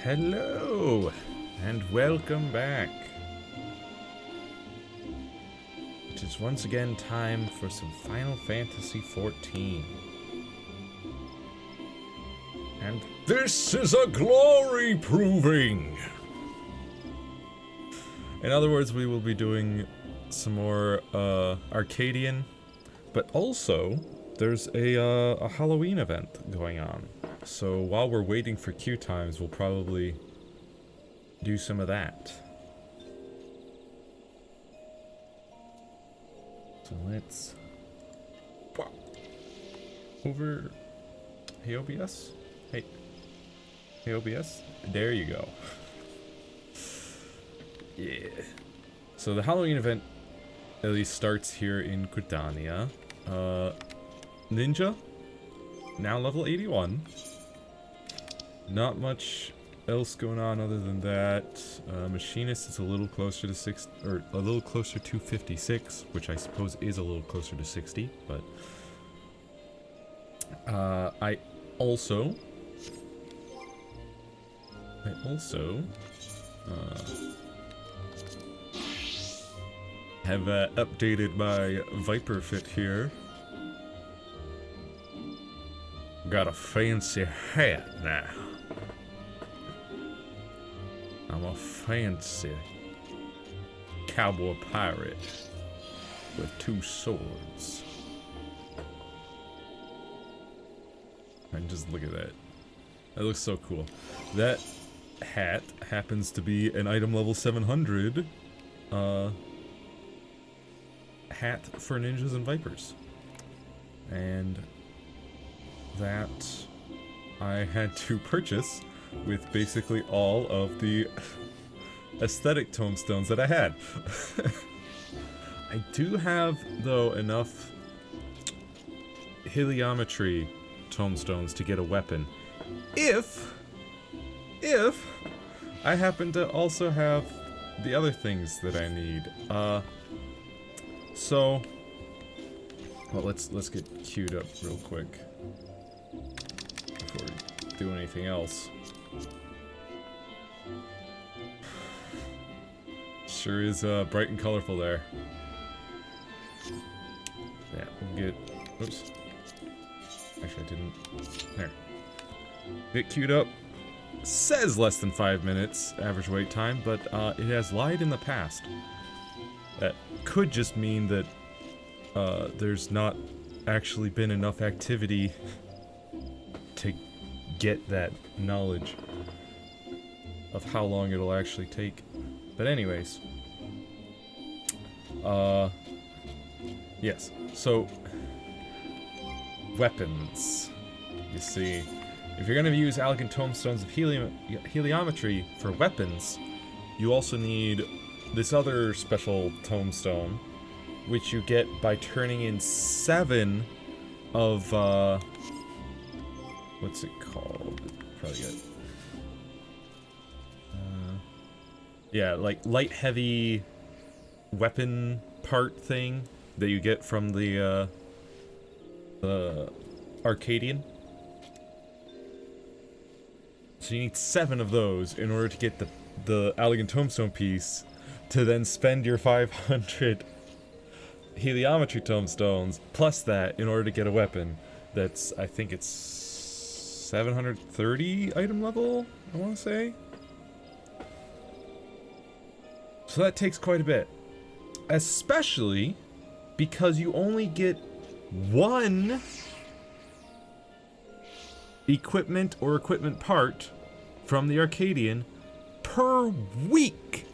Hello, and welcome back. It is once again time for some Final Fantasy XIV. And this is a glory proving! In other words, we will be doing some more Arcadian, but also there's a Halloween event going on. So while we're waiting for queue times, we'll probably do some of that. So let's... Over... Hey OBS? Hey OBS? There you go. Yeah. So the Halloween event at least starts here in Gridania. Ninja, now level 81. Not much else going on other than that. Machinist is a little closer to 56, which I suppose is a little closer to 60, but I also have updated my Viper fit here. Got a fancy hat now. I'm a fancy cowboy pirate with 2 swords. And just look at that. That looks so cool. That hat happens to be an item level 700 hat for ninjas and vipers. And that I had to purchase with basically all of the aesthetic tomestones that I had. I do have, though, enough heliometry tomestones to get a weapon. If I happen to also have the other things that I need. So, well, let's get queued up real quick before we do anything else. Sure is bright and colorful there. Yeah, we'll get... Oops. Actually, I didn't... There. Get queued up. Says less than 5 minutes average wait time, but it has lied in the past. That could just mean that there's not actually been enough activity to get that knowledge of how long it'll actually take. But anyways, yes, so weapons. You see, if you're gonna use Elegant Tomestones of Heliometry for weapons, you also need this other special tomestone, which you get by turning in 7 of, what's it called? Probably get, yeah, like light heavy weapon part thing that you get from the Arcadian. So you need 7 of those in order to get the Elegant Tomestone piece, to then spend your 500 heliometry tomestones plus that in order to get a weapon that's, I think it's 730 item level, I want to say. So that takes quite a bit, especially because you only get 1 equipment or equipment part from the Arcadian per week.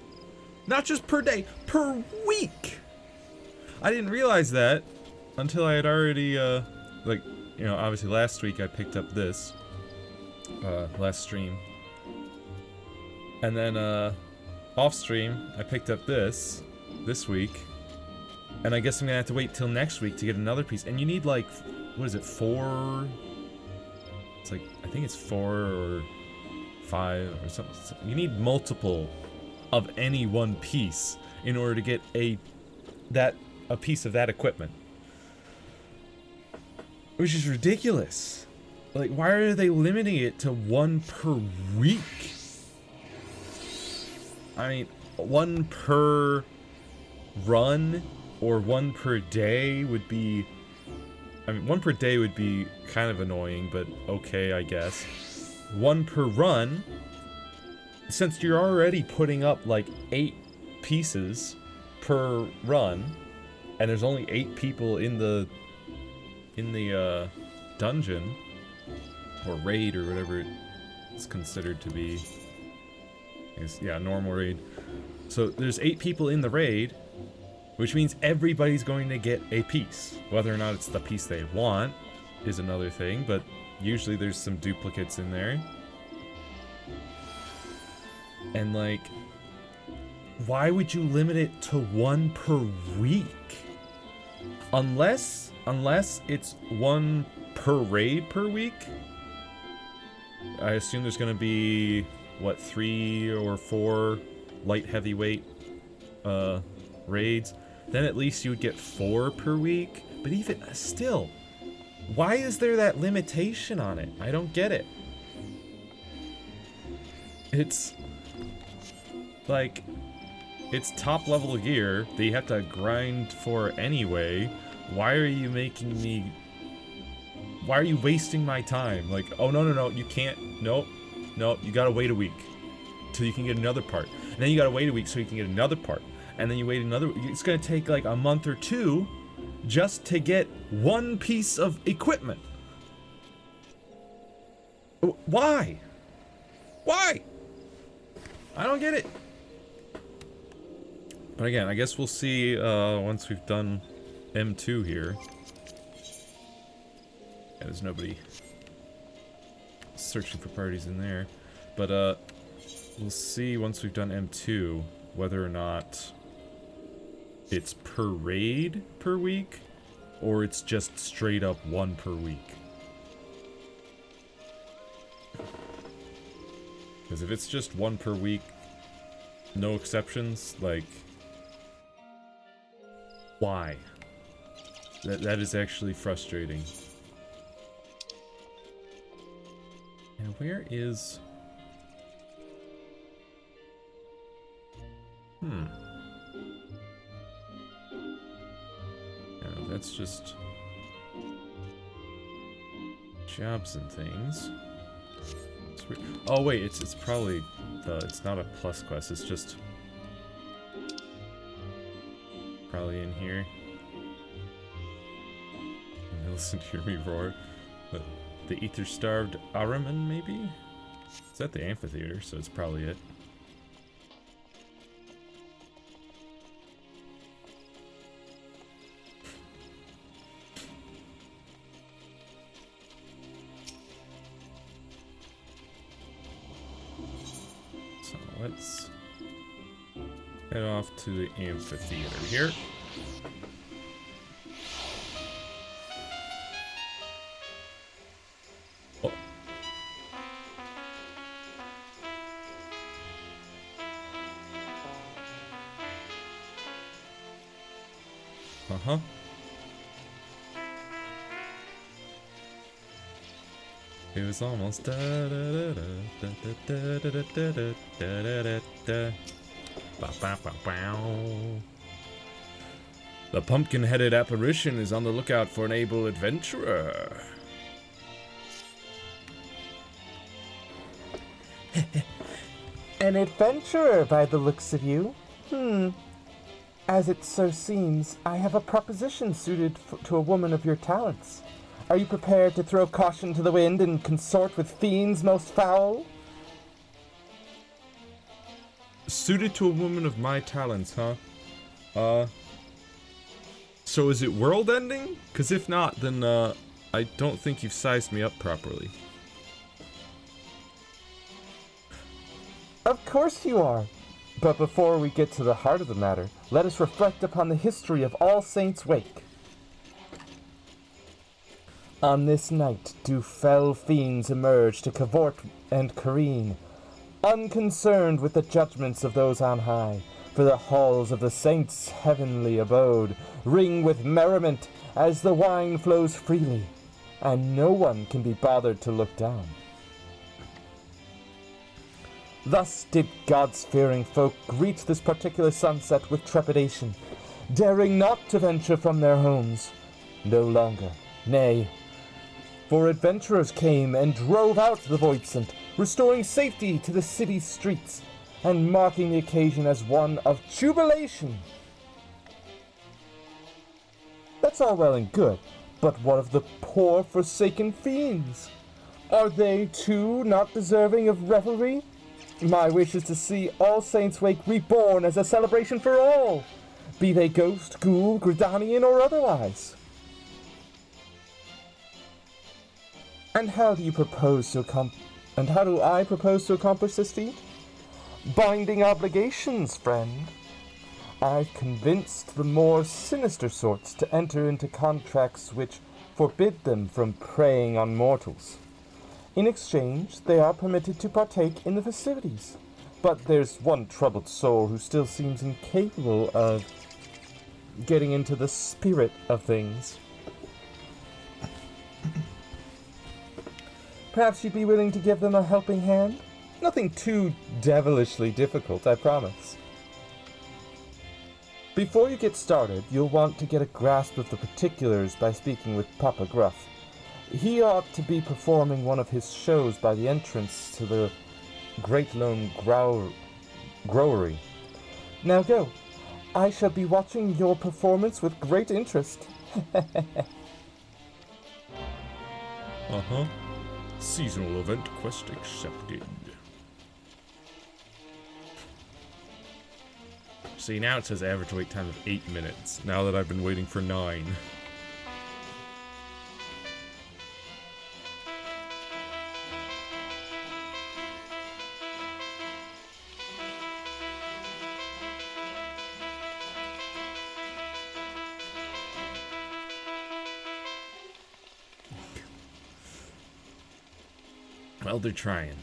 Not just per day, per week! I didn't realize that until I had already, like, you know, obviously last week I picked up this, last stream. And then, off stream, I picked up this week. And I guess I'm gonna have to wait till next week to get another piece. And you need, like, what is it, 4? It's like, I think it's 4 or 5 or something. You need multiple of any one piece in order to get a piece of that equipment. Which is ridiculous. Like, why are they limiting it to 1 per week? I mean, one per run or one per day would be... I mean, one per day would be kind of annoying, but okay, I guess. One per run, since you're already putting up like 8 pieces per run, and there's only 8 people in the dungeon, or raid, or whatever it's considered to be. Yeah, normal raid. So there's 8 people in the raid, which means everybody's going to get a piece. Whether or not it's the piece they want is another thing, but usually there's some duplicates in there. And like, why would you limit it to 1 per week? Unless it's 1 per raid per week. I assume there's gonna be, what, 3 or 4 light heavyweight raids. Then at least you would get 4 per week. But even still, why is there that limitation on it? I don't get it. It's like, it's top level gear that you have to grind for anyway. Why are you making me... Why are you wasting my time? Like, oh no, you can't, nope, you gotta wait a week till you can get another part. And then you gotta wait a week so you can get another part. And then you wait another, it's gonna take like a month or 2 just to get 1 piece of equipment. Why? Why? I don't get it. But again, I guess we'll see once we've done M2 here. Yeah, there's nobody searching for parties in there. But we'll see once we've done M2 whether or not it's per raid per week, or it's just straight up 1 per week. Because if it's just 1 per week, no exceptions, like, why? That is actually frustrating. And where is... That's just jobs and things. It's weird. Oh wait, it's probably it's not a plus quest. It's just probably in here. And listen to hear me roar. The ether-starved Ahriman, maybe? It's at the amphitheater, so it's probably it. Let's head off to the amphitheater here. Oh. Uh-huh. It was almost da da da da da da da da da da da da. Bow, bow, bow, bow. The pumpkin-headed apparition is on the lookout for an able adventurer. An adventurer, by the looks of you. As it so seems, I have a proposition suited to a woman of your talents. Are you prepared to throw caution to the wind and consort with fiends most foul? Suited to a woman of my talents, huh? So is it world ending? Because if not, then, I don't think you've sized me up properly. Of course you are. But before we get to the heart of the matter, let us reflect upon the history of All Saints' Wake. On this night do fell fiends emerge to cavort and careen, unconcerned with the judgments of those on high, for the halls of the saints' heavenly abode ring with merriment as the wine flows freely, and no one can be bothered to look down. Thus did gods-fearing folk greet this particular sunset with trepidation, daring not to venture from their homes. No longer, nay, for adventurers came and drove out the Voidsent, restoring safety to the city's streets, and marking the occasion as one of jubilation. That's all well and good, but what of the poor forsaken fiends? Are they, too, not deserving of revelry? My wish is to see All Saints' Wake reborn as a celebration for all, be they ghost, ghoul, Gridanian, or otherwise. And how do I propose to accomplish this feat? Binding obligations, friend. I've convinced the more sinister sorts to enter into contracts which forbid them from preying on mortals. In exchange, they are permitted to partake in the festivities. But there's one troubled soul who still seems incapable of getting into the spirit of things. Perhaps you'd be willing to give them a helping hand? Nothing too devilishly difficult, I promise. Before you get started, you'll want to get a grasp of the particulars by speaking with Papa Gruff. He ought to be performing one of his shows by the entrance to the Great Lone Growery. Now go. I shall be watching your performance with great interest. Uh-huh. Seasonal event quest accepted. See, now it says average wait time of 8 minutes, now that I've been waiting for 9. Well, they're trying.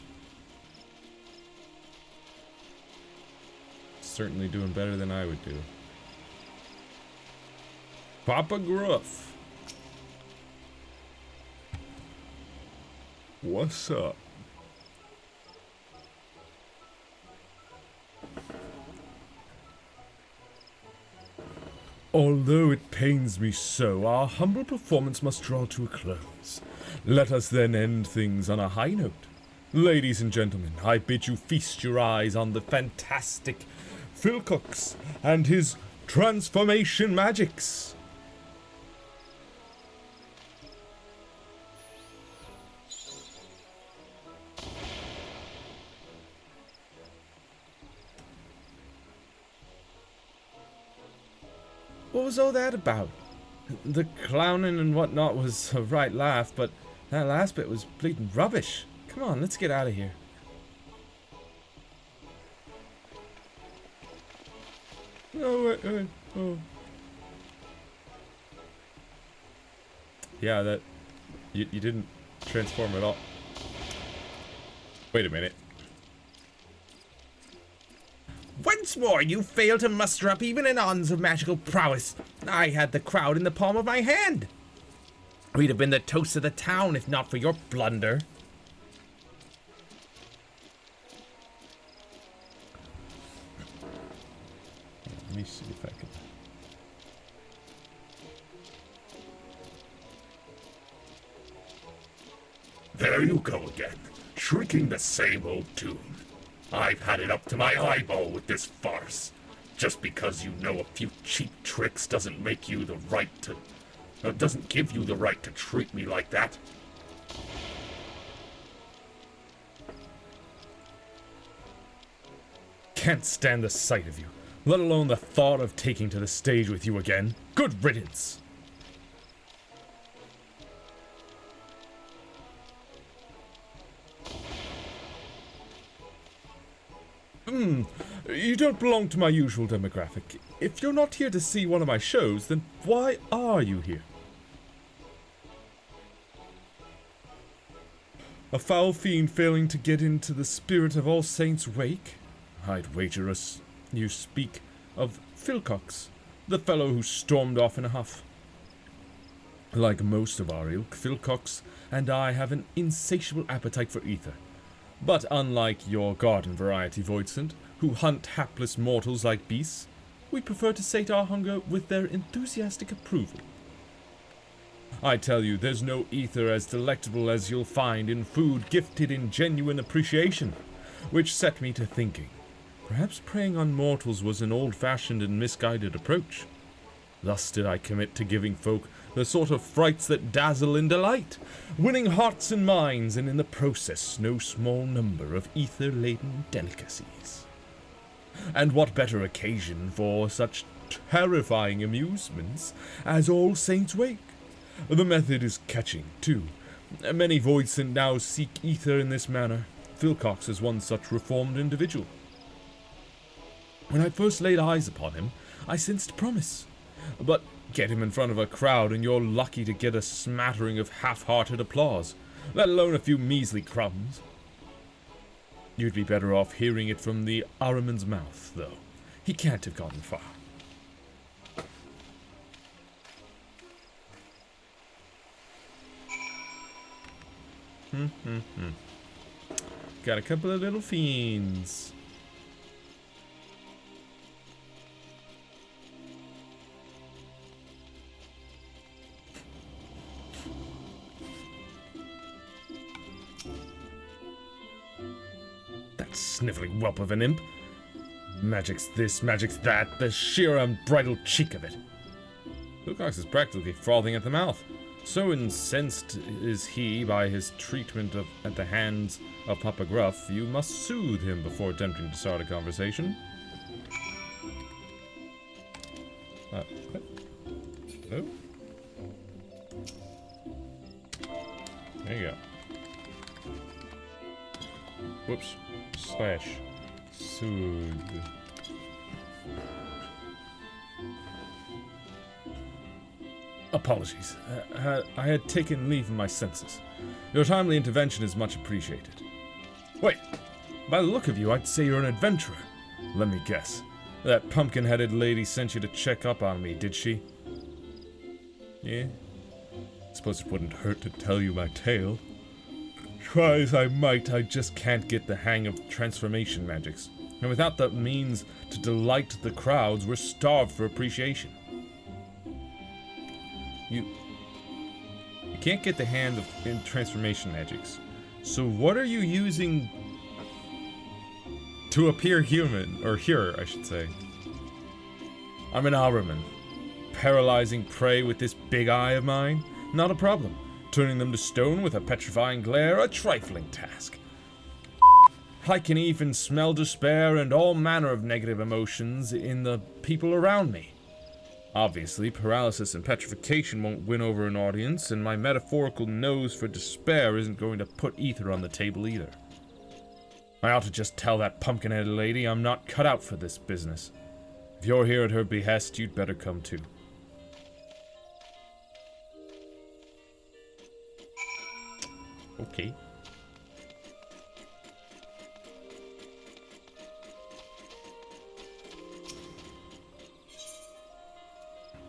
Certainly doing better than I would do. Papa Gruff. What's up? Although it pains me so, our humble performance must draw to a close. Let us then end things on a high note. Ladies and gentlemen, I bid you feast your eyes on the fantastic Philcox and his transformation magics. What was all that about? The clowning and whatnot was a right laugh, but that last bit was bleeding rubbish. Come on, let's get out of here. Oh, wait, oh. Yeah, that... You didn't transform at all. Wait a minute. Once more, you fail to muster up even an ounce of magical prowess. I had the crowd in the palm of my hand. We'd have been the toast of the town if not for your blunder. Let me see if I can... There you go again, shrieking the same old tune. I've had it up to my eyeball with this farce. Just because you know a few cheap tricks doesn't make you the right to... doesn't give you the right to treat me like that. Can't stand the sight of you, let alone the thought of taking to the stage with you again. Good riddance. You don't belong to my usual demographic. If you're not here to see one of my shows, then why are you here? A foul fiend failing to get into the spirit of All Saints' Wake? I'd wager us you speak of Philcox, the fellow who stormed off in a huff. Like most of our ilk, Philcox and I have an insatiable appetite for ether. But unlike your garden variety, Voidsent, who hunt hapless mortals like beasts, we prefer to sate our hunger with their enthusiastic approval. I tell you, there's no ether as delectable as you'll find in food gifted in genuine appreciation, which set me to thinking. Perhaps preying on mortals was an old-fashioned and misguided approach. Thus did I commit to giving folk the sort of frights that dazzle and delight, winning hearts and minds, and in the process no small number of ether-laden delicacies. And what better occasion for such terrifying amusements as All Saints' Wake? The method is catching, too. Many Voidsent now seek ether in this manner. Philcox is one such reformed individual. When I first laid eyes upon him, I sensed promise. But get him in front of a crowd and you're lucky to get a smattering of half-hearted applause, let alone a few measly crumbs. You'd be better off hearing it from the Ahriman's mouth, though. He can't have gotten far. Got a couple of little fiends. That sniveling whelp of an imp. Magic's this, magic's that, the sheer unbridled cheek of it. Philcox is practically frothing at the mouth. So incensed is he by his treatment at the hands of Papa Gruff, you must soothe him before attempting to start a conversation. What? Oh. There you go. Whoops. Slash. Soothe. Apologies. I had taken leave of my senses. Your timely intervention is much appreciated. Wait, by the look of you, I'd say you're an adventurer. Let me guess. That pumpkin-headed lady sent you to check up on me, did she? Yeah? Suppose it wouldn't hurt to tell you my tale. Try as I might, I just can't get the hang of transformation magics. And without the means to delight the crowds, we're starved for appreciation. You can't get the hand in transformation magics. So what are you using to appear human? Or here, I should say. I'm an Ahriman. Paralyzing prey with this big eye of mine? Not a problem. Turning them to stone with a petrifying glare? A trifling task. I can even smell despair and all manner of negative emotions in the people around me. Obviously, paralysis and petrification won't win over an audience, and my metaphorical nose for despair isn't going to put ether on the table either. I ought to just tell that pumpkin-headed lady I'm not cut out for this business. If you're here at her behest, you'd better come too. Okay.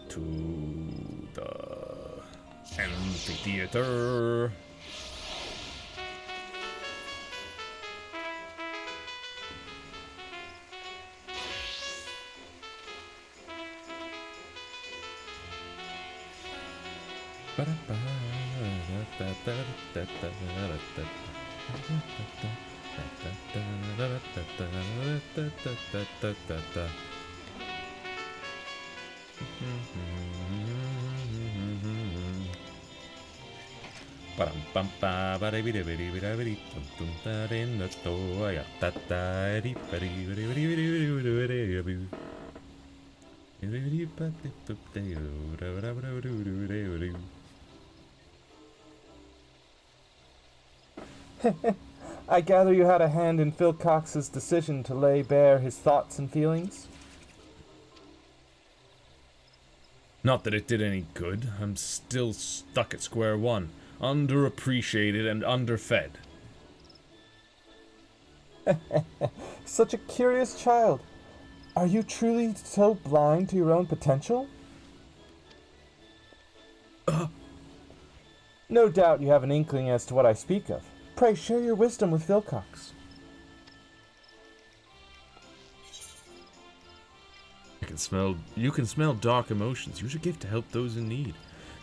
To the amphitheater. I gather you had a hand in Philcox's decision to lay bare his thoughts and feelings? Not that it did any good. I'm still stuck at square one. Underappreciated and underfed. Such a curious child. Are you truly so blind to your own potential? No doubt you have an inkling as to what I speak of. Pray share your wisdom with Vilcox. You can smell dark emotions. Use your gift to help those in need.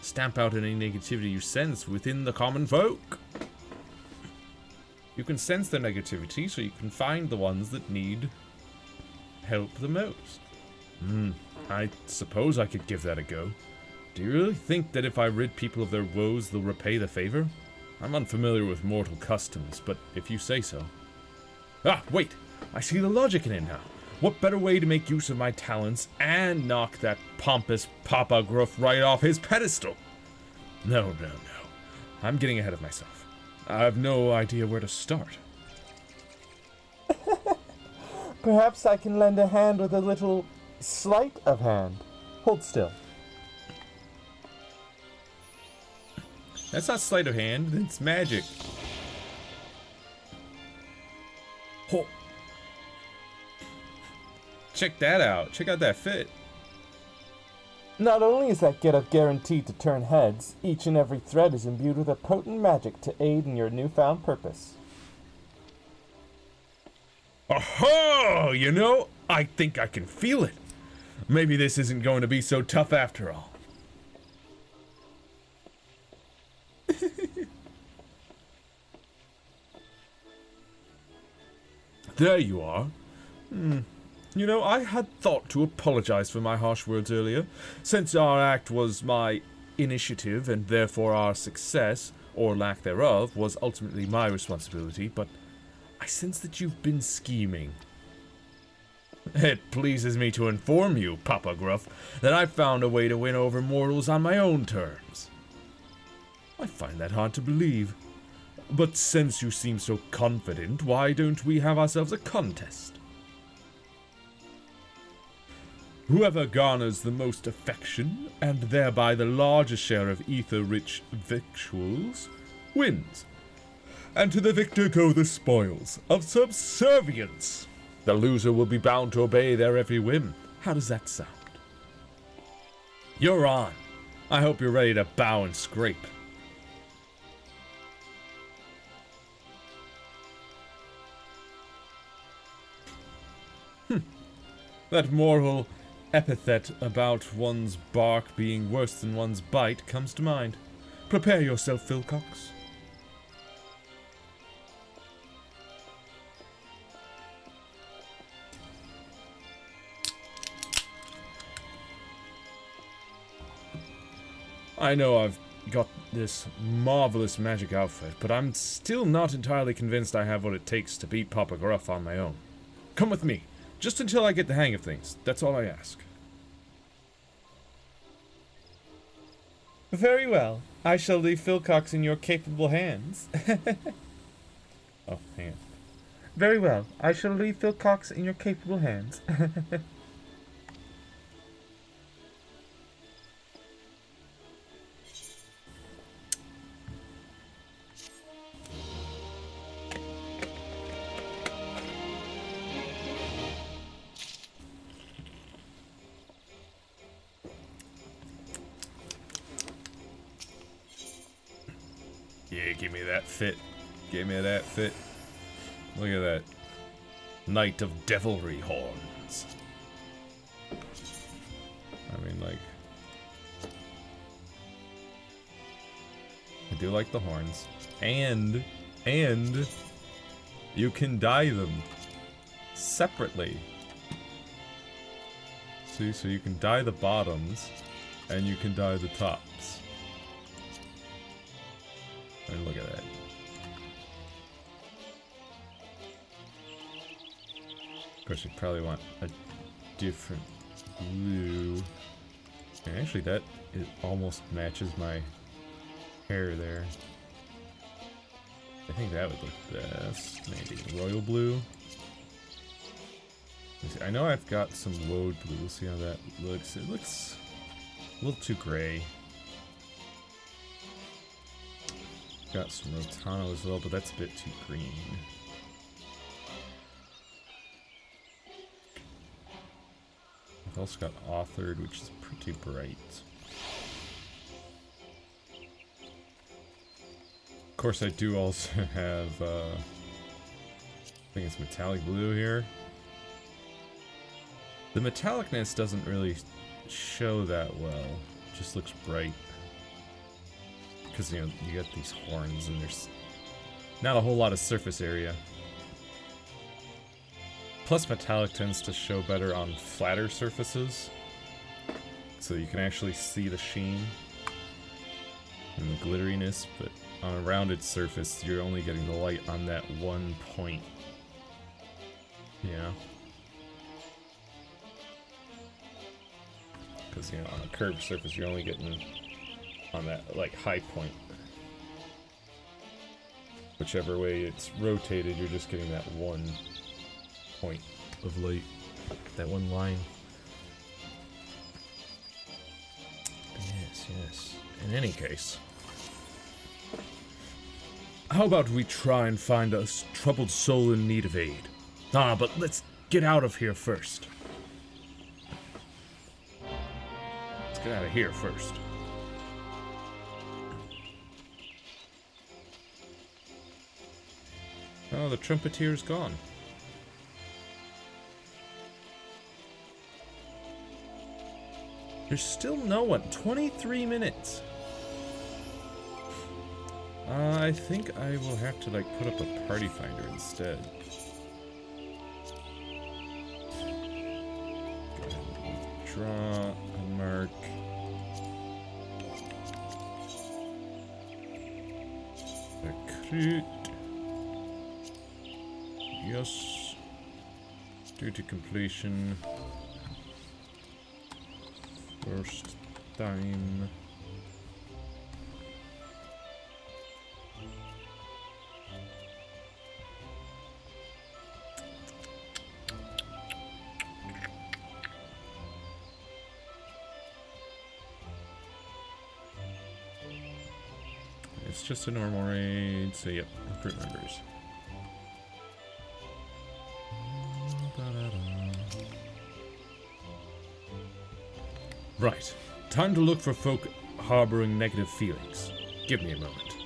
Stamp out any negativity you sense within the common folk. You can sense their negativity, so you can find the ones that need help the most. I suppose I could give that a go. Do you really think that if I rid people of their woes, they'll repay the favor? I'm unfamiliar with mortal customs, but if you say so. Ah, wait! I see the logic in it now. What better way to make use of my talents and knock that pompous Papa Gruff right off his pedestal? No. I'm getting ahead of myself. I have no idea where to start. Perhaps I can lend a hand with a little sleight of hand. Hold still. That's not sleight of hand, that's magic. Oh. Check that out. Check out that fit. Not only is that getup guaranteed to turn heads, each and every thread is imbued with a potent magic to aid in your newfound purpose. Oh, you know, I think I can feel it. Maybe this isn't going to be so tough after all. There you are. You know, I had thought to apologize for my harsh words earlier, since our act was my initiative and therefore our success, or lack thereof, was ultimately my responsibility, but I sense that you've been scheming. It pleases me to inform you, Papa Gruff, that I found a way to win over mortals on my own terms. I find that hard to believe. But since you seem so confident, why don't we have ourselves a contest? Whoever garners the most affection, and thereby the largest share of ether-rich victuals, wins. And to the victor go the spoils of subservience. The loser will be bound to obey their every whim. How does that sound? You're on. I hope you're ready to bow and scrape. That moral epithet about one's bark being worse than one's bite comes to mind. Prepare yourself, Vilcox. I know I've got this marvelous magic outfit, but I'm still not entirely convinced I have what it takes to beat Papa Gruff on my own. Come with me. Just until I get the hang of things. That's all I ask. Very well. I shall leave Vilcox in your capable hands. Oh, hang on. Very well. I shall leave Vilcox in your capable hands. Yeah, give me that fit. Give me that fit. Look at that. Knight of Devilry horns. I mean, like... I do like the horns. And you can dye them separately. See, so you can dye the bottoms, and you can dye the tops. And look at that. Of course, you probably want a different blue. And actually, that almost matches my hair there. I think that would look best. Maybe royal blue. I know I've got some woad blue. We'll see how that looks. It looks a little too gray. Got some Rotano as well, but that's a bit too green. I've also got Authored, which is pretty bright. course, I do also have, I think it's metallic blue here. The metallicness doesn't really show that well. It just looks bright. Because, you know, you get these horns and there's not a whole lot of surface area. Plus, metallic tends to show better on flatter surfaces. So you can actually see the sheen and the glitteriness, but on a rounded surface, you're only getting the light on that one point. Yeah. Because, you know, on a curved surface, you're only getting on that, like, high point. Whichever way it's rotated, you're just getting that one point of light. That one line. Yes, yes. In any case, how about we try and find a troubled soul in need of aid? Ah, but let's get out of here first. Let's get out of here first. Oh, the trumpeter's gone. There's still no one. 23 minutes. I think I will have to, like, put up a party finder instead. Go ahead and withdraw a mark. Recruit. Yes. Duty completion. First time. It's just a normal raid, so yep, recruit members. Right. Time to look for folk harboring negative feelings. Give me a moment.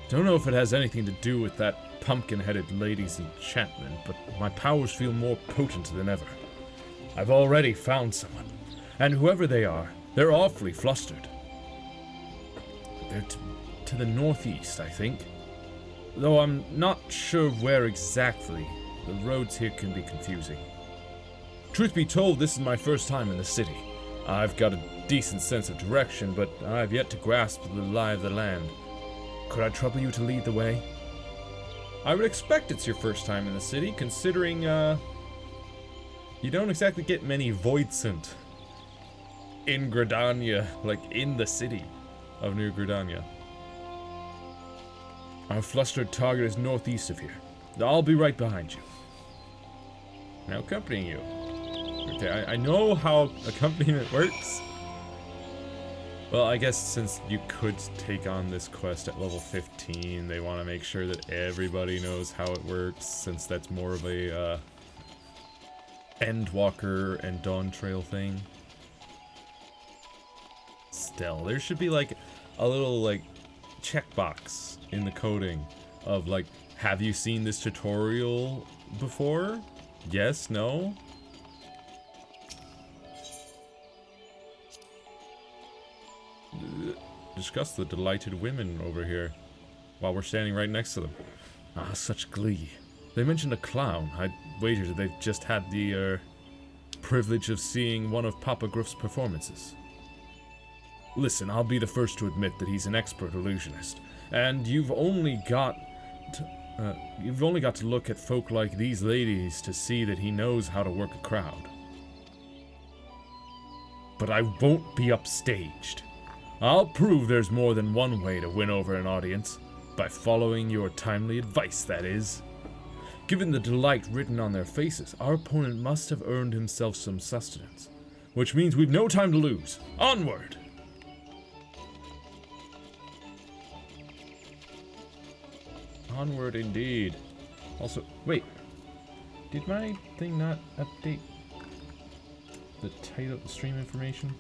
Don't know if it has anything to do with that pumpkin-headed lady's enchantment, but my powers feel more potent than ever. I've already found someone, and whoever they are, they're awfully flustered. They're to the northeast, I think. Though I'm not sure where exactly. The roads here can be confusing. Truth be told, this is my first time in the city. I've got a decent sense of direction, but I've yet to grasp the lie of the land. Could I trouble you to lead the way? I would expect it's your first time in the city, considering, you don't exactly get many Voidsent in Gridania, like in the city of New Gridania. Our flustered target is northeast of here. I'll be right behind you. Now accompanying you. Okay, I know how accompaniment works. Well, I guess since you could take on this quest at level 15, they want to make sure that everybody knows how it works, since that's more of a Endwalker and Dawn Trail thing. Still, there should be like a little like checkbox in the coding of like, have you seen this tutorial before? Yes, no? Discuss the delighted women over here while we're standing right next to them. Ah, such glee. They mentioned a clown. I wager that they've just had the privilege of seeing one of Papa Gruff's performances. Listen, I'll be the first to admit that he's an expert illusionist, and you've only got to look at folk like these ladies to see that he knows how to work a crowd. But I won't be upstaged. I'll prove there's more than one way to win over an audience, by following your timely advice, that is. Given the delight written on their faces, our opponent must have earned himself some sustenance, which means we've no time to lose. Onward! Onward indeed. Also, wait. Did my thing not update the title, the stream information?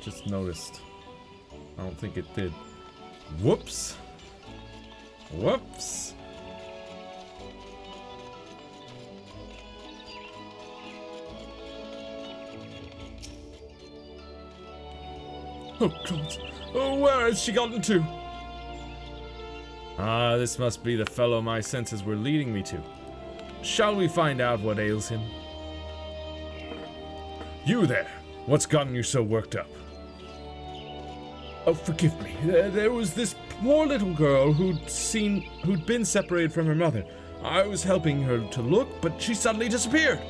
Just noticed. I don't think it did. Whoops. Whoops. Oh, God. Oh, where has she gotten to? Ah, this must be the fellow my senses were leading me to. Shall we find out what ails him? You there! What's gotten you so worked up? Oh, forgive me. There was this poor little girl who'd been separated from her mother. I was helping her to look, but she suddenly disappeared.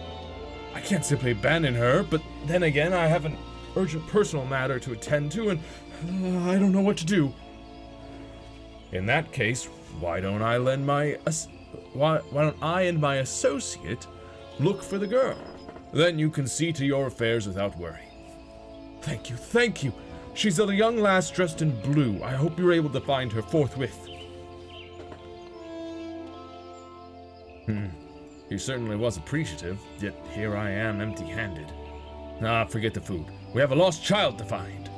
I can't simply abandon her, but then again, I have an urgent personal matter to attend to, and I don't know what to do. In that case, why don't I and my associate look for the girl? Then you can see to your affairs without worry. Thank you, thank you. She's a young lass dressed in blue. I hope you're able to find her forthwith. He certainly was appreciative, yet here I am empty-handed. Ah, forget the food. We have a lost child to find.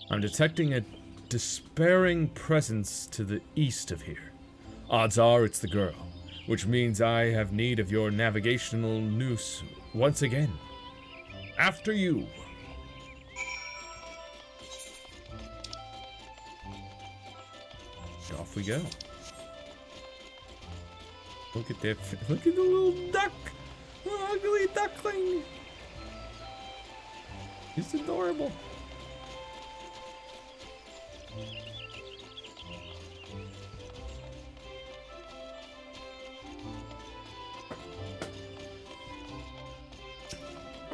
I'm detecting a despairing presence to the east of here. Odds are it's the girl, which means I have need of your navigational noose once again. After you. Off we go. Look at that. Look at the little duck. The ugly duckling. He's adorable.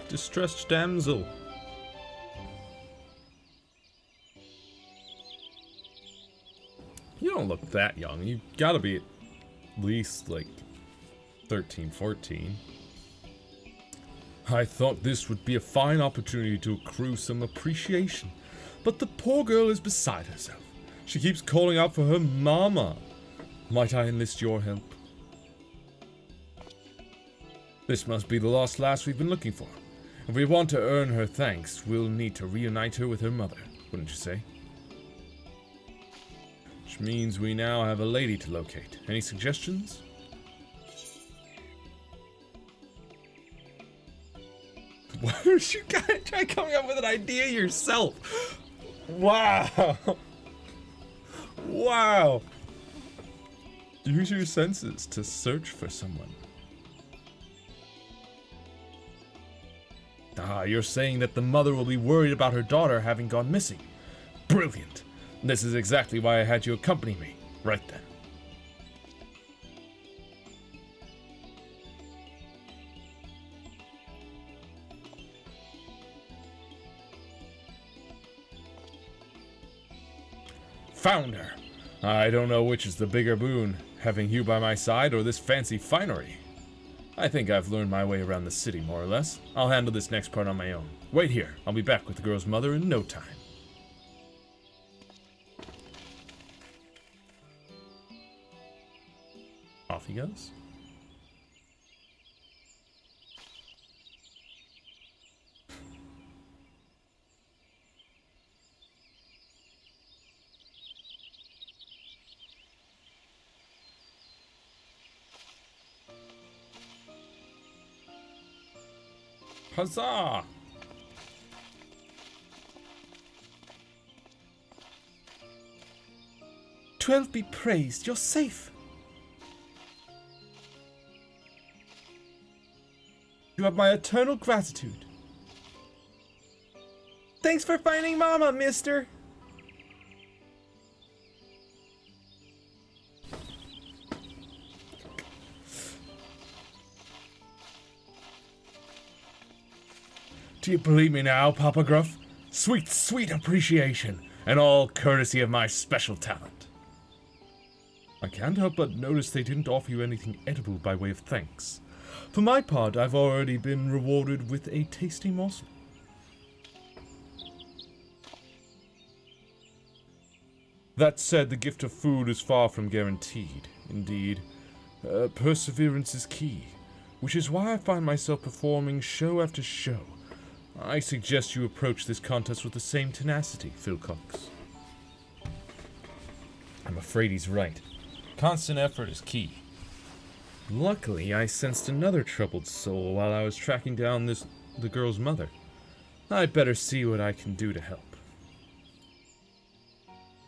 Distressed damsel. You don't look that young. You gotta be at least like 13, 14. I thought this would be a fine opportunity to accrue some appreciation, but the poor girl is beside herself. She keeps calling out for her mama. Might I enlist your help? This must be the lost lass we've been looking for. If we want to earn her thanks, we'll need to reunite her with her mother, wouldn't you say? Which means we now have a lady to locate. Any suggestions? Why don't you guys try coming up with an idea yourself? Wow. Wow. Use your senses to search for someone. Ah, you're saying that the mother will be worried about her daughter having gone missing. Brilliant. This is exactly why I had you accompany me. Right then. Found her. I don't know which is the bigger boon, having you by my side or this fancy finery. I think I've learned my way around the city, more or less. I'll handle this next part on my own. Wait here. I'll be back with the girl's mother in no time. Off he goes. Huzzah! "12 be praised, you're safe. You have my eternal gratitude. Thanks for finding Mama, mister." Do you believe me now, Papa Gruff? Sweet, sweet appreciation, and all courtesy of my special talent. I can't help but notice they didn't offer you anything edible by way of thanks. For my part, I've already been rewarded with a tasty morsel. That said, the gift of food is far from guaranteed. Indeed, perseverance is key, which is why I find myself performing show after show. I suggest you approach this contest with the same tenacity, Philcox. I'm afraid he's right. Constant effort is key. Luckily, I sensed another troubled soul while I was tracking down the girl's mother. I'd better see what I can do to help.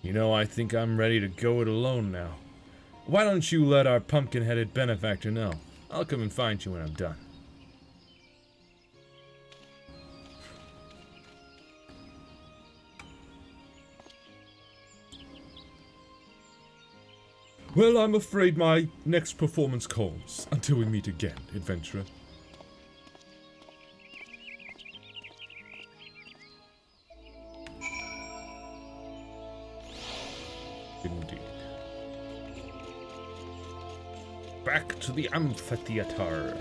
You know, I think I'm ready to go it alone now. Why don't you let our pumpkin-headed benefactor know? I'll come and find you when I'm done. Well, I'm afraid my next performance calls. Until we meet again, adventurer. Indeed. Back to the amphitheater.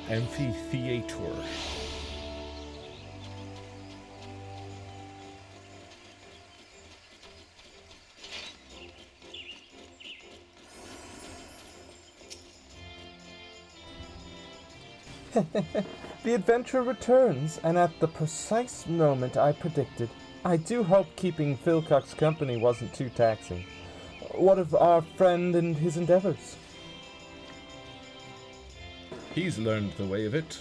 Amphitheater. The adventure returns, and at the precise moment I predicted. I do hope keeping Philcox company wasn't too taxing. What of our friend and his endeavors? He's learned the way of it.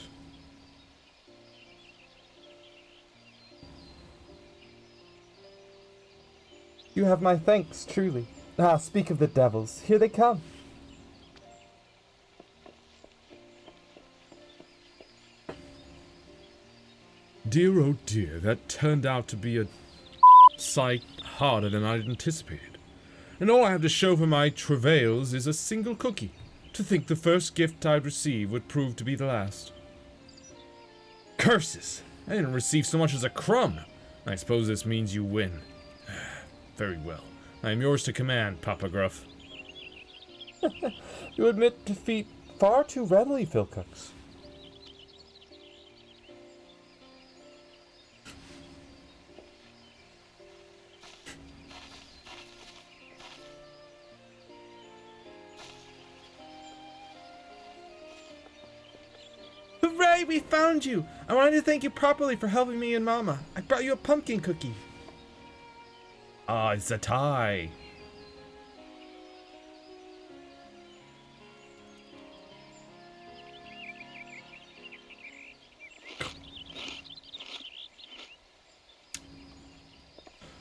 You have my thanks, truly. Ah, speak of the devils. Here they come. Dear oh dear, that turned out to be a sight harder than I'd anticipated. And all I have to show for my travails is a single cookie. To think the first gift I'd receive would prove to be the last. Curses! I didn't receive so much as a crumb. I suppose this means you win. Very well. I am yours to command, Papa Gruff. You admit defeat far too readily, Philcox. Hooray, we found you! I wanted to thank you properly for helping me and Mama. I brought you a pumpkin cookie. Ah, it's a tie.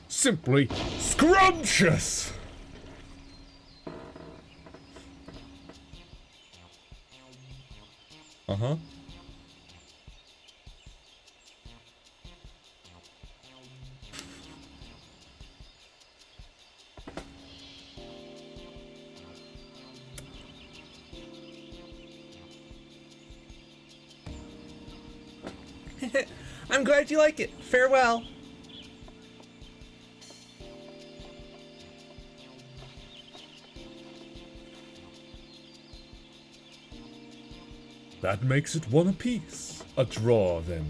Simply scrumptious! Uh-huh. I'm glad you like it. Farewell. That makes it one apiece. A draw, then.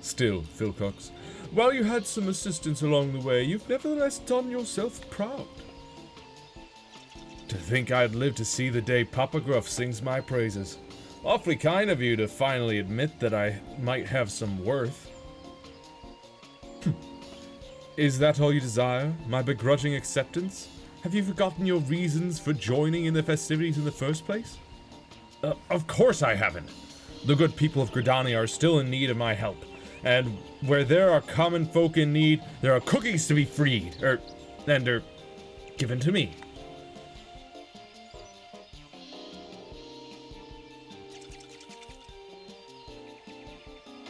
Still, Philcox, while you had some assistance along the way, you've nevertheless done yourself proud. To think I'd live to see the day Papa Gruff sings my praises. Awfully kind of you to finally admit that I might have some worth. Is that all you desire? My begrudging acceptance? Have you forgotten your reasons for joining in the festivities in the first place? Of course I haven't. The good people of Gridania are still in need of my help. And where there are common folk in need, there are cookies to be freed, and given to me.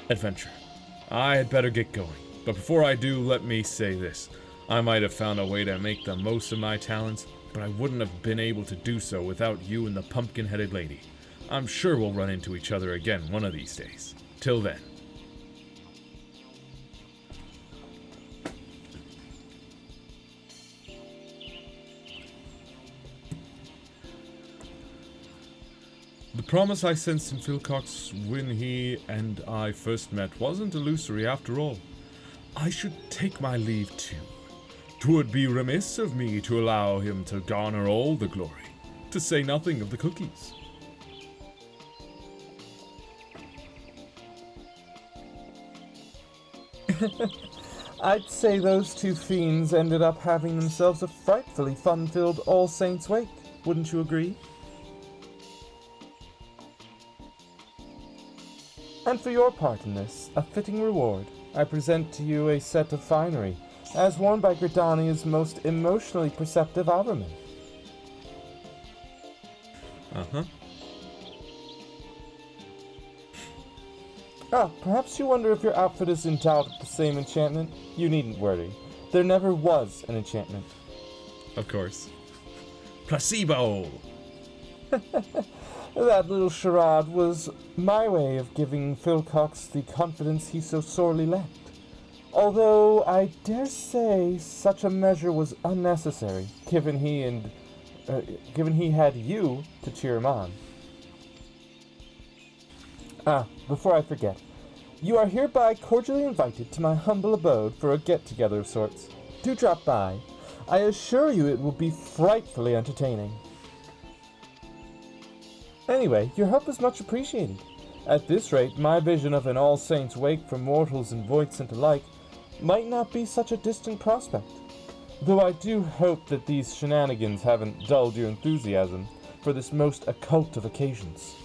Adventure. I had better get going. But before I do, let me say this. I might have found a way to make the most of my talents, but I wouldn't have been able to do so without you and the pumpkin-headed lady. I'm sure we'll run into each other again one of these days. Till then. The promise I sensed in Philcox when he and I first met wasn't illusory after all. I should take my leave too. 'Twould be remiss of me to allow him to garner all the glory, to say nothing of the cookies. I'd say those two fiends ended up having themselves a frightfully fun-filled All Saints' Wake. Wouldn't you agree? And for your part in this, a fitting reward, I present to you a set of finery, as worn by Gridania's most emotionally perceptive alderman. Uh-huh. Perhaps you wonder if your outfit is endowed with the same enchantment? You needn't worry. There never was an enchantment. Of course. Placebo! That little charade was my way of giving Philcox the confidence he so sorely lacked. Although I dare say such a measure was unnecessary, given he had you to cheer him on. Before I forget, you are hereby cordially invited to my humble abode for a get-together of sorts. Do drop by. I assure you it will be frightfully entertaining. Anyway, your help is much appreciated. At this rate, my vision of an All Saints' Wake for mortals and Voidsent alike might not be such a distant prospect. Though I do hope that these shenanigans haven't dulled your enthusiasm for this most occult of occasions.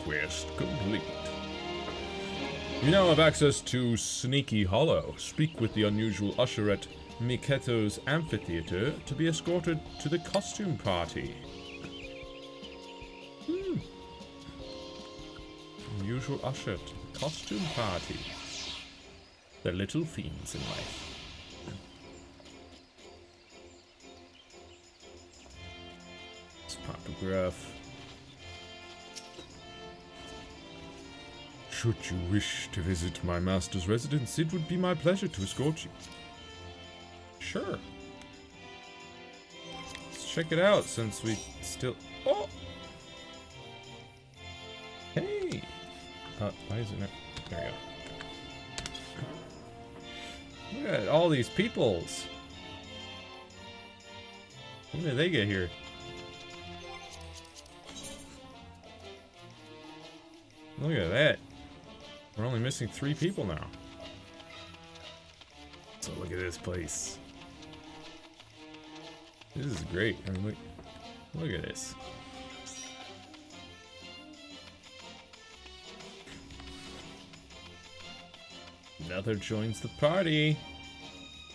Quest complete. You now have access to Sneaky Hollow. Speak with the unusual usher at Miketo's amphitheater to be escorted to the costume party. Unusual usher to the costume party. The little fiends in life. Spotograph. Should you wish to visit my master's residence, it would be my pleasure to escort you. Sure. Let's check it out since we still... Oh! Hey! Why is it not... There we go. Look at all these peoples. When did they get here? Look at that. We're only missing 3 people now. So look at this place. This is great. I mean, look at this. Another joins the party.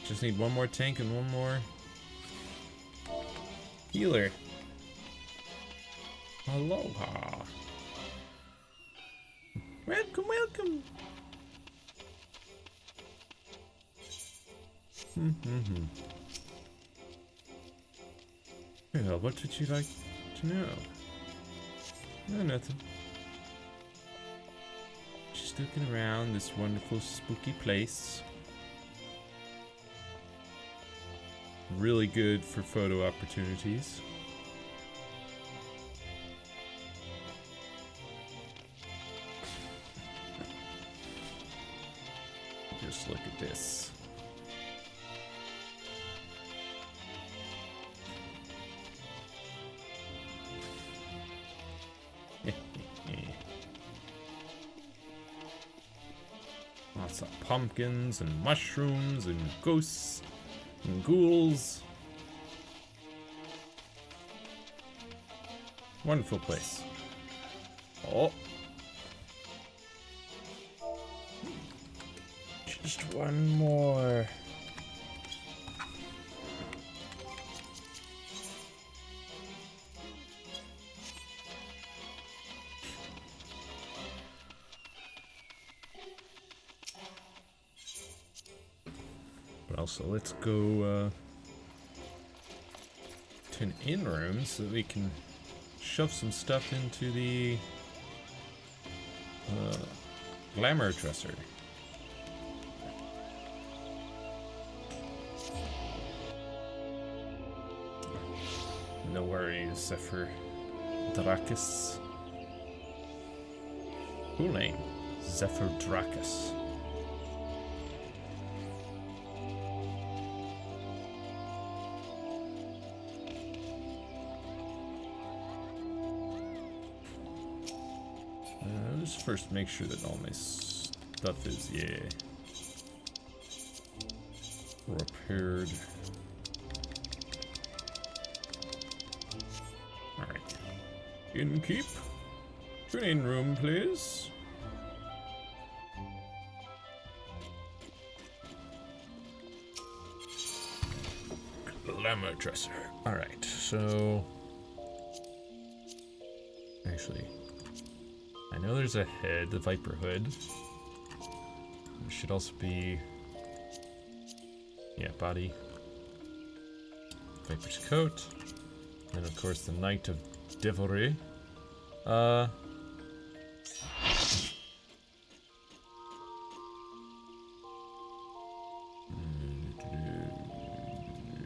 Just need one more tank and one more healer. Aloha. Welcome, welcome. Well, what would you like to know? No, nothing. Just looking around this wonderful spooky place. Really good for photo opportunities. Just look at this. Lots of pumpkins and mushrooms and ghosts and ghouls. Wonderful place. Oh. Just one more. Well, so let's go to an inn room so that we can shove some stuff into the glamour dresser. No worries, Zephyr Dracus. Cool name. Zephyr Dracus. Let's first make sure that all my stuff is, repaired. Alright. Innkeep. Training room, please. Glamour dresser. Alright, so... Actually... I know there's a head, the Viper hood. There should also be... Yeah, body. Viper's coat. And of course the Knight of Devilry.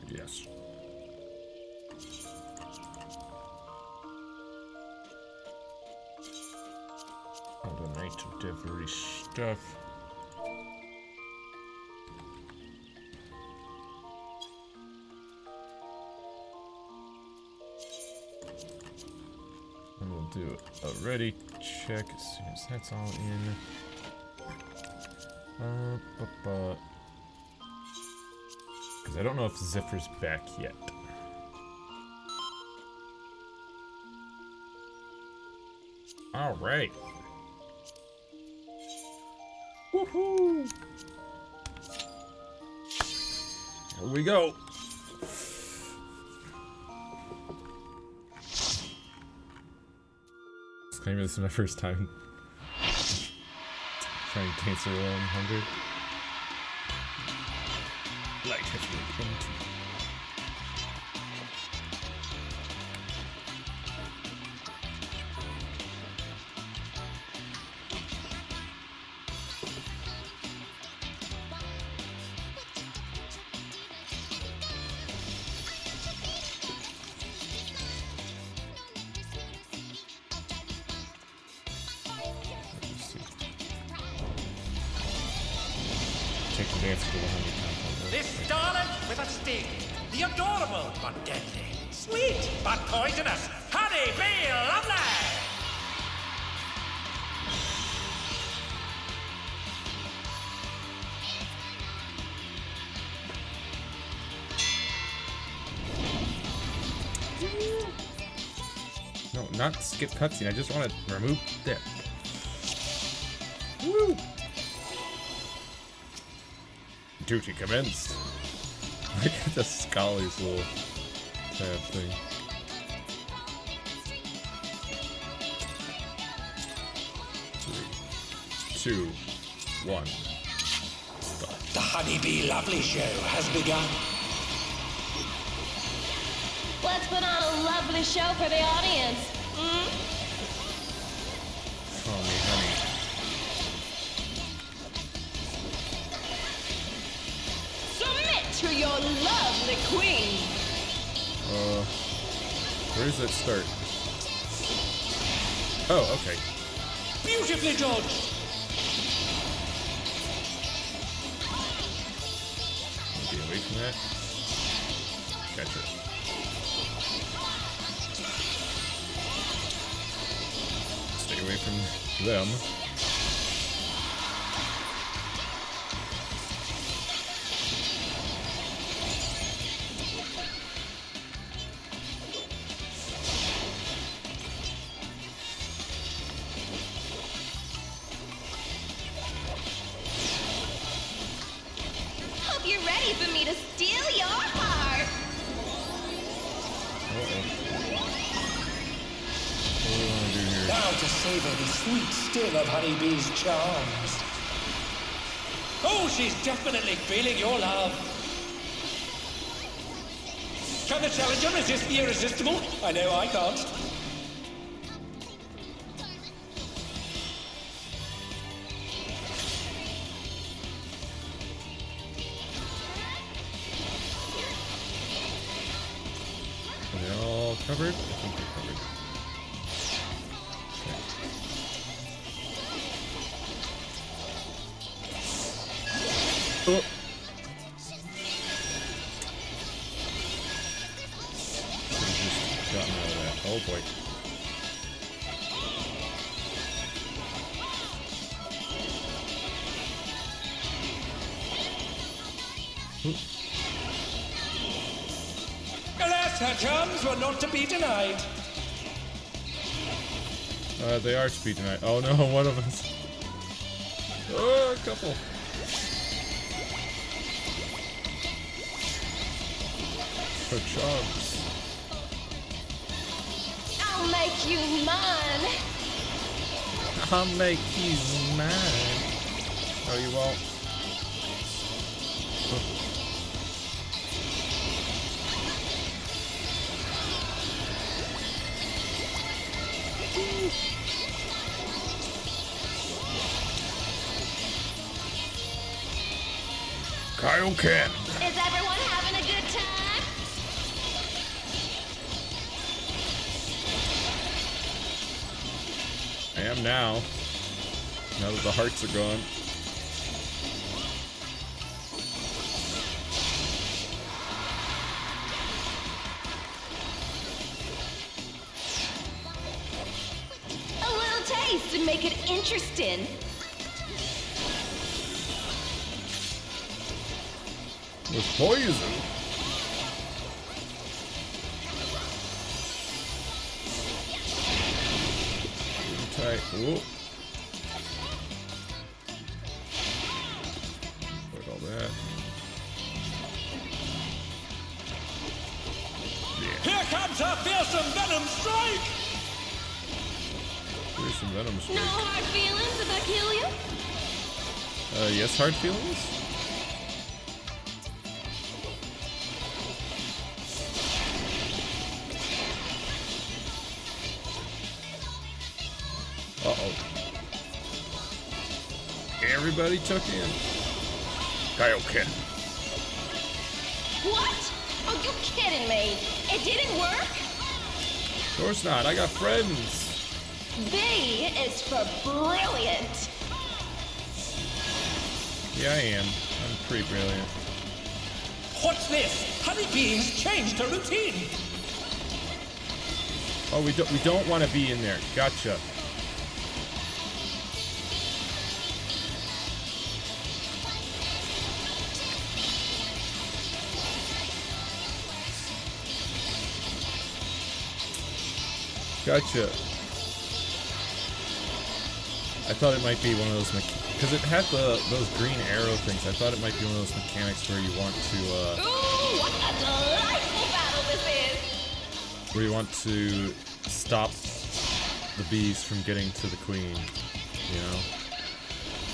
Yes. All the Knight of Devilry stuff. And we'll do a ready check as soon as that's all in. Because I don't know if Zephyr's back yet. All right. Woohoo! Here we go. Disclaimer, this is my first time trying Dancer 100. Light heavyweight into. Take the dance to 100 times. This starlet with a sting, the adorable but deadly, sweet but poisonous, Honey Bee Lovely! No, not skip cutscene. I just want to remove that. Woo! Duty commenced. Look at the scholar's little tab thing. Three, 2, 1. Start. The Honey Bee Lovely show has begun. Let's put on a lovely show for the audience. Call me honey. Submit to your lovely queen. Where does that start? Oh, okay. Beautifully judged. Get away from that. Gotcha. Stay away from them. Hope you're ready for me to steal your heart. What do we want to do here? Now to savor the sweet still of Honey Bee's charms. Oh, she's definitely feeling your love. Can the challenger resist the irresistible? I know I can't. They all covered? I think they're covered. Okay. Oh. Just gotten out of that. Oh boy. Alas, her charms were not to be denied. They are to be tonight. Oh no, one of us. Oh, a couple. Her charms. I'll make you mine. I'll make you mine. No, you won't. Kaioken! Is everyone having a good time? I am now. Now that the hearts are gone. A little taste to make it interesting. With poison. Tight. Whoa. Look at all that. Here comes her fearsome venom strike! Here's some venom No strike. hard feelings if I kill you? Yes, hard feelings? Uh-oh. Everybody took in. Kaioken! What? Are you kidding me? It didn't work? Of course not. I got friends. B is for brilliant. Yeah, I am. I'm pretty brilliant. What's this? Honeybee has changed her routine. Oh, we don't want to be in there. Gotcha. Gotcha. I thought it might be one of those because it had those green arrow things. I thought it might be one of those mechanics where you want to Ooh, what a delightful battle this is! where you want to stop the bees from getting to the queen, you know,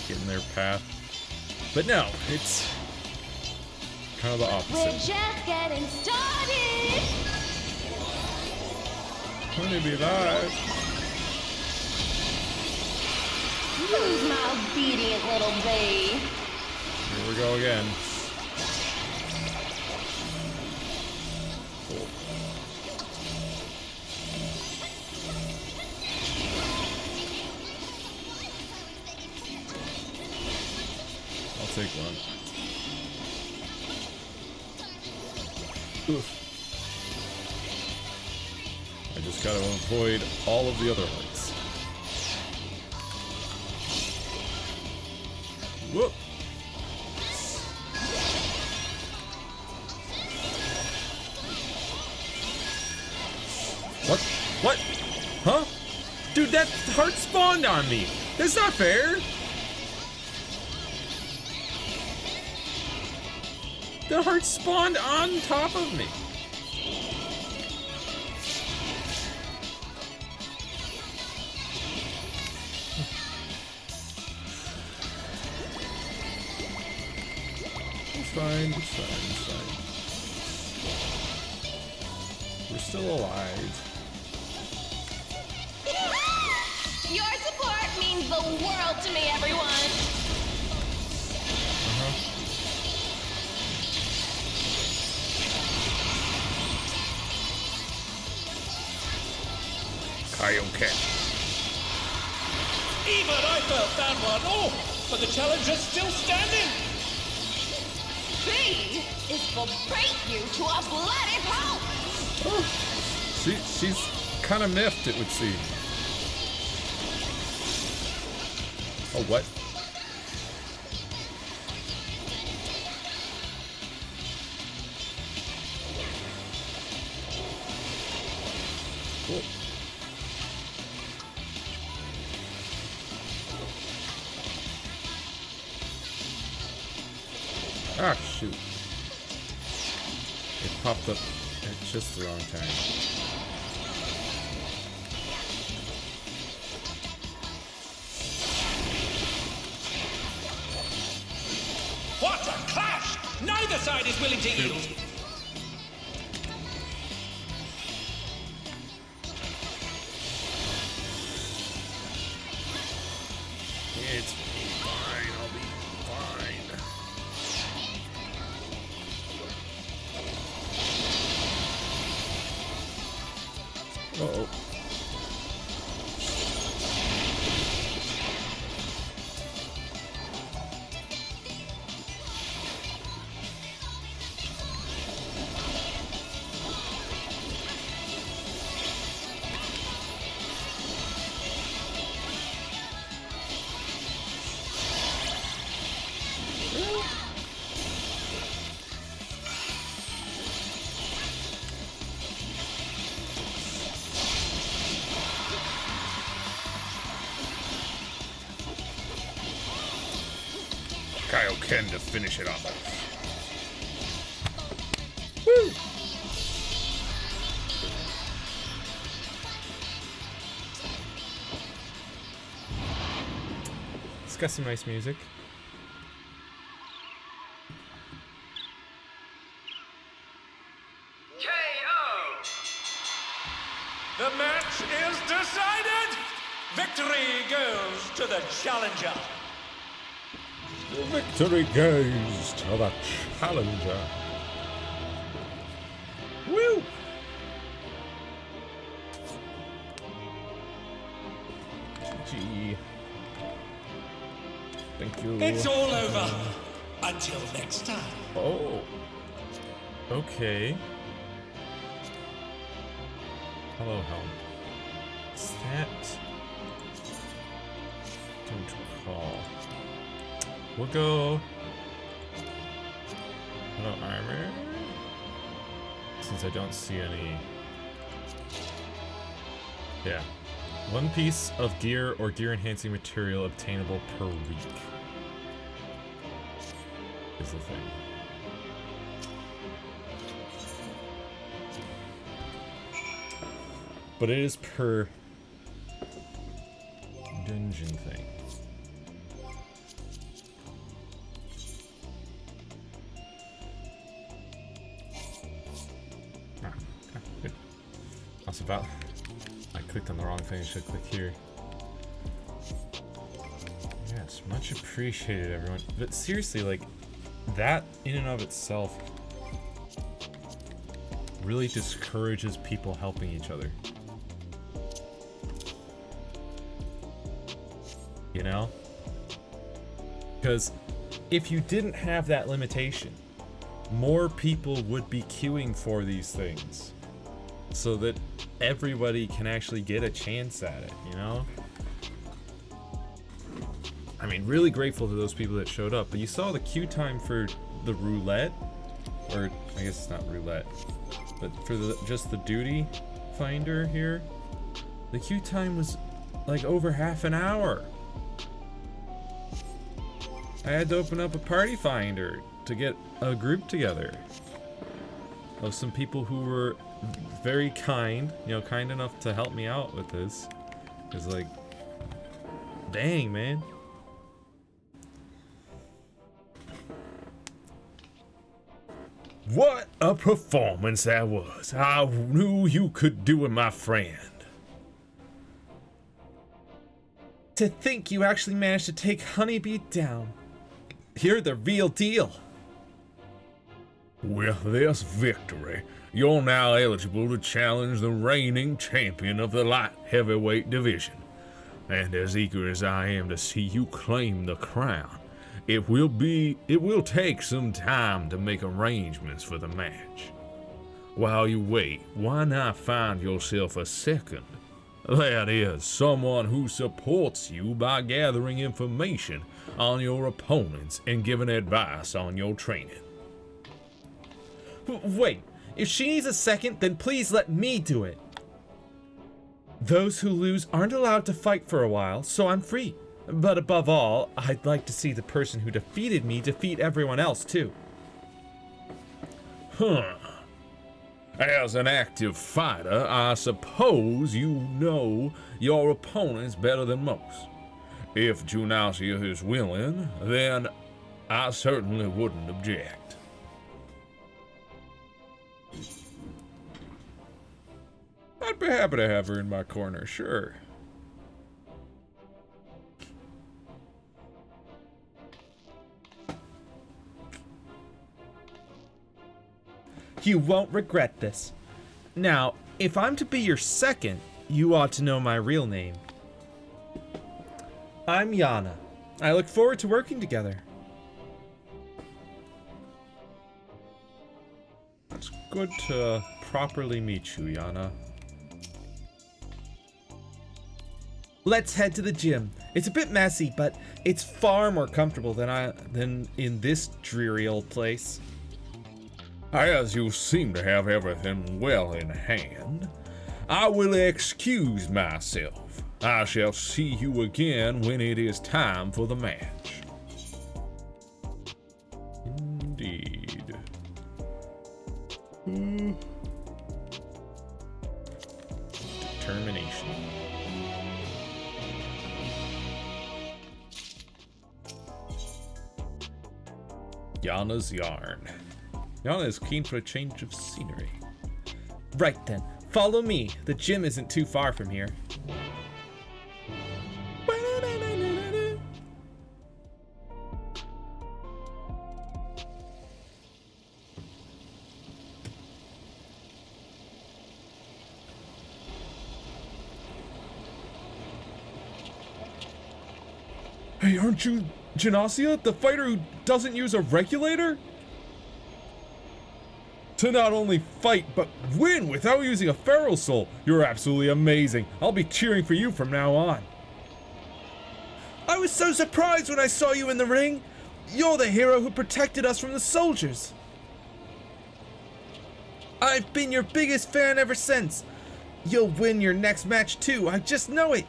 get in their path. But no, it's kind of the We're opposite. just getting started! Honeybee live. Who's my obedient little bee? Here we go again. I'll take one. Oof. I just gotta avoid all of the other hearts. Whoop! What? What? Huh? Dude, that heart spawned on me! That's not fair! The heart spawned on top of me! It's fine, it's fine, it's fine. We're still alive. Your support means the world to me, everyone! Kaioken. Even I felt that one. Oh, but the challenger's still standing. B is for break you to a bloody pulp. She's kind of miffed, it would seem. Oh, what? Cool. Ah, shoot. It popped up at just the wrong time. What a clash! Neither side is willing to yield. It's fine, I'll be fine. Uh-oh. Kaioken to finish it off. Woo! It's got some nice music. The match is decided. Victory goes to the challenger. Victory goes to the challenger. Woo! GG. Thank you. It's all over. Until next time. Oh. Okay. Hello, Helm. Is that? Don't recall. We'll go. Hello, armor. Since I don't see any. Yeah. One piece of gear or gear enhancing material obtainable per week. Is the thing. But it is per dungeon thing. Good. I was about. I clicked on the wrong thing. I should click here. Yes, much appreciated, everyone. But seriously, like, that in and of itself really discourages people helping each other. You know? Because if you didn't have that limitation, more people would be queuing for these things so that everybody can actually get a chance at it, you know? I mean, really grateful to those people that showed up, but you saw the queue time for the roulette, or I guess it's not roulette, but for just the duty finder here, the queue time was like over half an hour. I had to open up a party finder to get a group together of some people who were very kind, you know, kind enough to help me out with this. It's like, dang, man. What a performance that was. I knew you could do it, my friend. To think you actually managed to take Honeybee down. You're the real deal. With this victory, you're now eligible to challenge the reigning champion of the light heavyweight division. And as eager as I am to see you claim the crown, it will take some time to make arrangements for the match. While you wait, why not find yourself a second? That is, someone who supports you by gathering information on your opponents and giving advice on your training. Wait, if she needs a second, then please let me do it. Those who lose aren't allowed to fight for a while, so I'm free. But above all, I'd like to see the person who defeated me defeat everyone else too. As an active fighter, I suppose you know your opponents better than most. If Junasia is willing, then I certainly wouldn't object. I'd be happy to have her in my corner, sure. You won't regret this. Now, if I'm to be your second, you ought to know my real name. I'm Yana. I look forward to working together. It's good to properly meet you, Yana. Let's head to the gym. It's a bit messy, but it's far more comfortable than in this dreary old place. As you seem to have everything well in hand, I will excuse myself. I shall see you again when it is time for the match. Indeed. Determination. Yana's yarn. Yana is keen for a change of scenery. Right then, follow me. The gym isn't too far from here. Hey, aren't you Junasia, the fighter who doesn't use a regulator? To not only fight, but win without using a feral soul. You're absolutely amazing. I'll be cheering for you from now on. I was so surprised when I saw you in the ring. You're the hero who protected us from the soldiers. I've been your biggest fan ever since. You'll win your next match too, I just know it.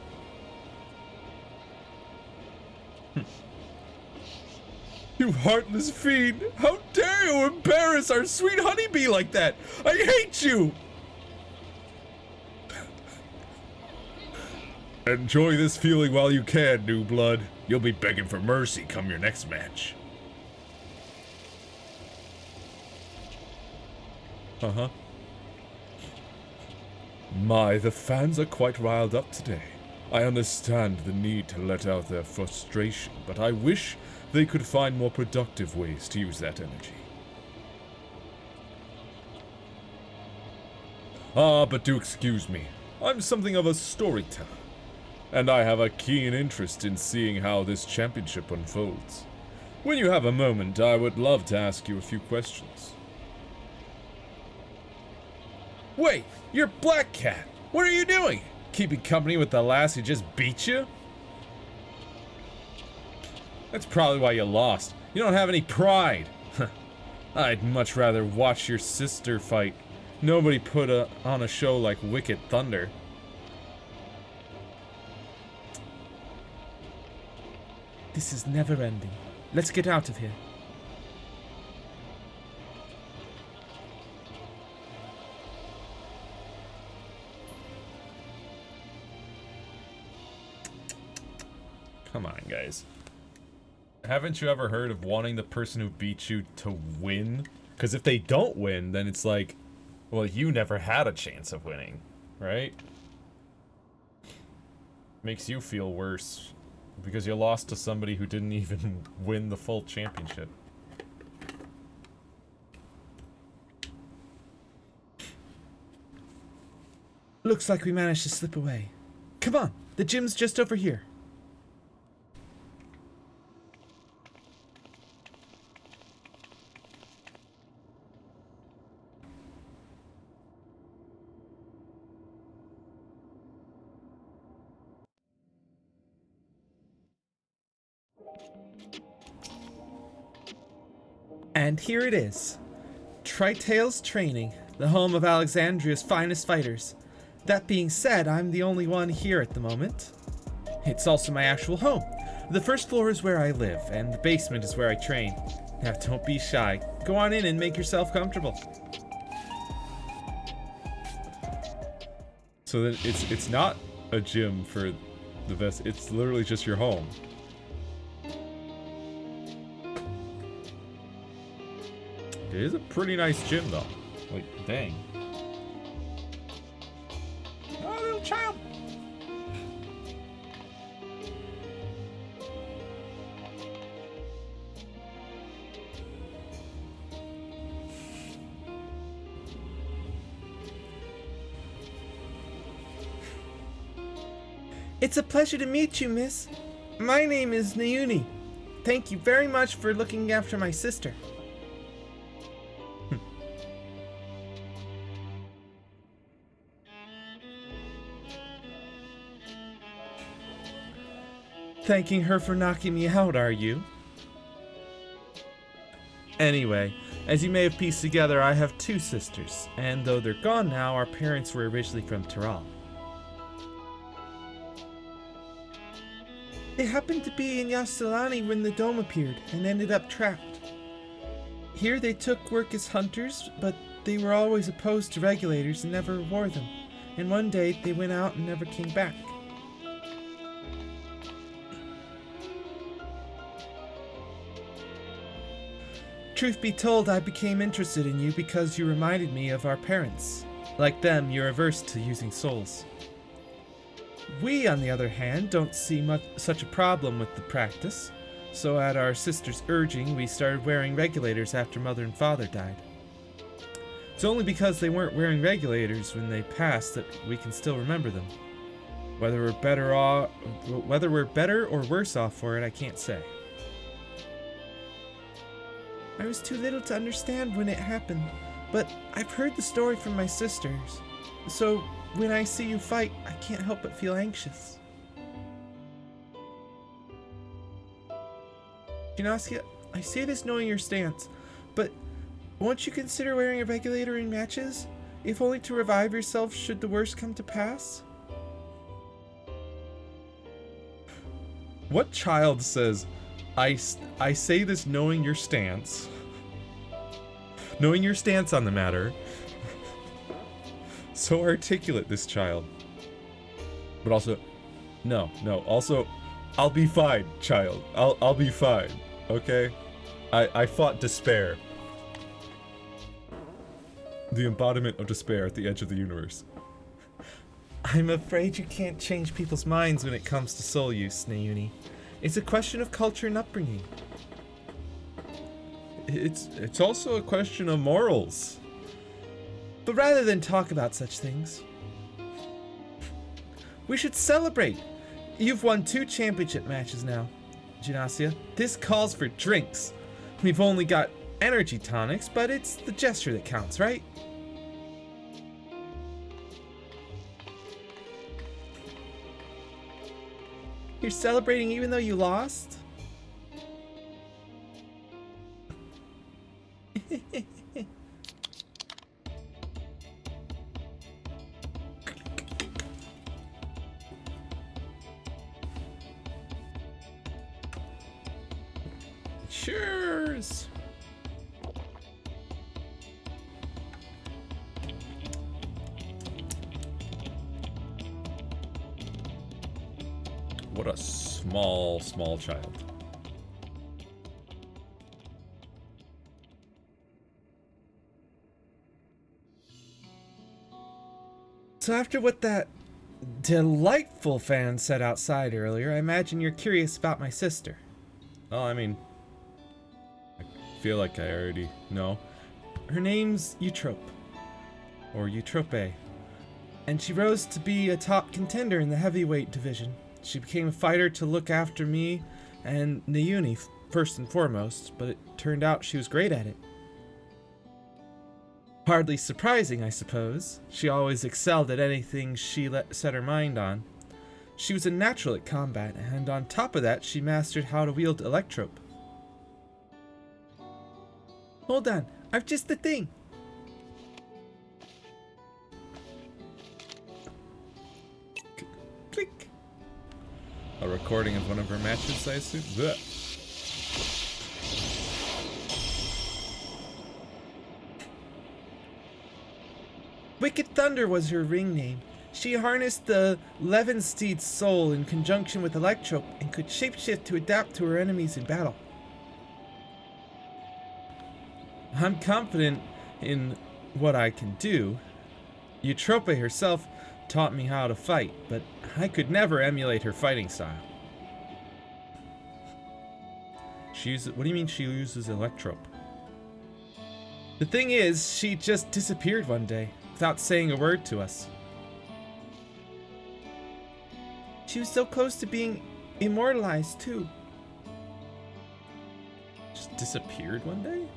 You heartless fiend! How dare you embarrass our sweet honeybee like that! I hate you! Enjoy this feeling while you can, new blood. You'll be begging for mercy come your next match. Uh-huh. My, the fans are quite riled up today. I understand the need to let out their frustration, but I wish they could find more productive ways to use that energy. But do excuse me. I'm something of a storyteller, and I have a keen interest in seeing how this championship unfolds. When you have a moment, I would love to ask you a few questions. Wait, you're Black Cat. What are you doing? Keeping company with the lass who just beat you? That's probably why you lost. You don't have any pride. I'd much rather watch your sister fight. Nobody put on a show like Wicked Thunder. This is never ending. Let's get out of here. Come on, guys. Haven't you ever heard of wanting the person who beat you to win? Because if they don't win, then it's like, well, you never had a chance of winning, right? Makes you feel worse because you lost to somebody who didn't even win the full championship. Looks like we managed to slip away. Come on, the gym's just over here. And here it is. Tritail's Training, the home of Alexandria's finest fighters. That being said, I'm the only one here at the moment. It's also my actual home. The first floor is where I live, and the basement is where I train. Now don't be shy. Go on in and make yourself comfortable. So then it's not a gym for the best. It's literally just your home. It is a pretty nice gym, though. Like, dang. Oh, little child. It's a pleasure to meet you, miss. My name is Nauni. Thank you very much for looking after my sister. Thanking her for knocking me out, are you? Anyway, as you may have pieced together, I have two sisters, and though they're gone now, our parents were originally from Tiral. They happened to be in Yasalani when the dome appeared, and ended up trapped. Here they took work as hunters, but they were always opposed to regulators and never wore them, and one day they went out and never came back. Truth be told, I became interested in you because you reminded me of our parents. Like them, you're averse to using souls. We, on the other hand, don't see such a problem with the practice, so at our sister's urging, we started wearing regulators after Mother and Father died. It's only because they weren't wearing regulators when they passed that we can still remember them. Whether we're better or worse off for it, I can't say. I was too little to understand when it happened, but I've heard the story from my sisters, so when I see you fight, I can't help but feel anxious. Gymnasia, I say this knowing your stance, but won't you consider wearing a regulator in matches, if only to revive yourself should the worst come to pass? What child says, I say this knowing your stance. Knowing your stance on the matter. So articulate, this child. But also, no. Also, I'll be fine, child. I'll be fine. Okay? I fought despair. The embodiment of despair at the edge of the universe. I'm afraid you can't change people's minds when it comes to soul use, Nauni. It's a question of culture and upbringing. It's also a question of morals. But rather than talk about such things, we should celebrate. You've won 2 championship matches now, Gymnasia. This calls for drinks. We've only got energy tonics, but it's the gesture that counts, right? You're celebrating even though you lost? Cheers! What a small child. So after what that delightful fan said outside earlier, I imagine you're curious about my sister. Oh, I mean, I feel like I already know. Her name's Eutrope, or Eutrope, and she rose to be a top contender in the heavyweight division. She became a fighter to look after me and Nayuni first and foremost, but it turned out she was great at it. Hardly surprising, I suppose. She always excelled at anything she set her mind on. She was a natural at combat, and on top of that, she mastered how to wield Electrope. Hold on, I've just the thing. Click. A recording of one of her matches, I assume? Blech. Wicked Thunder was her ring name. She harnessed the Levensteid's soul in conjunction with Electrope and could shapeshift to adapt to her enemies in battle. I'm confident in what I can do. Eutrope herself taught me how to fight, but I could never emulate her fighting style. What do you mean she uses Electrope? The thing is, she just disappeared one day, without saying a word to us. She was so close to being immortalized, too. Just disappeared one day?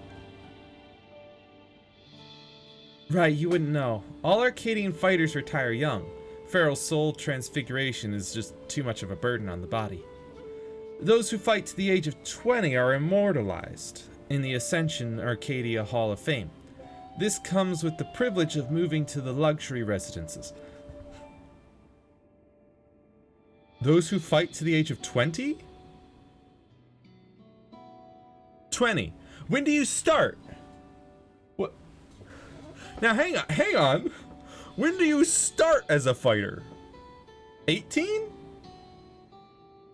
Right, you wouldn't know. All Arcadian fighters retire young. Feral soul transfiguration is just too much of a burden on the body. Those who fight to the age of 20 are immortalized in the Ascension Arcadia Hall of Fame. This comes with the privilege of moving to the luxury residences. Those who fight to the age of 20? 20. When do you start? What? Now hang on. When do you start as a fighter? 18?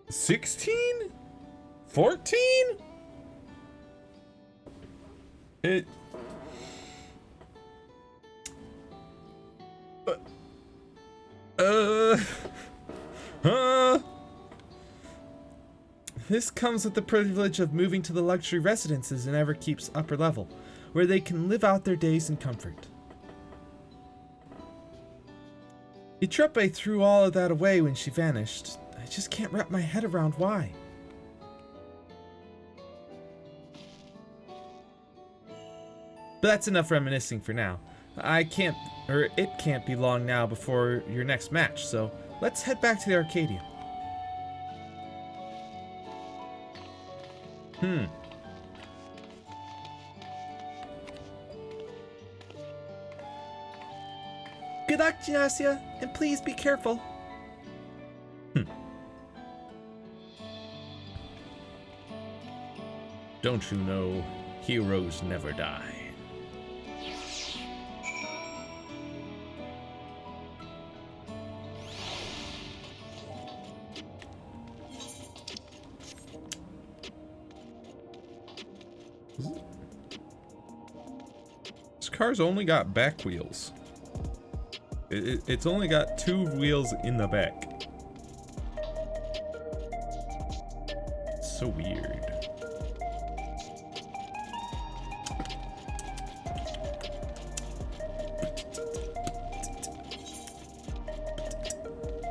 16? 14? This comes with the privilege of moving to the luxury residences in Everkeep's upper level, where they can live out their days in comfort. Eutrope threw all of that away when she vanished. I just can't wrap my head around why. But that's enough reminiscing for now. It can't be long now before your next match, so let's head back to the Arcadian. Good luck, Gymnasia, and please be careful. Don't you know, heroes never die. This car's only got back wheels. It's only got 2 wheels in the back. It's so weird.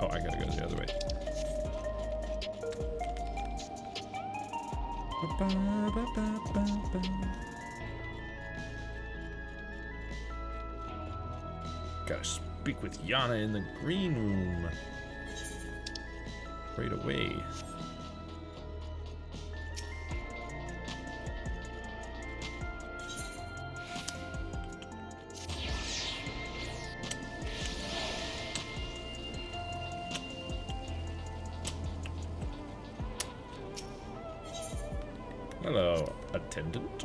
Oh, I gotta go the other way. Gotta speak with Yana in the green room right away. Hello, attendant.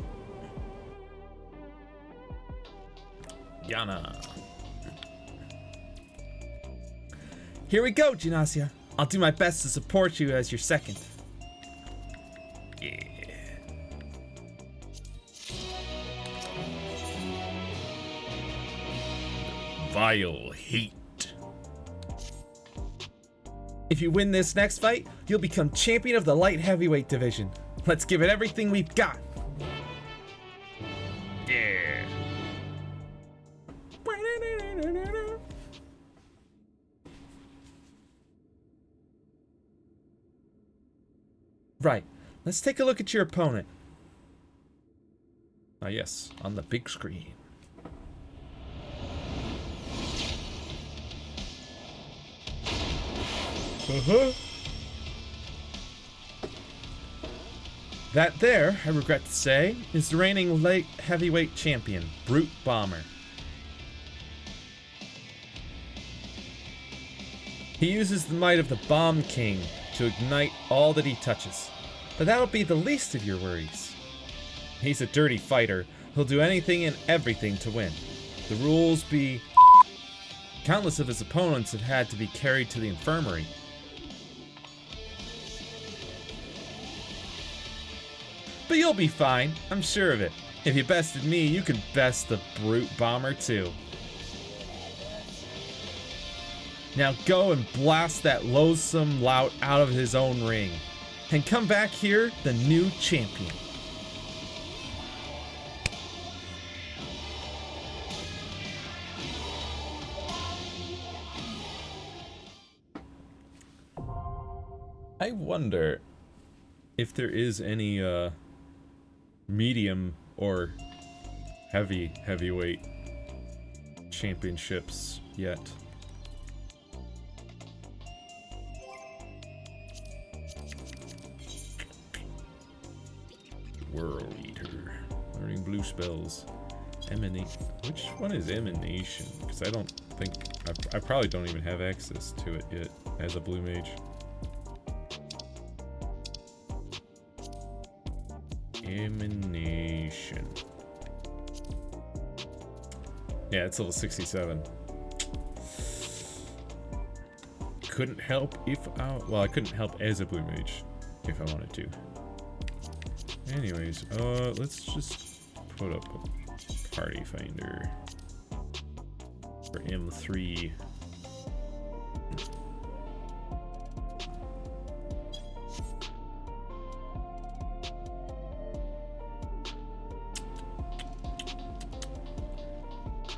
Yana. Here we go, Gymnasia. I'll do my best to support you as your second. Yeah. Vile hate. If you win this next fight, you'll become champion of the light heavyweight division. Let's give it everything we've got. Yeah. Right. Let's take a look at your opponent. Ah, yes, on the big screen. That there, I regret to say, is the reigning light heavyweight champion, Brute Bomber. He uses the might of the Bomb King to ignite all that he touches. But that'll be the least of your worries. He's a dirty fighter. He'll do anything and everything to win. The rules be... Countless of his opponents have had to be carried to the infirmary. But you'll be fine, I'm sure of it. If you bested me, you can best the Brute Bomber too. Now go and blast that loathsome lout out of his own ring. And come back here, the new champion. I wonder if there is any medium or heavyweight championships yet. World Eater. Learning blue spells. Emanate. Which one is Emanation? Because I don't think... I probably don't even have access to it yet as a blue mage. Emanation. Yeah, it's level 67. Couldn't help if I... Well, I couldn't help as a blue mage if I wanted to. Anyways, let's just put up a party finder for M3.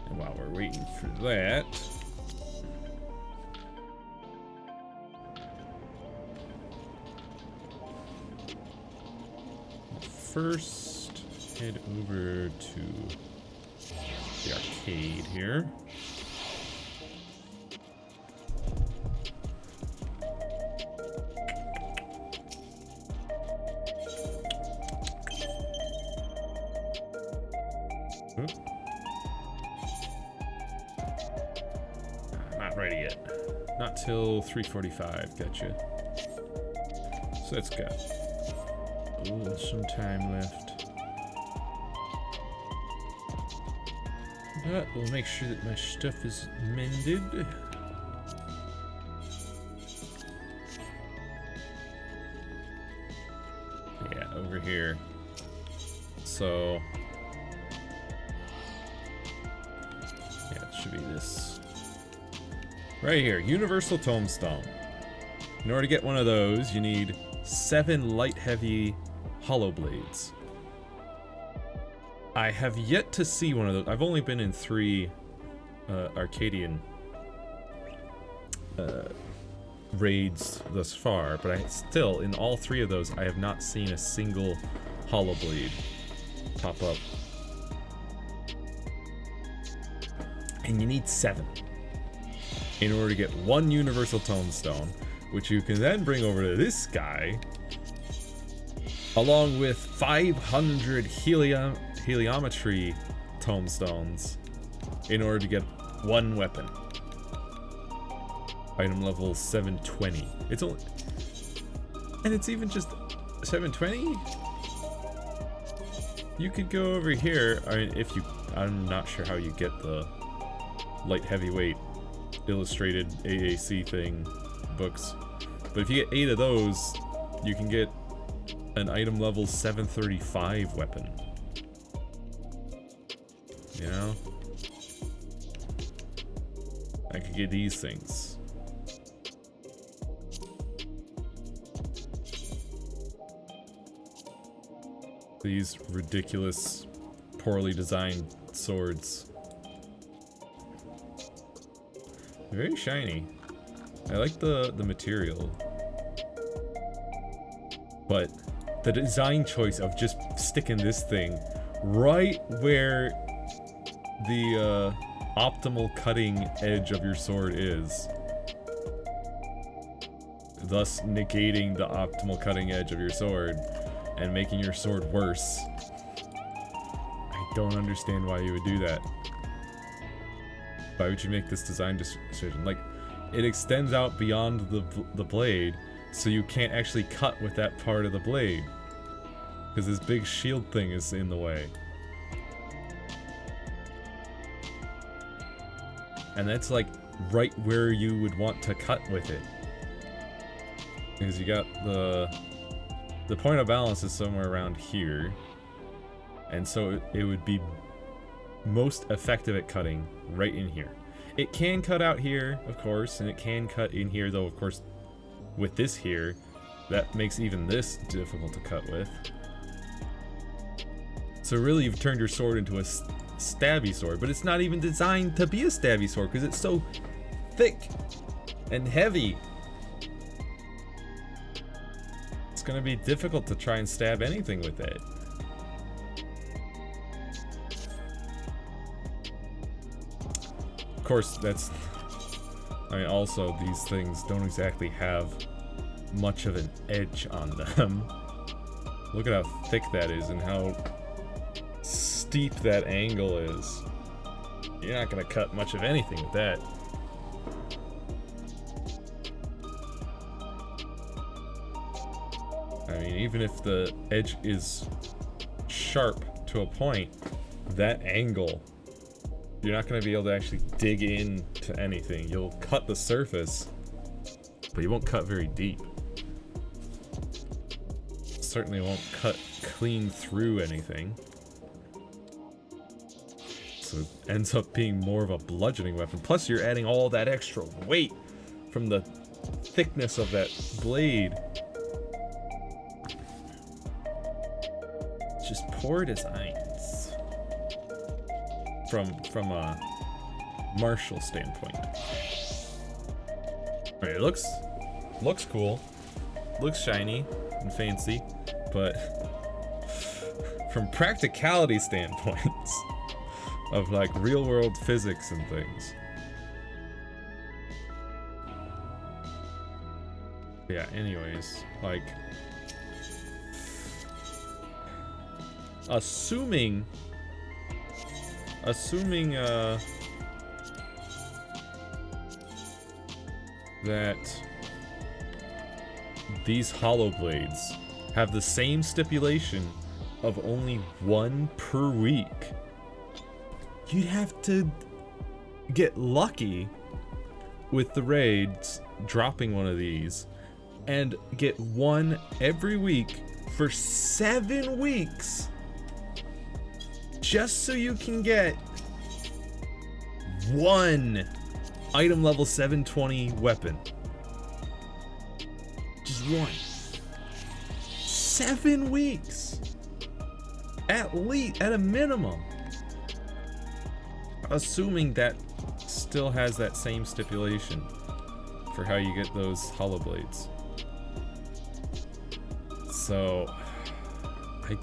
And while we're waiting for that, first head over to the arcade here. Oop. Not ready yet. Not till 3:45. Gotcha. So that's got some time left. But we'll make sure that my stuff is mended. Yeah, over here. So yeah, it should be this. Right here, Universal Tombstone. In order to get one of those, you need 7 light heavy hollow blades. I have yet to see one of those. I've only been in 3 Arcadian raids thus far, but I still, in all 3 of those, I have not seen a single hollow blade pop up. And you need 7 in order to get 1 Universal Tombstone, which you can then bring over to this guy, along with 500 heliometry tombstones in order to get 1 weapon. Item level 720. It's only... And it's even just 720? You could go over here, I mean, if you... I'm not sure how you get the light heavyweight illustrated AAC thing books, but if you get 8 of those, you can get an item level 735 weapon. You know? I could get these things. These ridiculous, poorly designed swords. Very shiny. I like the material. But the design choice of just sticking this thing right where the optimal cutting edge of your sword is, thus negating the optimal cutting edge of your sword and making your sword worse. I don't understand why you would do that. Why would you make this design decision? Like, it extends out beyond the blade, so you can't actually cut with that part of the blade, because this big shield thing is in the way. And that's like right where you would want to cut with it, because you got the point of balance is somewhere around here, and so it would be most effective at cutting right in here. It can cut out here, of course, and it can cut in here, though, of course, with this here, that makes even this difficult to cut with. So really, you've turned your sword into a stabby sword, but it's not even designed to be a stabby sword because it's so thick and heavy. It's gonna be difficult to try and stab anything with it. Of course, I mean, also, these things don't exactly have much of an edge on them. Look at how thick that is and how steep that angle is. You're not gonna cut much of anything with that. I mean, even if the edge is sharp to a point, that angle, you're not going to be able to actually dig into anything. You'll cut the surface, but you won't cut very deep. Certainly won't cut clean through anything. So it ends up being more of a bludgeoning weapon. Plus you're adding all that extra weight from the thickness of that blade. Just poor designs from a martial standpoint. Alright, it looks cool, looks shiny and fancy, but from practicality standpoints of like real world physics and things, yeah. Anyways, like, assuming that these hollow blades have the same stipulation of only one per week, you'd have to get lucky with the raids dropping one of these and get one every week for 7 weeks just so you can get one item level 720 weapon. Just one. 7 weeks. At least, at a minimum. Assuming that still has that same stipulation for how you get those hollow blades. So, I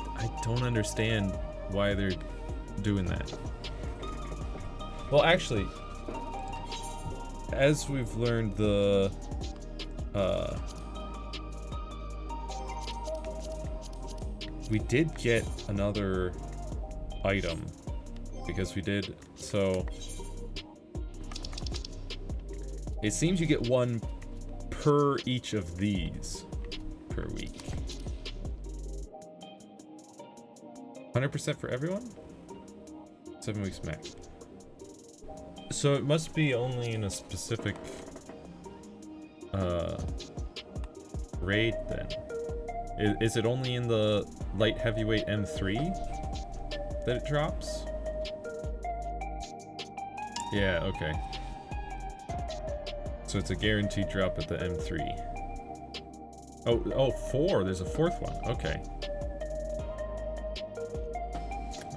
don't understand why they're doing that. Well, actually, as we've learned, we did get another item, because we did, so it seems you get one per each of these per week. 100% for everyone? 7 weeks max. So it must be only in a specific raid then. Is it only in the light heavyweight M3 that it drops? Yeah, okay. So it's a guaranteed drop at the M3. Oh, 4. There's a 4th one. Okay.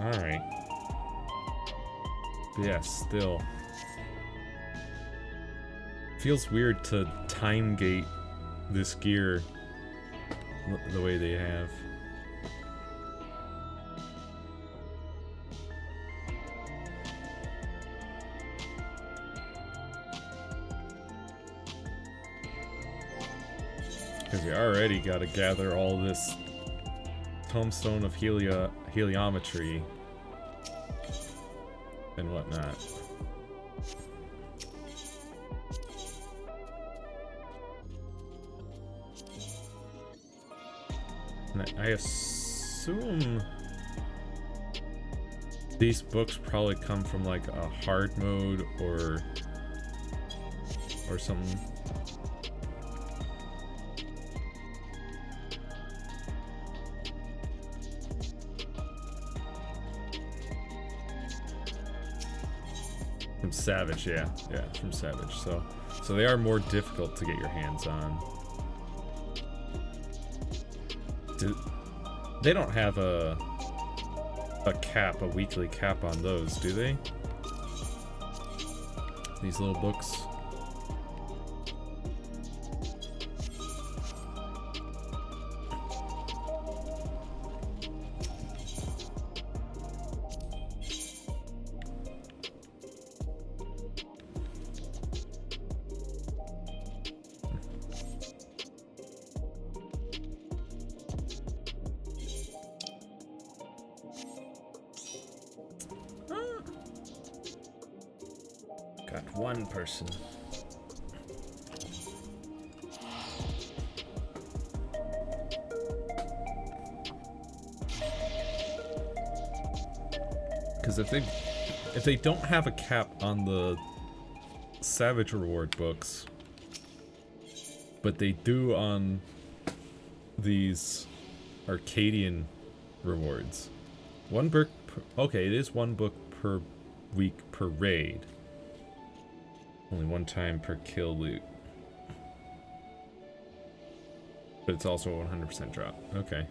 Alright. But yeah, still. Feels weird to time gate this gear the way they have. Because we already got to gather all this tombstone of heliometry and whatnot. And I assume these books probably come from like a hard mode or something. From Savage, yeah, from Savage. So they are more difficult to get your hands on. They don't have a weekly cap on those, do they? These little books. One person. Because if they don't have a cap on the Savage reward books, but they do on these Arcadian rewards, one book. Okay, it is one book per week per raid. Only one time per kill loot. But it's also a 100% drop. Okay.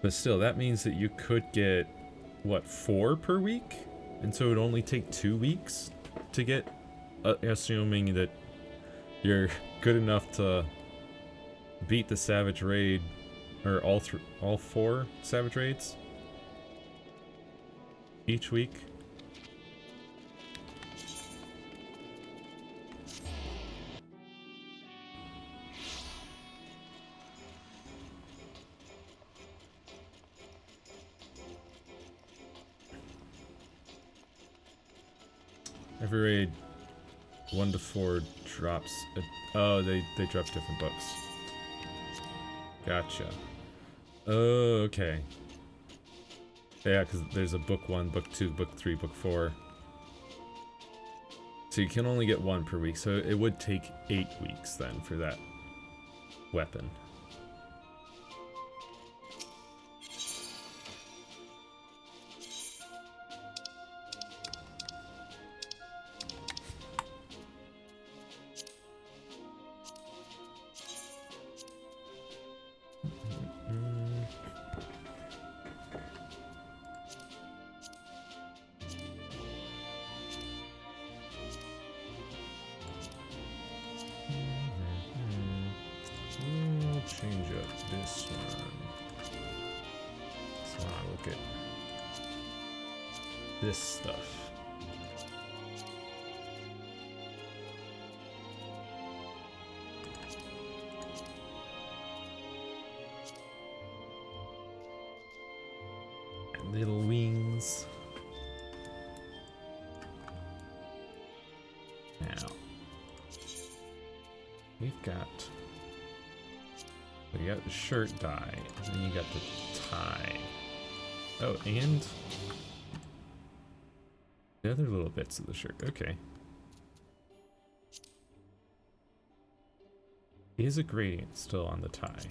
But still, that means that you could get, what, 4 per week? And so it would only take 2 weeks to get, assuming that you're good enough to beat the Savage raid, or all 4 Savage raids each week. Every raid 1 to 4 drops oh, they drop different books. Gotcha. Oh, okay. Yeah, because there's a book 1, book 2, book 3, book 4. So you can only get 1 per week, so it would take 8 weeks then for that weapon. Change up this one. So I'll look at this stuff. And little wings. Now we've got. So you got the shirt dye, and then you got the tie. Oh, and the other little bits of the shirt. Okay. Is a gradient still on the tie?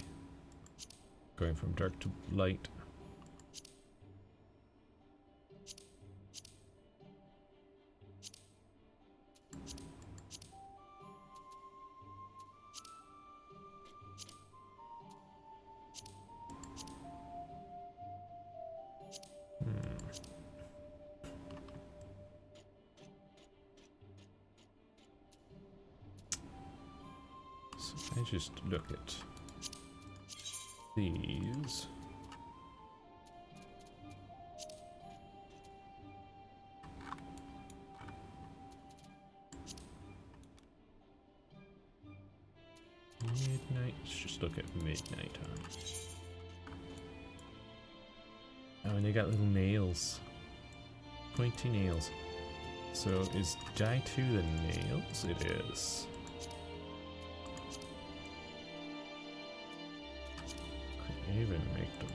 Going from dark to light. So I just look at these. Midnight. Let's just look at midnight, huh? Oh, and they got little nails. Pointy nails. So is dye 2 the nails? It is. Could even make them.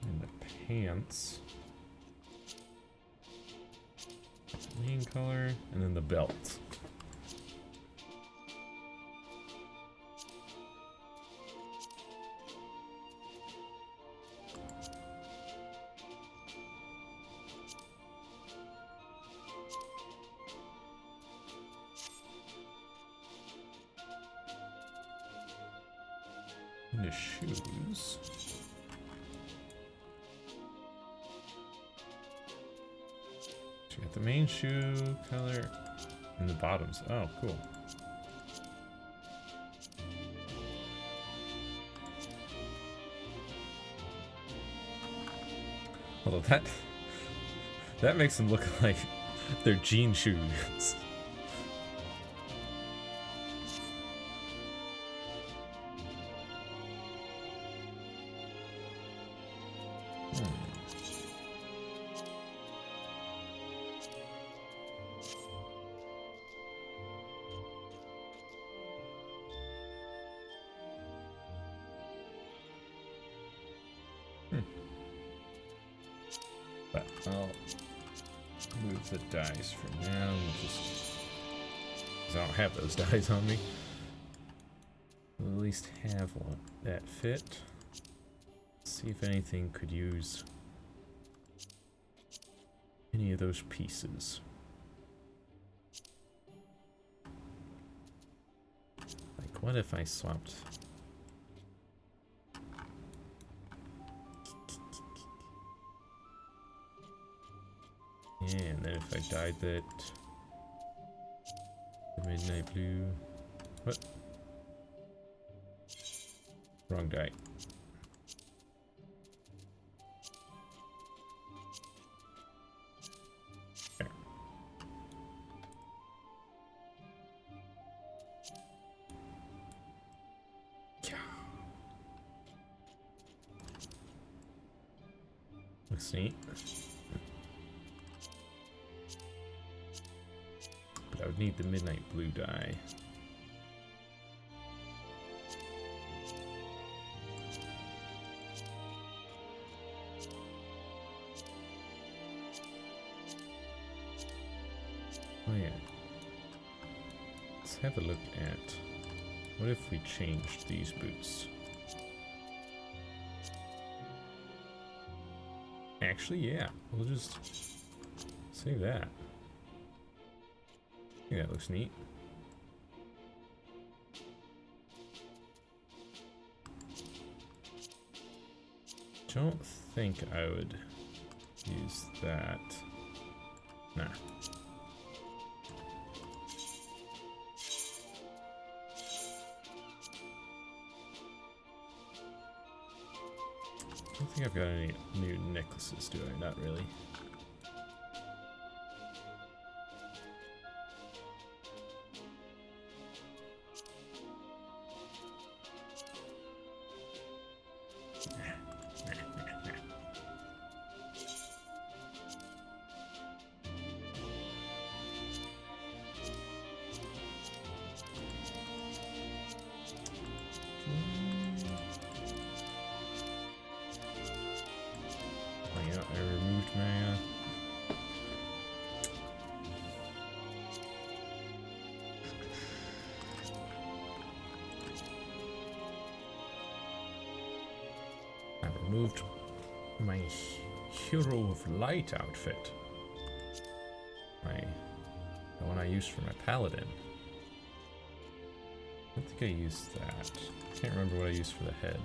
And the pants. Main color, and then the belt. And the shoes. So you got the main shoe color and the bottoms. Oh, cool. Although that makes them look like they're jean shoes. But I'll move the dice for now, just because I don't have those dice on me. We'll at least have one that fit. See if anything could use any of those pieces. Like, what if I swapped? Yeah, and then if I dyed that the midnight blue. What? Wrong dye. Okay. Yeah. Looks neat. I would need the midnight blue dye. Oh yeah. Let's have a look at what if we changed these boots. Actually, yeah, we'll just save that. Yeah, that looks neat. Don't think I would use that. Nah. I don't think I've got any new necklaces, do I? Not really. I removed my I removed my Hero of Light outfit. The one I used for my paladin. I think I used that. Can't remember what I used for the head.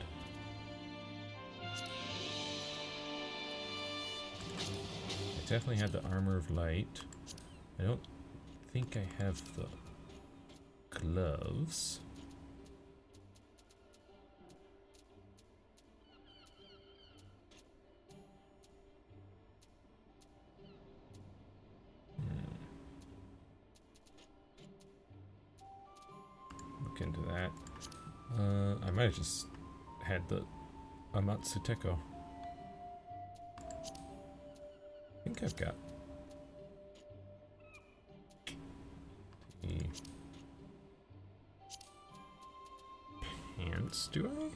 I definitely had the armor of light. I don't think I have the gloves. Look into that. I might have just had the Amatsuteko. I think I've got the pants, do I?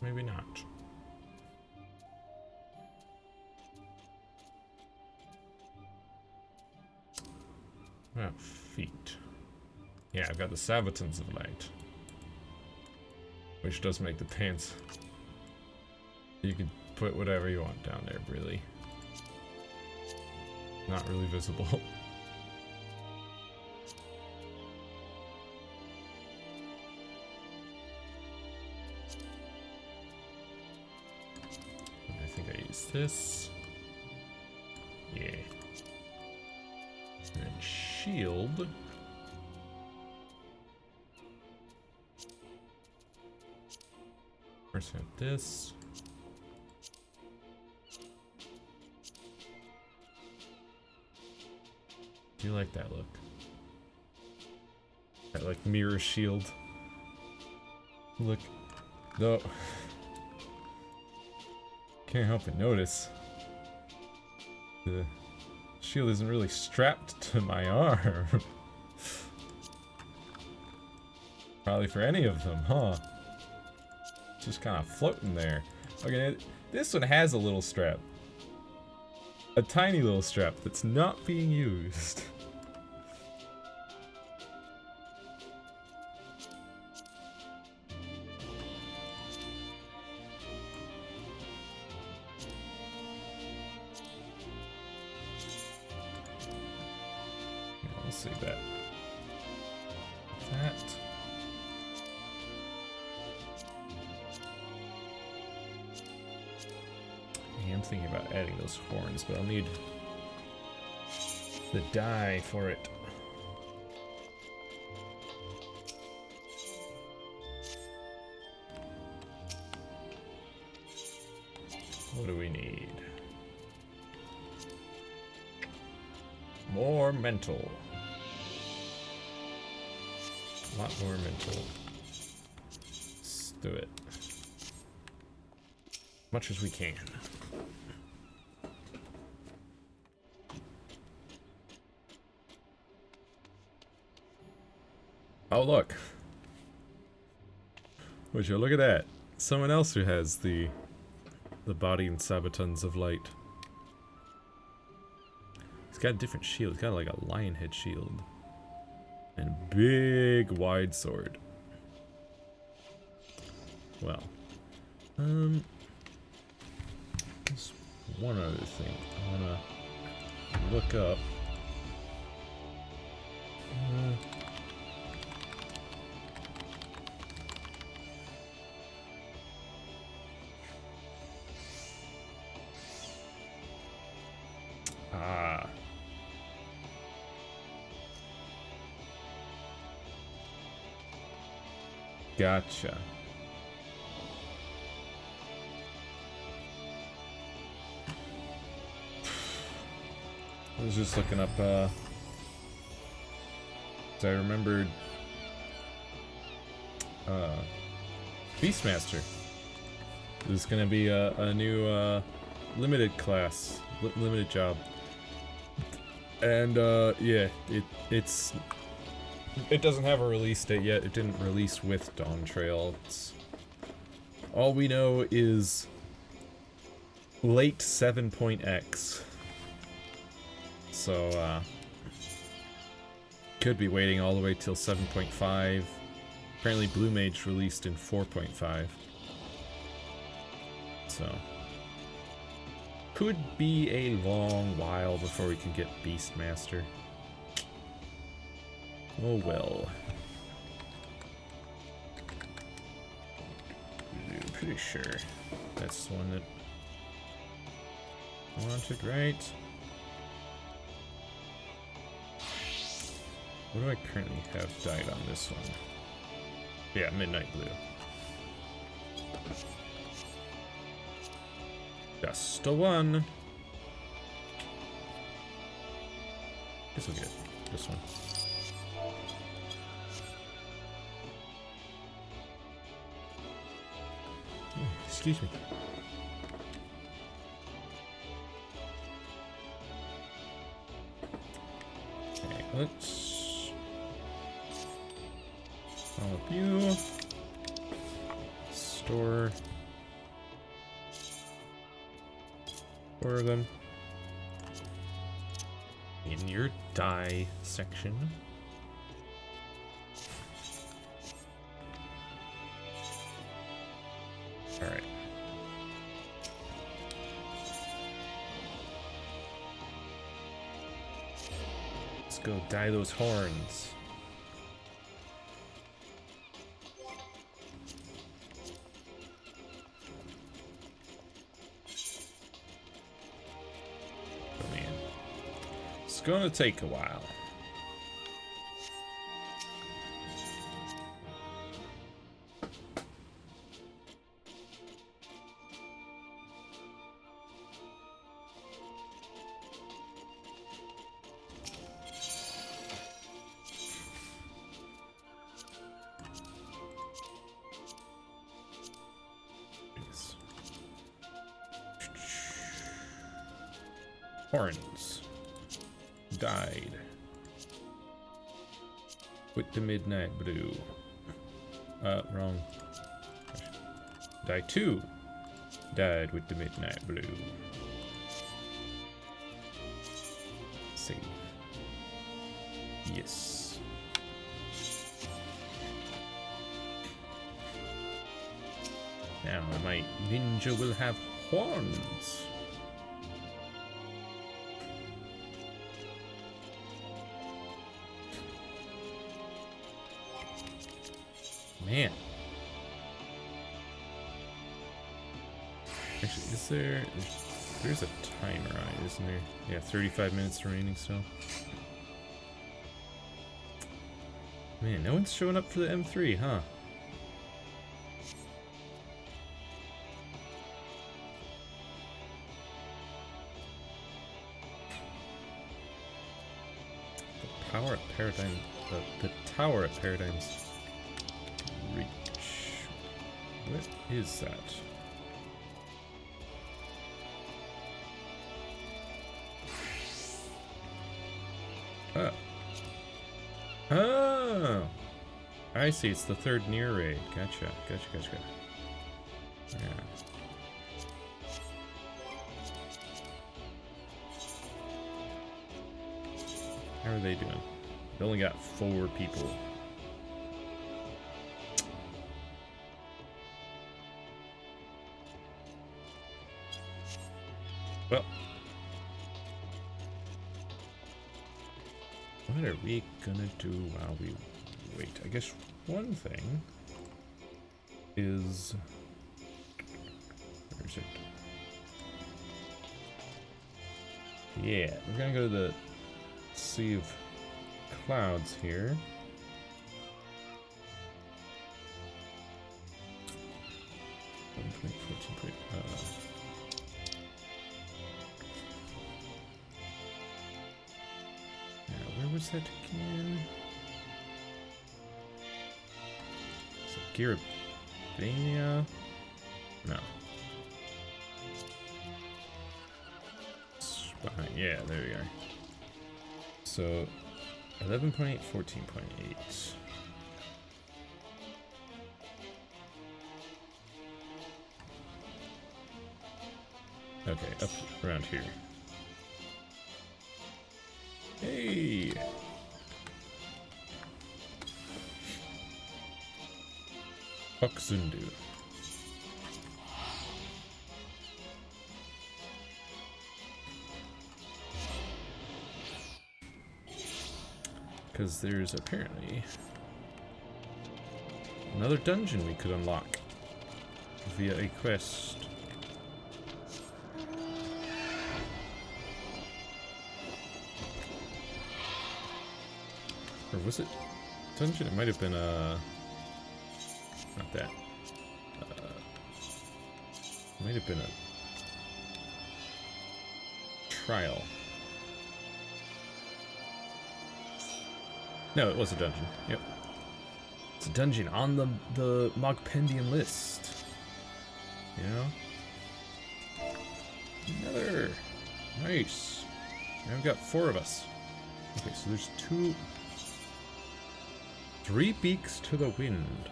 Maybe not. Oh, feet. Yeah, I've got the Sabatons of Light. Which does make the pants. You can put whatever you want down there, really. Not really visible. I think I used this. Yeah. And shield. First have this. Do you like that look? That like mirror shield. Look. No. Can't help but notice. The shield isn't really strapped to my arm. Probably for any of them, huh? Just kind of floating there. Okay, this one has a little strap. A tiny little strap that's not being used. Yeah, we'll see that. That. I'm thinking about adding those horns, but I'll need the dye for it. What do we need? More mental. A lot more mental. Let's do it. Much as we can. Oh, look. Would you look at that? Someone else who has the body and Sabatons of Light. He's got a different shield. He's got like a lion head shield. And a big wide sword. Well. There's one other thing. I wanna look up. Gotcha. I was just looking up, I remembered, Beastmaster. There's gonna be a new, limited class, limited job. And, yeah, it doesn't have a release date yet. It didn't release with Dawn Trail. All we know is late 7.x. So, could be waiting all the way till 7.5. Apparently Blue Mage released in 4.5. So, could be a long while before we can get Beastmaster. Oh well. I'm pretty sure that's the one that I wanted, right? What do I currently have dyed on this one? Yeah, Midnight Blue. Just the one. Guess we'll get this one. Excuse me. Okay, let's all of you. Store 4 of them in your dye section. All right. Let's go dye those horns. Oh man. It's gonna take a while. Horns dyed with the midnight blue. Wrong. Dye 2 dyed with the midnight blue. Save. Yes. Now my ninja will have horns. Man. Actually, is there... There's a timer on it, isn't there? Yeah, 35 minutes remaining still. Man, no one's showing up for the M3, huh? The power at Paradigm... the tower at Paradigm's Reach. What is that? Oh! I see, it's the third near raid. Gotcha. Yeah. How are they doing? They only got 4 people. Well, what are we gonna do while we wait? I guess one thing is... Where's it? Yeah, we're gonna go to the Sea of Clouds here. Where was that again? Is it Garabania? No. It's behind. Yeah, there we are. So 11.8, 14.8. Okay, up around here. Hey! Oksundu. Because there's apparently another dungeon we could unlock via a quest. Or was it dungeon? It might have been a... Not that. It might have been a trial. No, it was a dungeon. Yep. It's a dungeon on the Mogpendium list. You know? Another. Nice. Now we've got 4 of us. Okay, so there's 3 beaks to the wind.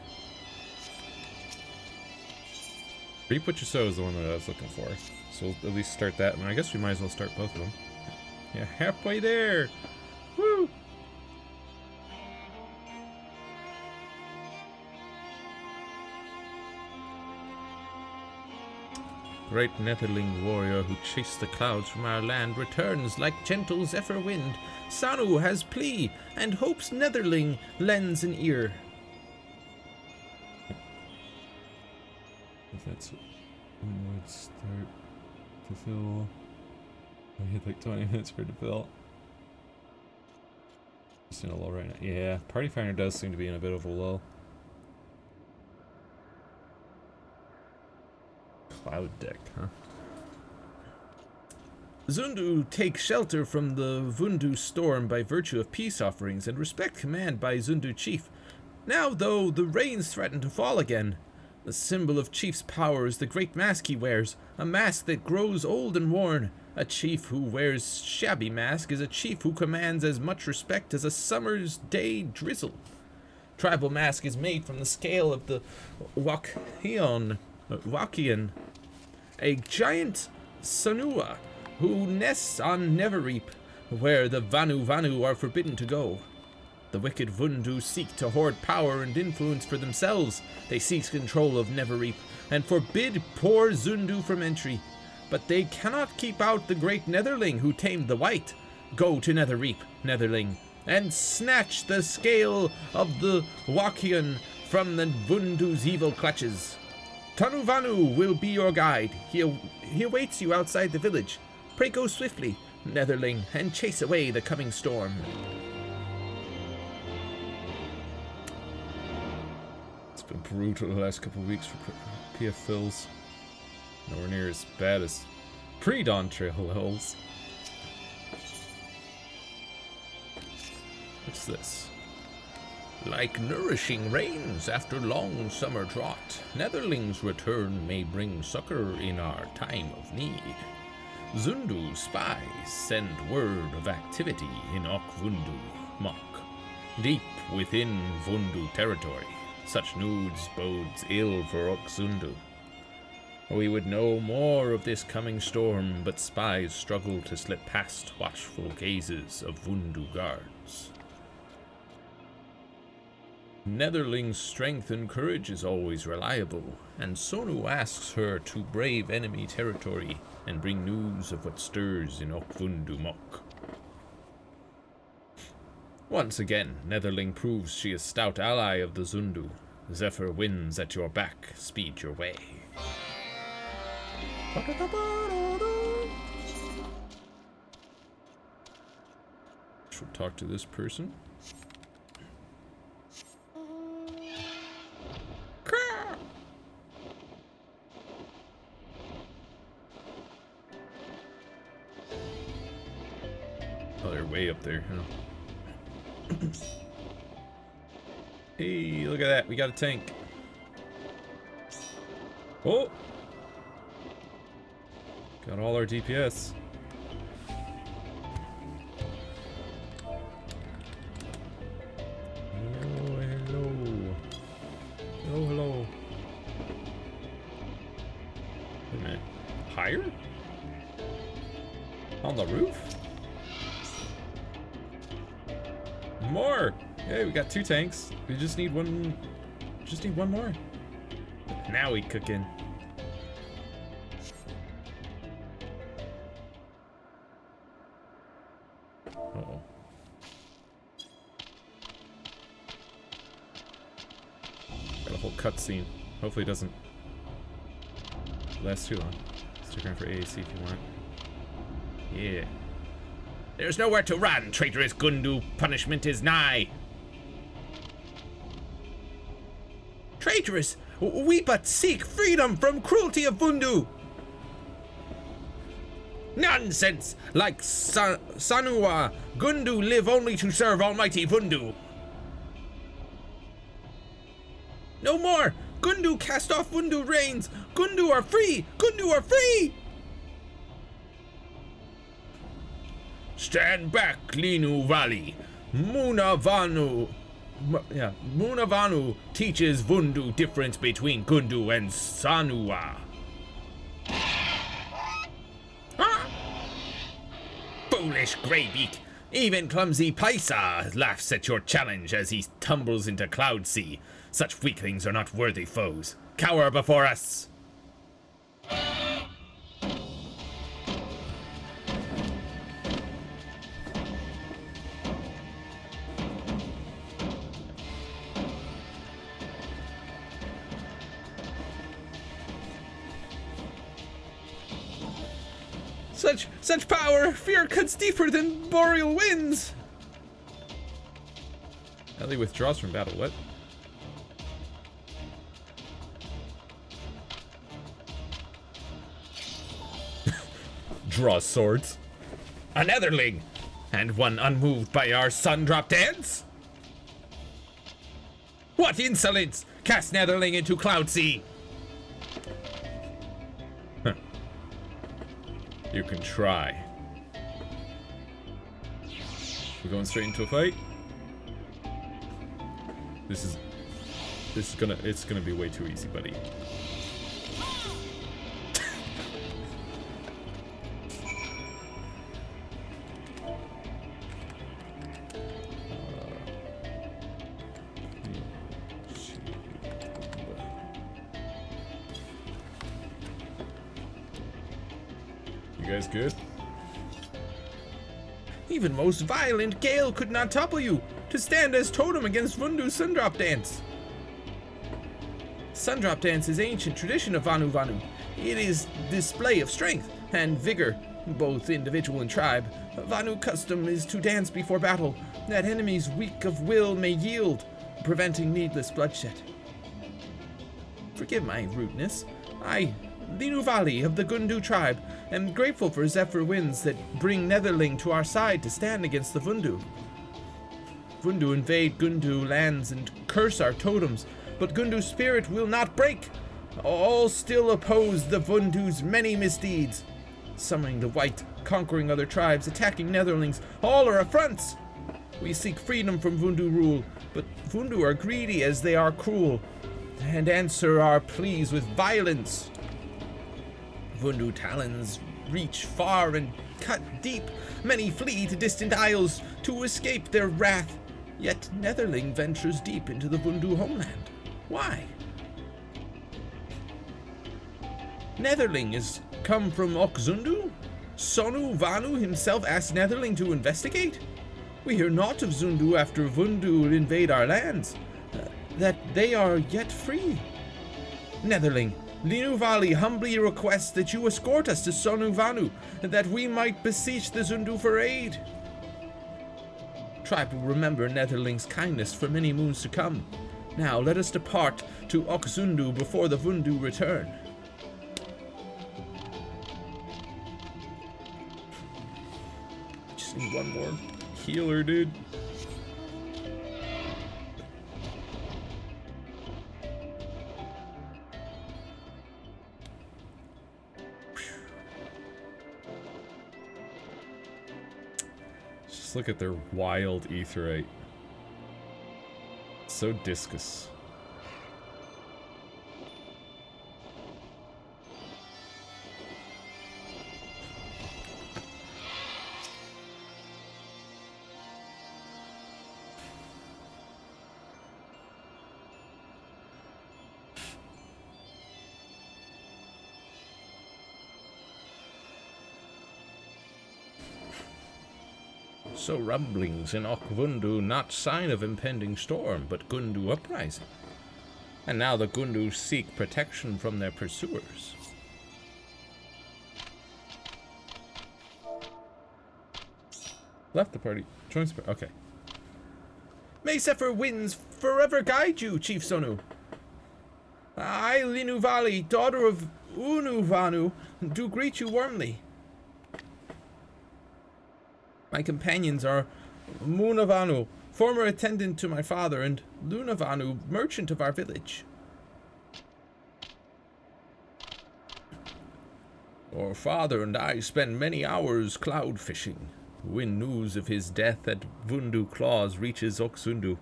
Reap what you sow is the one that I was looking for. So we'll at least start that. I mean, I guess we might as well start both of them. Yeah, halfway there! Woo! Great Netherling warrior who chased the clouds from our land returns like gentle zephyr wind. Sanu has plea, and hope's Netherling lends an ear. If that's when it would start to fill. We had like 20 minutes for it to fill. Just in a lull right now. Yeah, Party Finder does seem to be in a bit of a lull. Cloud deck, huh? Zundu takes shelter from the Vundu storm by virtue of peace offerings and respect command by Zundu chief. Now, though, the rains threaten to fall again. The symbol of chief's power is the great mask he wears, a mask that grows old and worn. A chief who wears shabby mask is a chief who commands as much respect as a summer's day drizzle. Tribal mask is made from the scale of the Wakian, a giant Sanua who nests on Neverreap, where the Vanu are forbidden to go. The wicked Vundu seek to hoard power and influence for themselves. They seize control of Neverreap and forbid poor Zundu from entry. But they cannot keep out the great Netherling who tamed the white. Go to Netherreap, Netherling, and snatch the scale of the Wakian from the Vundu's evil clutches. Tanuvanu will be your guide. He awaits you outside the village. Pray go swiftly, Netherling, and chase away the coming storm. It's been brutal the last couple of weeks for PF fills. Nowhere near as bad as pre-Dawn Trail levels. What's this? Like nourishing rains after long summer drought, Netherling's return may bring succor in our time of need. Zundu spies send word of activity in Okvundu Mok, deep within Vundu territory. Such news bodes ill for Okzundu. We would know more of this coming storm, but spies struggle to slip past watchful gazes of Vundu guards. Netherling's strength and courage is always reliable, and Sonu asks her to brave enemy territory and bring news of what stirs in Okvundu Mok. Once again, Netherling proves she is stout ally of the Zundu. Zephyr wins at your back, speed your way. Should talk to this person. Oh, they're way up there, huh? Hey, look at that. We got a tank. Oh! Got all our DPS. Hello, hello. Hello, hello. Wait a minute. Higher? On the roof? More! Hey, we got 2 tanks. We just need one. Just need one more. Now we cookin'. Uh-oh. cutscene. Hopefully it doesn't last too long. Stick around for AAC if you want. Yeah. There's nowhere to run, traitorous Gundu. Punishment is nigh. Traitorous! We but seek freedom from cruelty of Vundu! Nonsense! Like Sanua, Gundu live only to serve Almighty Vundu. No more! Gundu cast off Vundu reigns! Gundu are free! Gundu are free! Stand back, Linu Valley. Munavanu teaches Vundu difference between Gundu and Sanua. Huh? Foolish Greybeak. Even clumsy Paisa laughs at your challenge as he tumbles into Cloud Sea. Such weaklings are not worthy foes. Cower before us! Such power! Fear cuts deeper than boreal winds! Ellie withdraws from battle. What? Draws swords. A netherling! And one unmoved by our sun drop dance? What insolence! Cast netherling into Cloud Sea! You can try. We're going straight into a fight. It's gonna be way too easy, buddy. You guys good? Even most violent Gale could not topple you to stand as totem against Vundu's Sundrop Dance. Sundrop Dance is ancient tradition of Vanu Vanu. It is display of strength and vigor, both individual and tribe. Vanu custom is to dance before battle, that enemies weak of will may yield, preventing needless bloodshed. Forgive my rudeness. I, Linu Valley of the Gundu tribe, am grateful for Zephyr winds that bring Netherling to our side to stand against the Vundu. Vundu invade Gundu lands and curse our totems, but Gundu's spirit will not break. All still oppose the Vundu's many misdeeds. Summoning the white, conquering other tribes, attacking Netherlings, all are affronts. We seek freedom from Vundu rule, but Vundu are greedy as they are cruel, and answer our pleas with violence. Vundu talons reach far and cut deep. Many flee to distant isles to escape their wrath. Yet Netherling ventures deep into the Vundu homeland. Why? Netherling is come from Okzundu? Sonu Vanu himself asked Netherling to investigate? We hear naught of Zundu after Vundu invade our lands, that they are yet free. Netherling, Linu Valley humbly requests that you escort us to Sonu Vanu, that we might beseech the Zundu for aid. Tribe will remember Netherling's kindness for many moons to come. Now let us depart to Okzundu before the Vundu return. Just need one more healer, dude. Just look at their wild aetheryte. So discus. So rumblings in Okvundu, not sign of impending storm, but Gundu uprising. And now the Gundu seek protection from their pursuers. Left the party. Joins the party. Okay. May Sefer winds forever guide you, Chief Sonu. I, Linuvali, daughter of Unuvanu, do greet you warmly. My companions are Munavanu, former attendant to my father, and Lunavanu, merchant of our village. Your father and I spend many hours cloud fishing. When news of his death at Vundu Claws reaches Oksundu,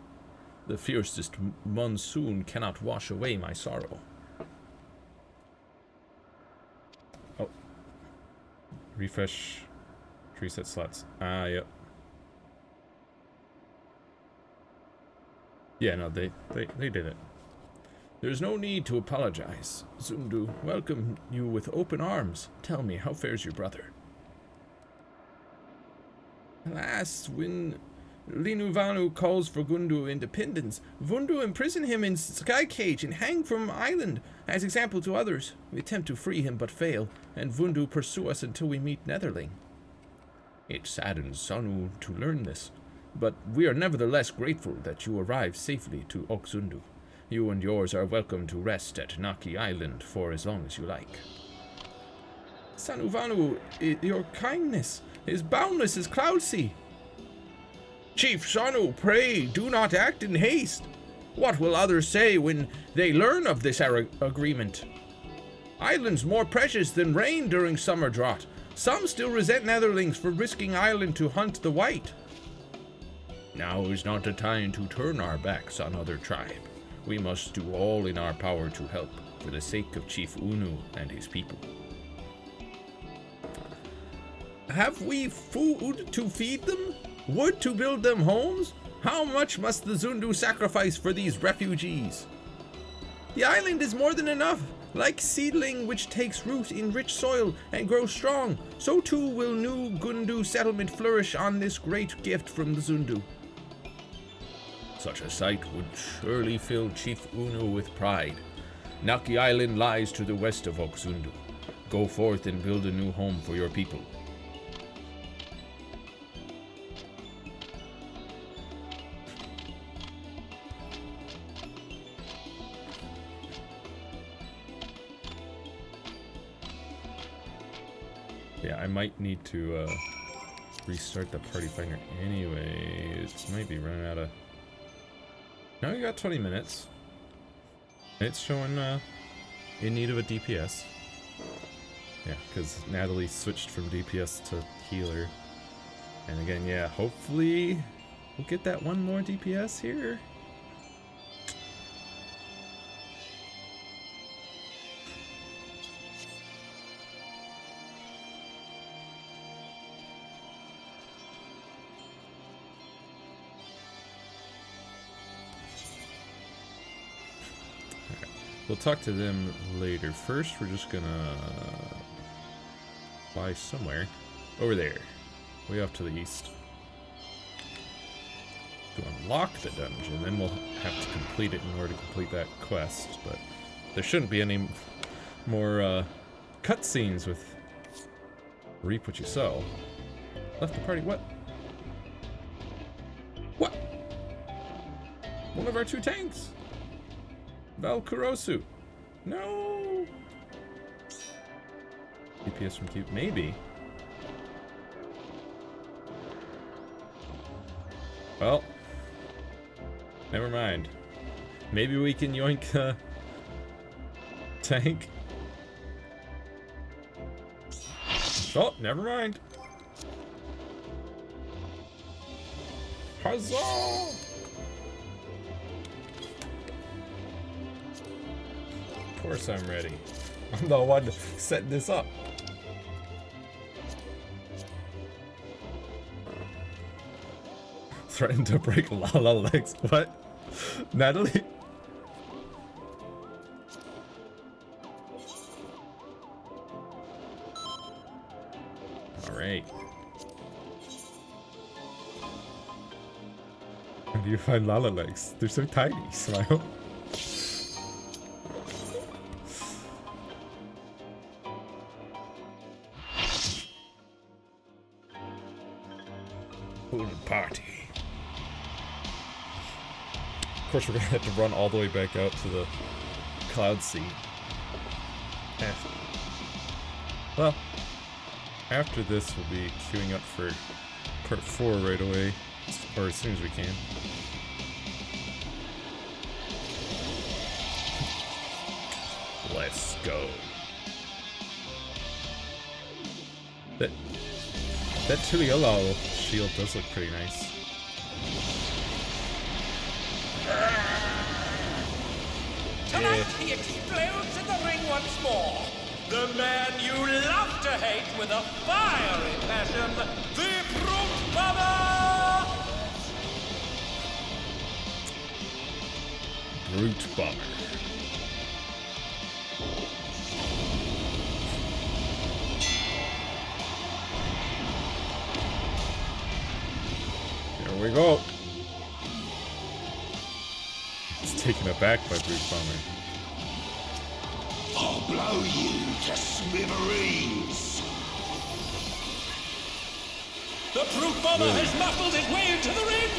the fiercest monsoon cannot wash away my sorrow. Oh. Refresh. Reset slots. Yep. Yeah, no, they did it. There's no need to apologize. Zundu, welcome you with open arms. Tell me, how fares your brother? Alas, when Linuvanu calls for Gundu independence, Vundu imprison him in sky cage and hang from island as example to others. We attempt to free him but fail, and Vundu pursue us until we meet Netherling. It saddens Sanu to learn this, but we are nevertheless grateful that you arrived safely to Oksundu. You and yours are welcome to rest at Naki Island for as long as you like. Sanuvanu, your kindness is boundless as cloud sea. Chief Sanu, pray do not act in haste. What will others say when they learn of this agreement? Islands more precious than rain during summer drought. Some still resent Netherlings for risking island to hunt the white. Now is not the time to turn our backs on other tribe. We must do all in our power to help, for the sake of Chief Unu and his people. Have we food to feed them? Wood to build them homes? How much must the Zundu sacrifice for these refugees? The island is more than enough. Like seedling which takes root in rich soil and grows strong, so too will new Gundu settlement flourish on this great gift from the Zundu. Such a sight would surely fill Chief Unu with pride. Naki Island lies to the west of Oksundu. Go forth and build a new home for your people. Yeah, I might need to restart the party finder anyways. Might be running out of... No, we got 20 minutes. It's showing in need of a DPS. Yeah, because Natalie switched from DPS to healer. And again, yeah, hopefully we'll get that one more DPS here. We'll talk to them later. First, we're just gonna fly somewhere. Over there. Way off to the east. To unlock the dungeon, then we'll have to complete it in order to complete that quest, but there shouldn't be any more cutscenes with reap what you sow. Left the party, what? What? One of our two tanks! Valkurosu. No. DPS from Cube. Maybe. Well. Never mind. Maybe we can yoink a tank. Oh, never mind. Huzzah! Of course I'm ready. I'm the one setting this up. Threatened to break Lala legs. What? Natalie? Alright. Where do you find Lala legs? They're so tiny, Smile. Pool party. Of course, we're gonna have to run all the way back out to the Cloud Sea. Well, after this, we'll be queuing up for part 4 right away, or as soon as we can. Let's go. That Tuliolo shield does look pretty nice. Tonight he explodes in the ring once more. The man you love to hate with a fiery passion, the Brute Bomber! Brute Bomber. Here we go. It's taken aback by Brute Bomber. I'll blow you to smithereens. The Brute Bomber has muffled his way into the ring!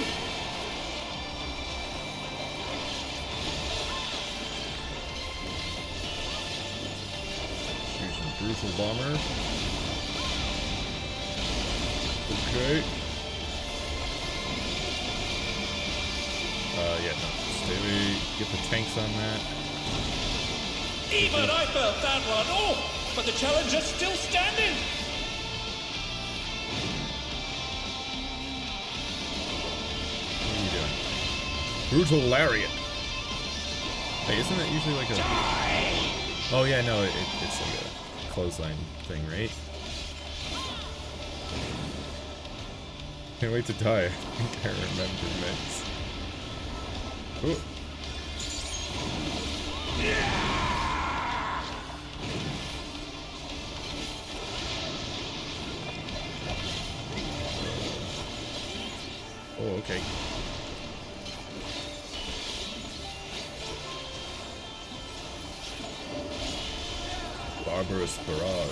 Using Brutal Bomber. Okay. Yeah, no. Stay, get the tanks on that. Even I felt that one! Oh! But the challenger's still standing! What are you doing? Brutal Lariat. Hey, isn't that usually like a... Oh yeah, no, it's like a clothesline thing, right? Can't wait to die. I think I remember Mix. Ooh. Oh, okay. Barbarous Barrage.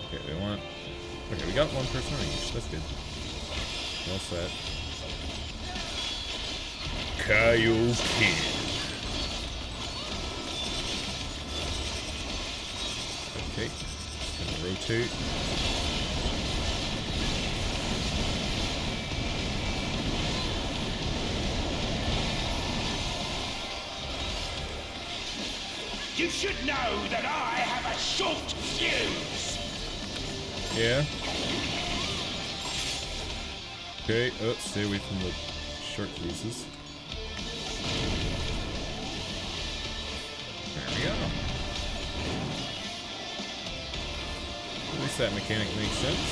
Okay, we want... Okay, we got one person on each. That's good. Well set. Kaioken. Okay. Just gonna rotate. You should know that I have a short fuse. Yeah. Okay, stay away from the short fuses. There we go. At least that mechanic makes sense.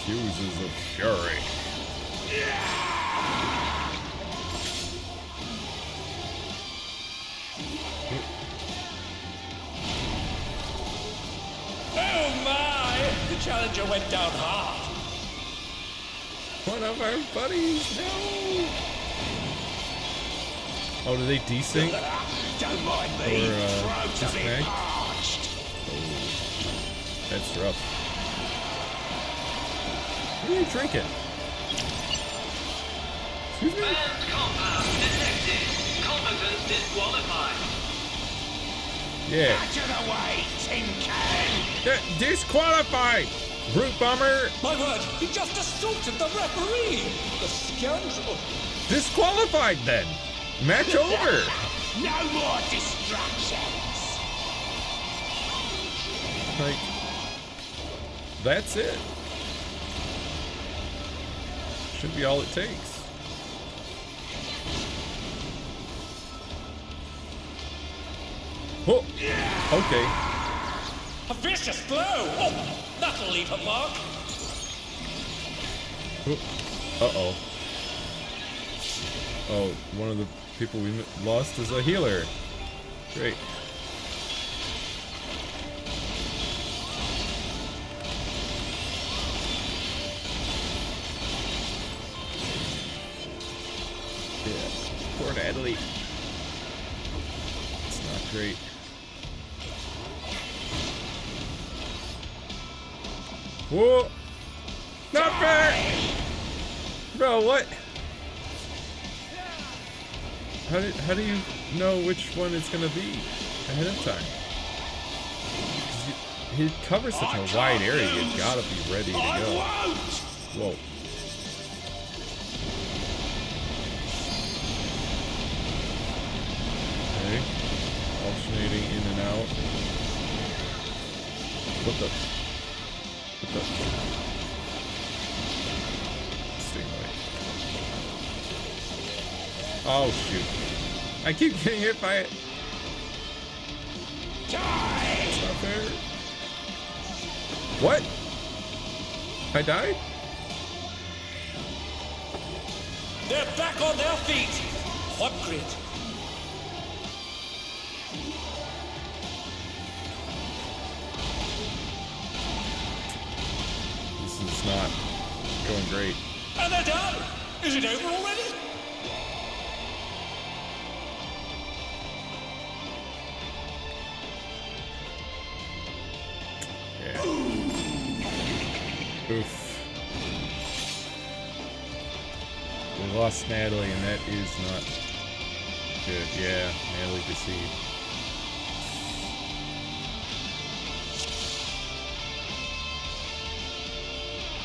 Fuses of Fury. Oh my! The challenger went down hard. One of our buddies, no! Oh, do they desync? Don't mind Or, me. Throat a bit disconnect? parched. Oh, that's rough. What are you drinking? Excuse me? Banned compound detected. Competence disqualified. Yeah. Out of the way, tin can. Disqualified! Brute Bomber! My word, he just assaulted the referee! The scoundrel! Disqualified then! Match over! No more distractions. Like, that's it. Should be all it takes. Oh! Okay. A vicious blow! Oh, that'll leave a mark! Uh-oh. Oh, one of the people we lost is a healer. Great. Poor Natalie. It's not great. Whoa! Not fair! Bro, what? How do you know which one it's gonna be ahead of time? He covers such a wide area, you gotta be ready to go. Whoa. Okay. Alternating in and out. What the? Staying away. Oh shoot. I keep getting hit by it. It's not fair. What? I died? They're back on their feet. What grit? This is not going great. And they're done. Is it over already? Oof. We lost Natalie, and that is not good. Yeah, Natalie deceived.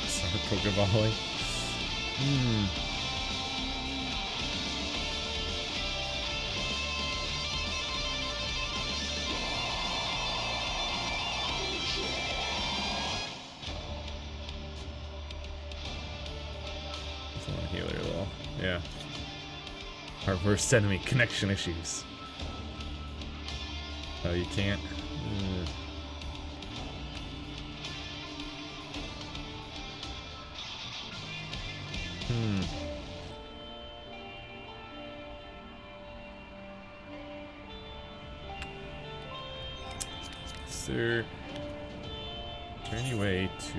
Sorry, Pokevolley. Healer though. Yeah. Our worst enemy, connection issues. Oh, you can't? Is there any way to...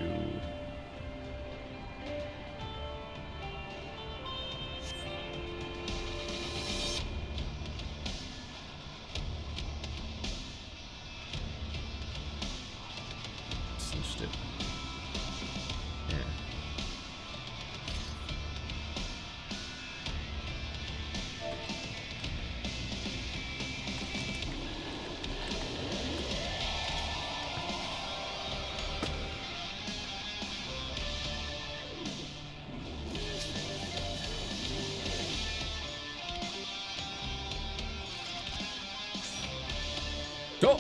Go!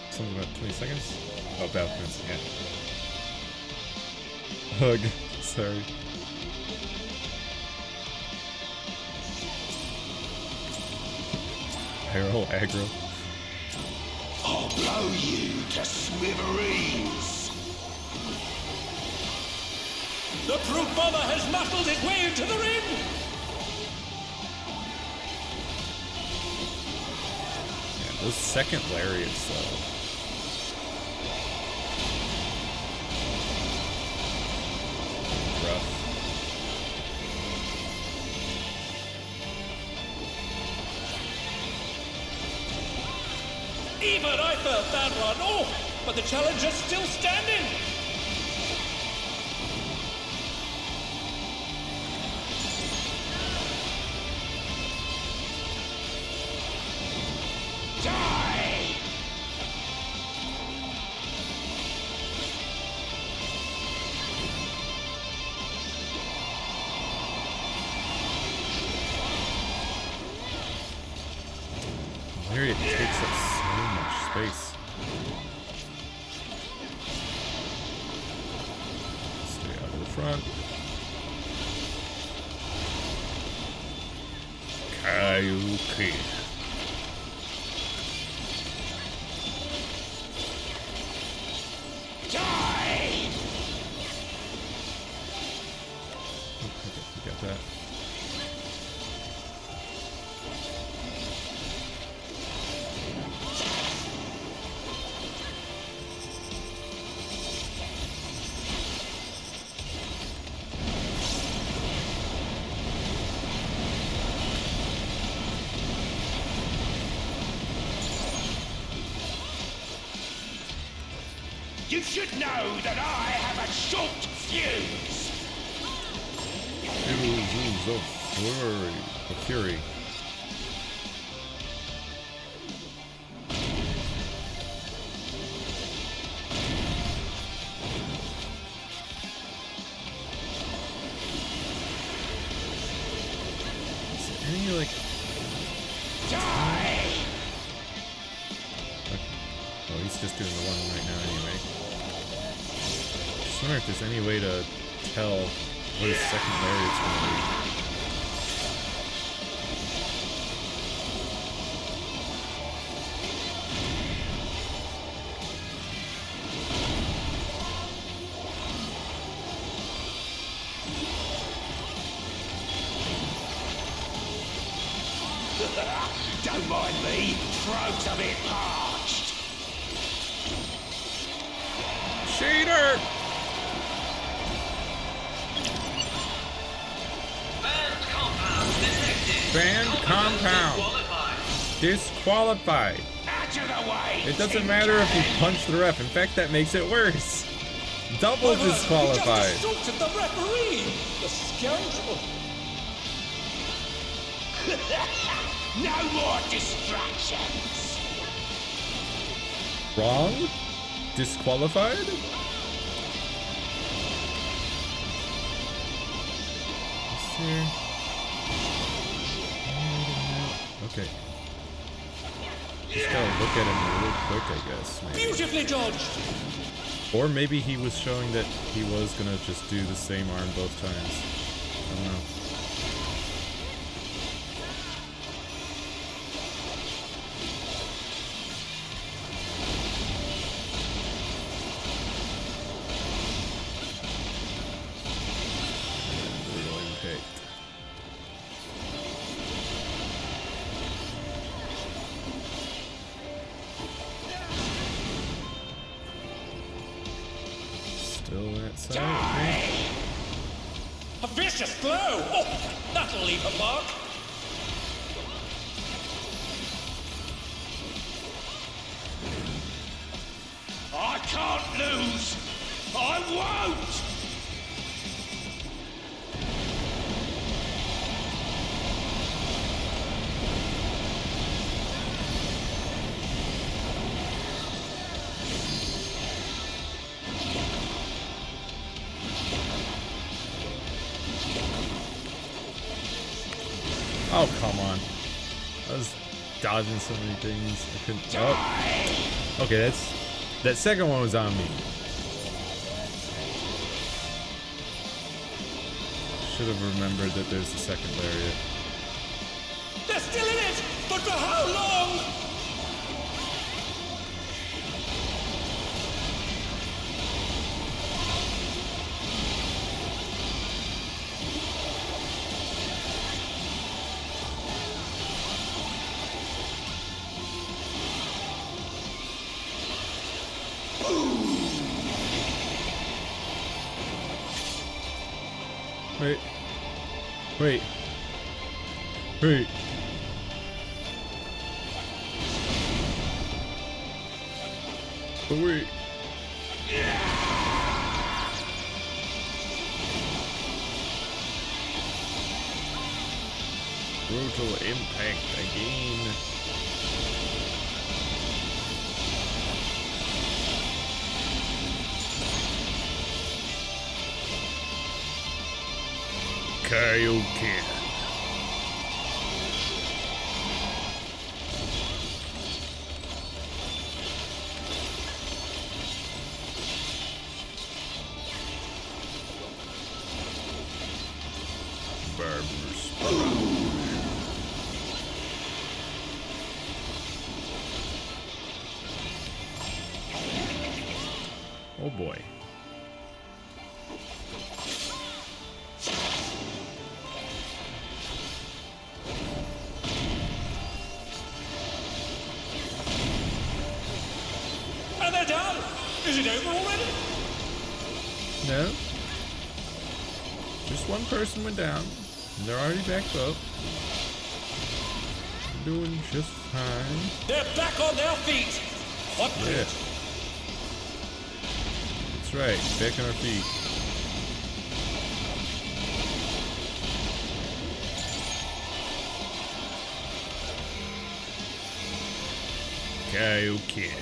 Something about 20 seconds? Oh, Balcons, yeah. Hug. Sorry. Hyrule aggro. I'll blow you to smithereens. The brute bomber has muscled his way into the ring! Yeah, those second lariats, though. Rough. Even I felt that one! Oh! But the challenger's still standing! Lariat takes up so much space. Stay out of the front. Kayuki. You got that. You should know that I have a short fuse. Fuses of fury. Is there any like? Die! Oh, he's just doing the one right now anyway. Just wonder if there's any way to tell what his second lariat's gonna be. Don't mind me, throat's a bit parched. Cheater! Banned compound detected. Banned compound. Disqualified. Disqualified. Out of the way! It doesn't matter if you punch the ref. In fact, that makes it worse. Double He disqualified. just assaulted the referee! The scoundrel! No more distractions! Wrong? Disqualified? Is there... Okay. Just gotta look at him real quick, I guess. Maybe. Beautifully dodged! Or maybe he was showing that he was gonna just do the same arm both times. I don't know. Brutal impact. Still that side, okay. A vicious blow! Oh, that'll leave a mark! I can't lose! I won't! Oh, come on. I was dodging so many things. I couldn't. Oh. Okay, that second one was on me. Should have remembered that there's the second lariat. They're still in it! But for how long? Wait. Wait. Wait. Oh, wait. Brutal impact again. Kaioken. Barbarous. Oh boy. And they're done! Is it over already? No. Just one person went down. And they're already back up. Doing just fine. They're back on their feet! What Yeah. That's right. Back on our feet. Kaioken.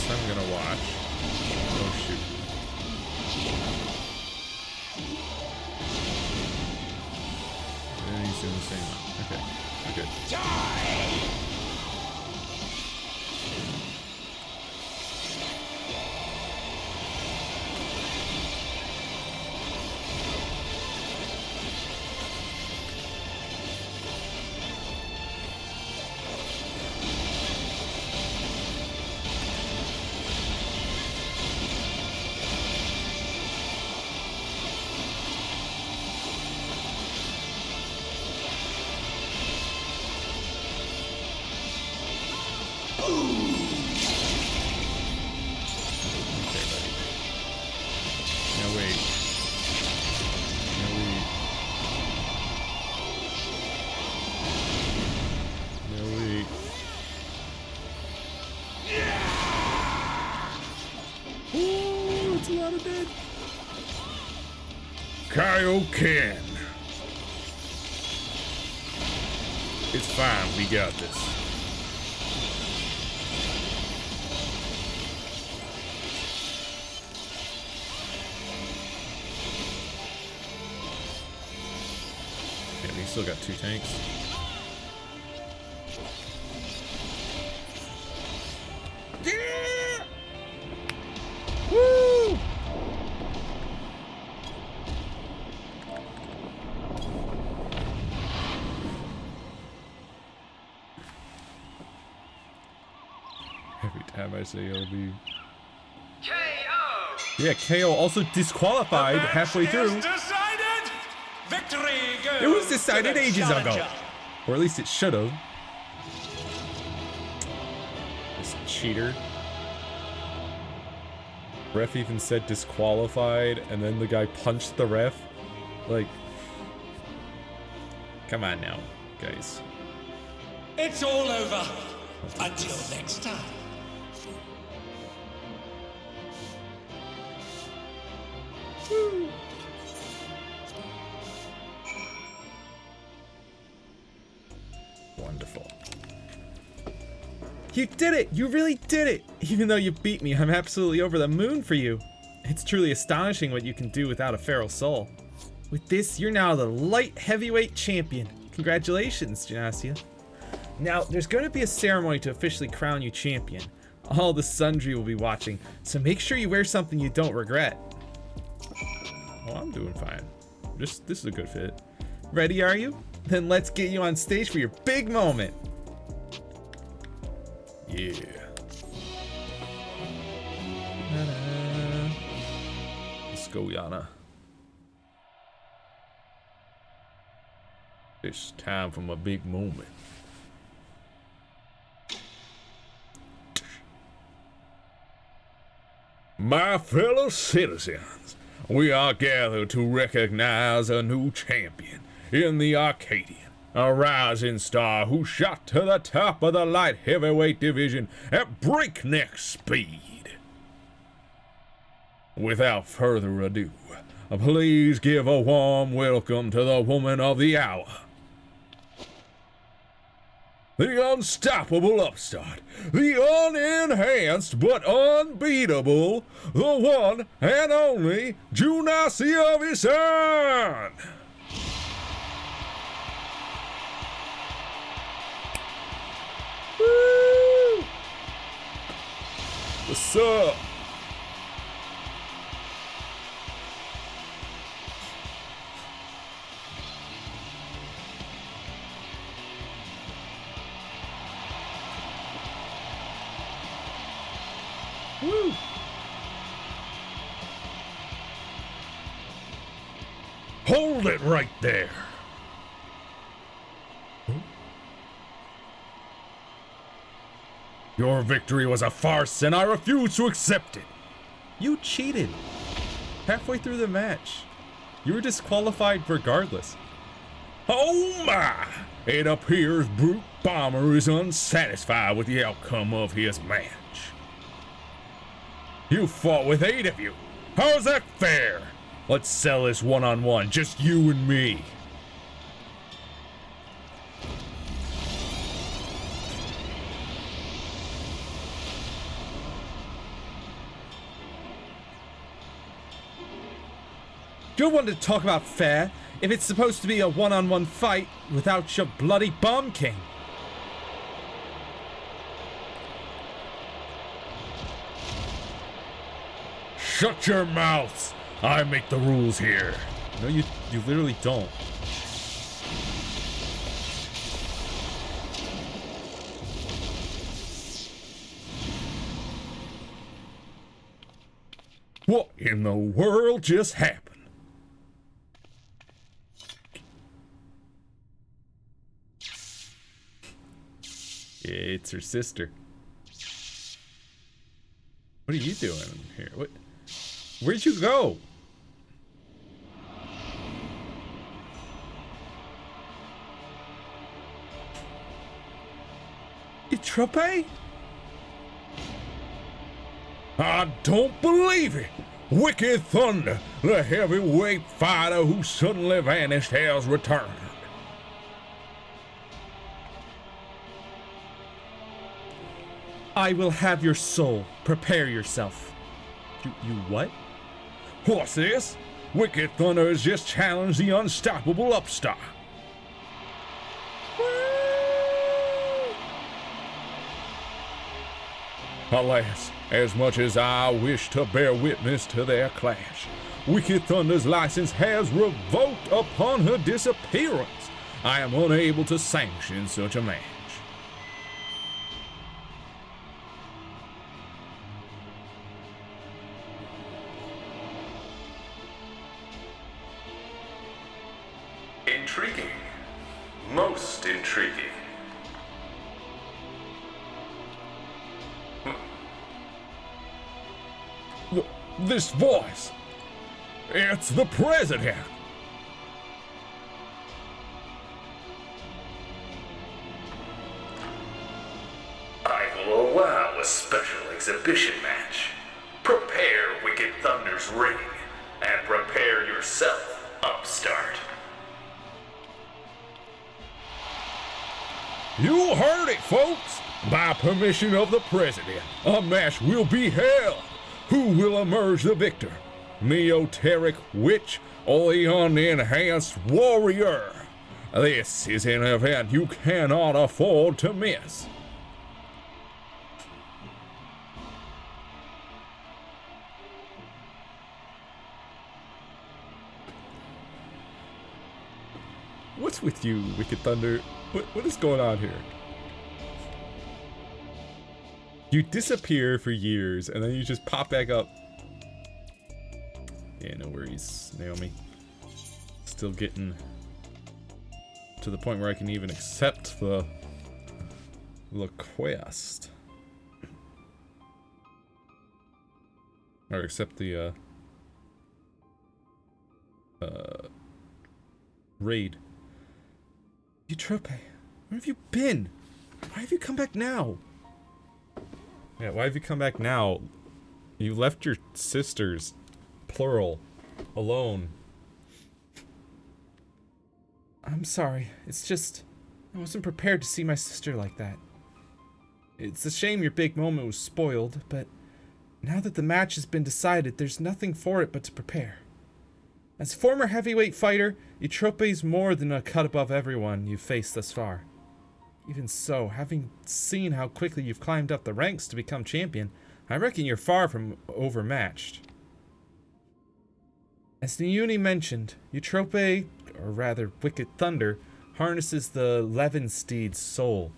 I'm gonna watch. Oh shoot. And he's doing the same one. Okay, we're good. Kaioken. It's fine, we got this. Yeah, we still got 2 tanks. Yeah! Woo! Every time I say LB. KO! Yeah, KO also disqualified halfway through. Decided. Victory goes. It was decided to the ages ago. challenger. Or at least it should have. This cheater. Ref even said disqualified, and then the guy punched the ref. Like, come on now, guys. It's all over. Until next time. Wonderful. You did it! You really did it! Even though you beat me, I'm absolutely over the moon for you. It's truly astonishing what you can do without a feral soul. With this, you're now the light heavyweight champion. Congratulations, Genasia. Now, there's going to be a ceremony to officially crown you champion. All the Sundry will be watching, so make sure you wear something you don't regret. Oh, I'm doing fine. This is a good fit. Ready, are you? Then let's get you on stage for your big moment. Yeah. Ta-da. Let's go, Yana. It's time for my big moment. My fellow citizens, we are gathered to recognize a new champion in the Arcadian, a rising star who shot to the top of the light heavyweight division at breakneck speed. Without further ado, please give a warm welcome to the woman of the hour. The unstoppable upstart, the unenhanced but unbeatable, the one and only Genasia Visan! Woo! What's up? Woo! Hold it right there. Your victory was a farce, and I refuse to accept it. You cheated. Halfway through the match. You were disqualified regardless. Oh my! It appears Brute Bomber is unsatisfied with the outcome of his match. You fought with 8 of you. How's that fair? Let's settle this one-on-one, just you and me. You're one to talk about fair if it's supposed to be a one-on-one fight without your bloody Bomb King. Shut your mouths! I make the rules here. No, you literally don't. What in the world just happened? It's her sister. What are you doing here? What? Where'd you go? Itrope? I don't believe it! Wicked Thunder, the heavyweight fighter who suddenly vanished, has returned. I will have your soul. Prepare yourself. You what? What's this? Wicked Thunder has just challenged the unstoppable Upstart. Alas, as much as I wish to bear witness to their clash, Wicked Thunder's license has revoked upon her disappearance. I am unable to sanction such a match. Intriguing. Most intriguing. This voice! It's the President! I will allow a special exhibition match. Prepare Wicked Thunder's ring, and prepare yourself, Upstart. You heard it, folks! By permission of the President, a match will be held. Who will emerge the victor? Neoteric Witch or the Unenhanced Warrior? This is an event you cannot afford to miss. What's with you, Wicked Thunder? What is going on here? You disappear for years, and then you just pop back up. Yeah, no worries, Naomi. Still getting to the point where I can even accept the quest. Or accept the, raid. Eutrope, where have you been? Why have you come back now? Yeah, why have you come back now? You left your sisters, plural, alone. I'm sorry. It's just, I wasn't prepared to see my sister like that. It's a shame your big moment was spoiled, but now that the match has been decided, there's nothing for it but to prepare. As a former heavyweight fighter, Eutrope's more than a cut above everyone you've faced thus far. Even so, having seen how quickly you've climbed up the ranks to become champion, I reckon you're far from overmatched. As Niuni mentioned, Eutrope, or rather Wicked Thunder, harnesses the Levensteed's soul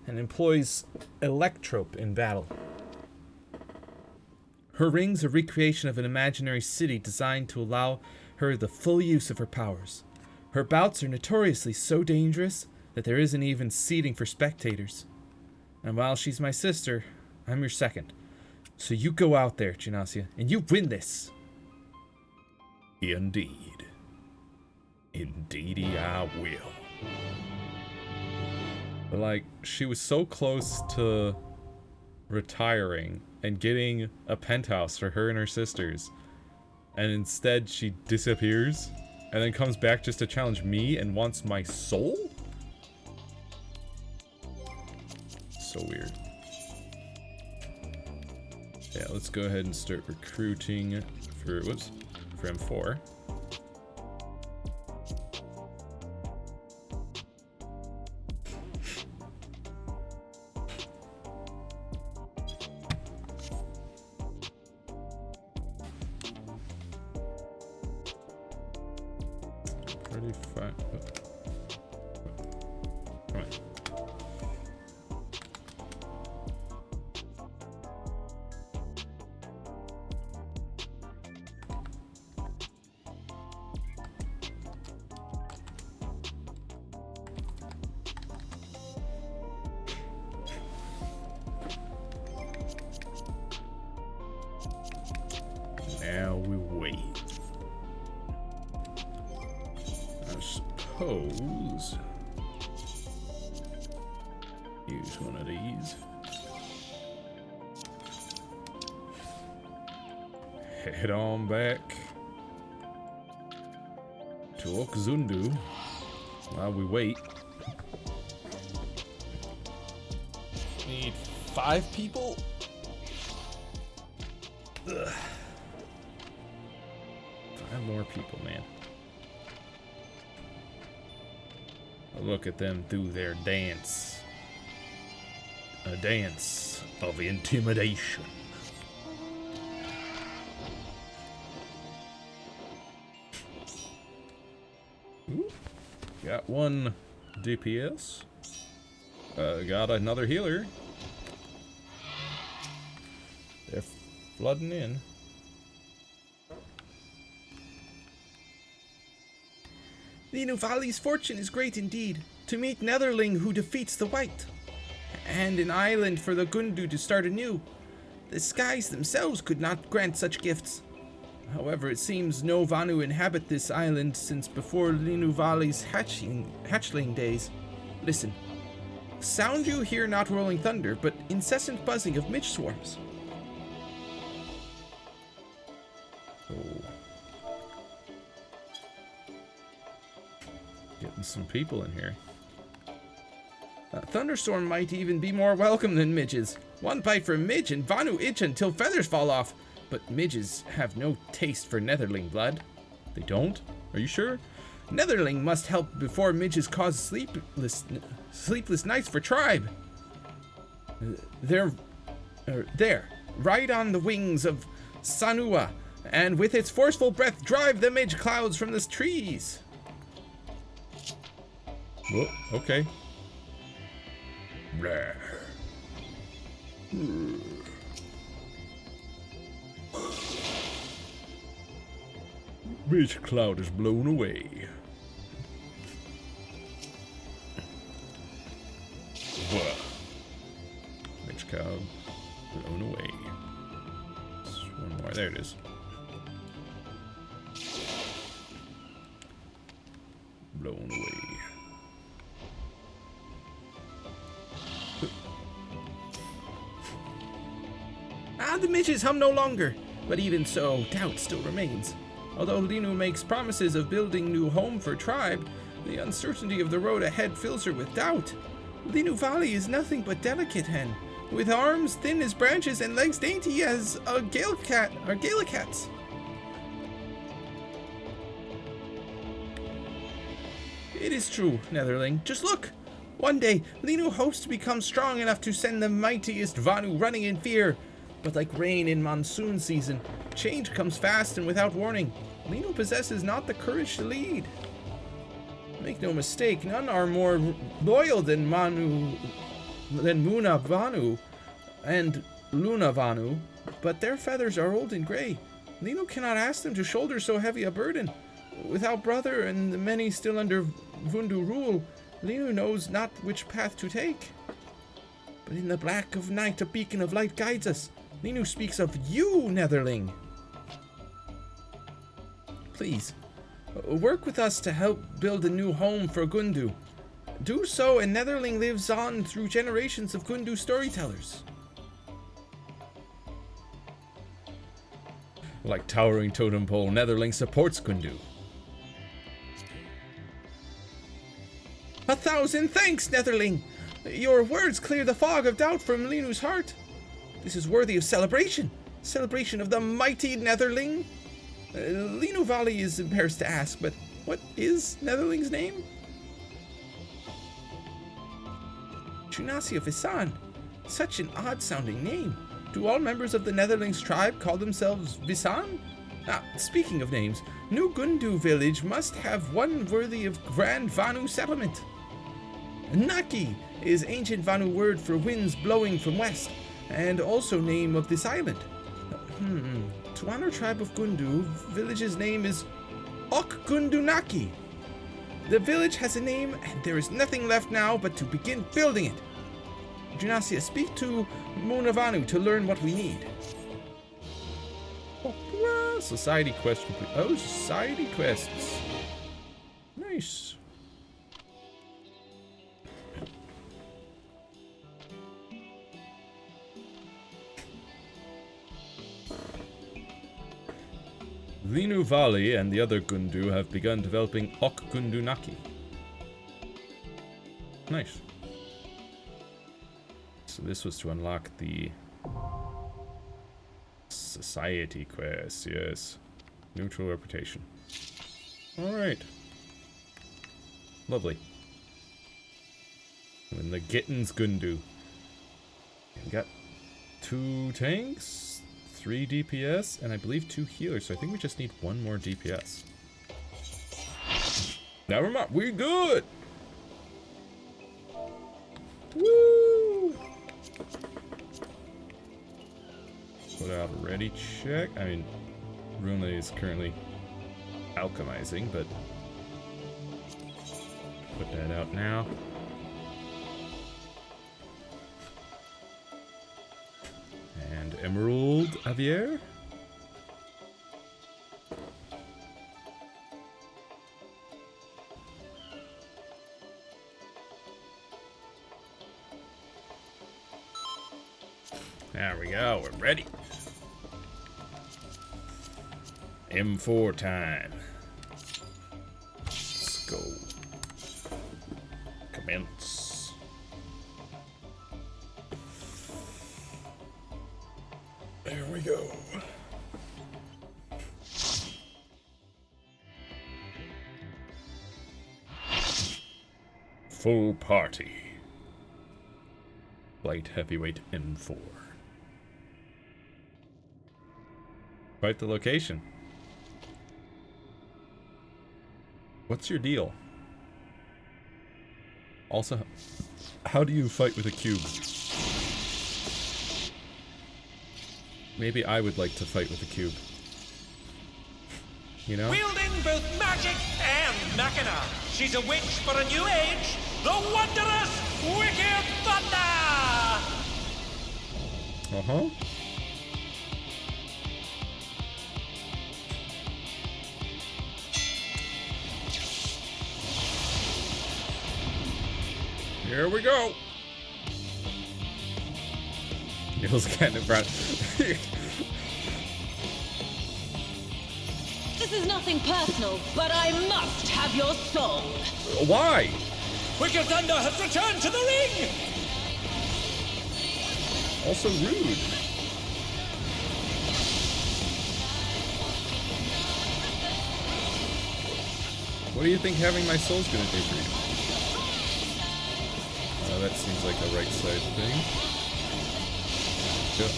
and employs Electrope in battle. Her ring's a recreation of an imaginary city designed to allow her the full use of her powers. Her bouts are notoriously so dangerous that there isn't even seating for spectators. And while she's my sister, I'm your second. So you go out there, Gymnasia, and you win this. Indeed. Indeedy I will. But like, she was so close to retiring and getting a penthouse for her and her sisters, and instead she disappears and then comes back just to challenge me and wants my soul? So weird. Yeah, let's go ahead and start recruiting for, for M4. Now we wait. I suppose use one of these. Head on back to Okzundu while we wait. Need 5 people? Ugh. 5 more people, man. Look at them do their dance. A dance of intimidation. Ooh. Got 1 DPS. Got another healer. They're flooding in. Linu Vali's fortune is great indeed, to meet Netherling who defeats the White, and an island for the Gundu to start anew. The skies themselves could not grant such gifts. However, it seems no Vanu inhabit this island since before Linu Vali's hatchling days. Listen, sound you hear not rolling thunder, but incessant buzzing of midge swarms. Getting some people in here. A thunderstorm might even be more welcome than midges. One bite from midge and Vanu itch until feathers fall off. But midges have no taste for Netherling blood. They don't? Are you sure? Netherling must help before midges cause sleepless nights for tribe. They're there, right on the wings of Sanua, and with its forceful breath drive the midge clouds from the trees. Whoa, okay. Midge cloud is blown away. Midge cloud blown away. Just one more. There it is. Blown away. The midges hum no longer, but even so, doubt still remains. Although Linu makes promises of building new home for tribe, the uncertainty of the road ahead fills her with doubt. Linu Vali is nothing but delicate hen, with arms thin as branches and legs dainty as a Galacat's. It is true, Netherling. Just look! One day, Linu hopes to become strong enough to send the mightiest Vanu running in fear. But like rain in monsoon season, change comes fast and without warning. Linu possesses not the courage to lead. Make no mistake, none are more loyal than Muna Vanu and Luna Vanu, but their feathers are old and gray. Lino cannot ask them to shoulder so heavy a burden. Without brother and the many still under Vundu rule, Lino knows not which path to take. But in the black of night, a beacon of light guides us. Lino speaks of you, Netherling. Please, work with us to help build a new home for Gundu. Do so, and Netherling lives on through generations of Gundu storytellers. Like towering totem pole, Netherling supports Gundu. 1,000 thanks, Netherling! Your words clear the fog of doubt from Linu's heart. This is worthy of celebration. Celebration of the mighty Netherling. Linu Valley is embarrassed to ask, but what is Netherling's name? Junasia Visan. Such an odd-sounding name. Do all members of the Netherling's tribe call themselves Visan? Speaking of names, New Gundu village must have one worthy of Grand Vanu settlement. Naki is ancient Vanu word for winds blowing from west, and also name of this island. To honor tribe of Gundu, village's name is Ok Gundu Naki. The village has a name, and there is nothing left now but to begin building it. Junasia, speak to Munavanu to learn what we need. Well, society quest complete. Oh, society quests. Nice. Linu Valley and the other Gundu have begun developing Ok Gundu Naki. Nice. So this was to unlock the society quest, yes. Neutral reputation. Alright. Lovely. And the Gittins Gundu. We got 2 tanks, 3 DPS, and I believe 2 healers, so I think we just need 1 more DPS. Never mind, we're good! Woo! Put out a ready check. I mean, Runa is currently alchemizing, but put that out now. And Emerald Javier. There we go, we're ready. M4 time. Let's go. Commence. There we go. Full party. Light heavyweight M4. Quite the location. What's your deal? Also, how do you fight with a cube? Maybe I would like to fight with a cube. You know? Wielding both magic and machina, she's a witch for a new age, the wondrous Wicked Thunder! Uh-huh. Here we go. Neil's kind of proud. This is nothing personal, but I must have your soul. Why? Wicked Thunder has returned to the ring! Also rude. What do you think having my soul's gonna do for you? That seems like a right side thing. Yeah.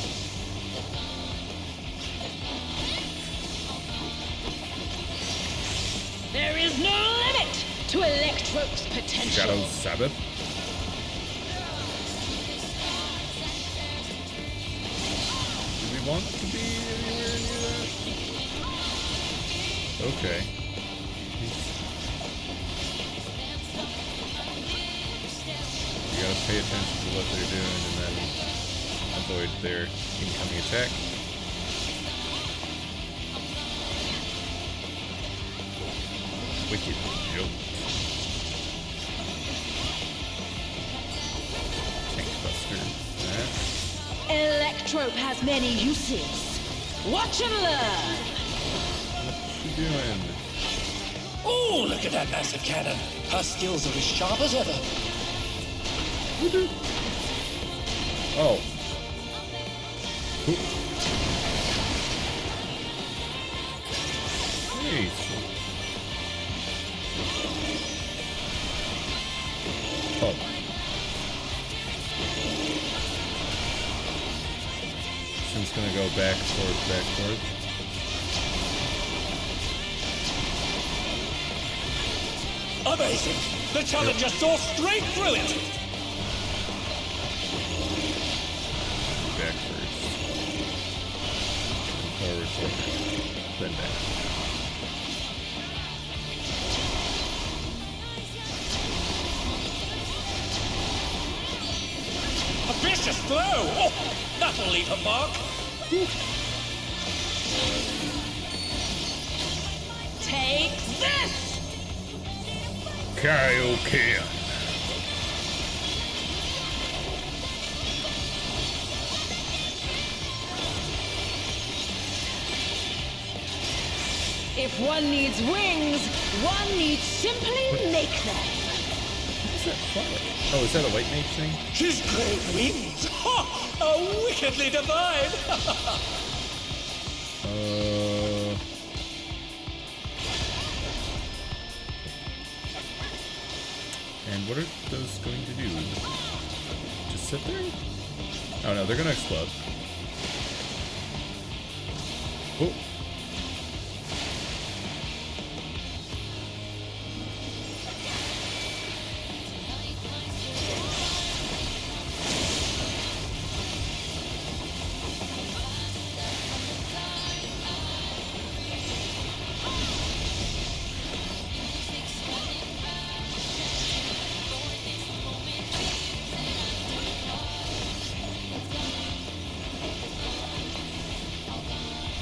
There is no limit to Electro's potential. Shadow Sabbath. Did we want to be anywhere near that. Okay. You gotta pay attention to what they're doing and then avoid their incoming attack. Wicked joke. Tank buster. That. Electrope has many uses. Watch and learn. What you doing? Oh, look at that massive cannon. Her skills are as sharp as ever. Oh. Oop. Hey. Oh. So I'm just gonna go back, forth, back, forth. Amazing! The Challenger saw straight through it! Back first. Forward, forward. Then back. A vicious blow! Oh, that'll leave a mark! Take this! Kaioken. If one needs wings, one needs simply make them. What's that flower? Oh, is that a white mage thing? His great wings! Ha! Are wickedly divine! And what are those going to do? Just sit there? Oh no, they're gonna explode. Oh.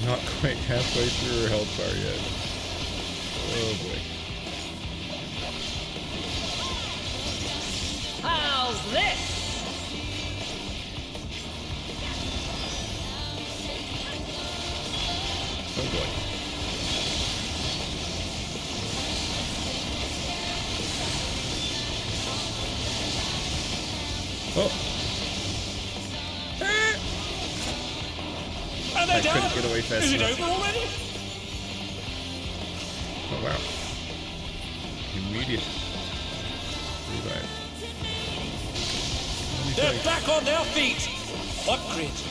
Not quite halfway through her health bar yet. Oh boy. How's this? Oh boy. Oh! And I they're couldn't down! get away fast Is it enough. over already? Oh wow. Immediate revive. They're back on their feet! What grit?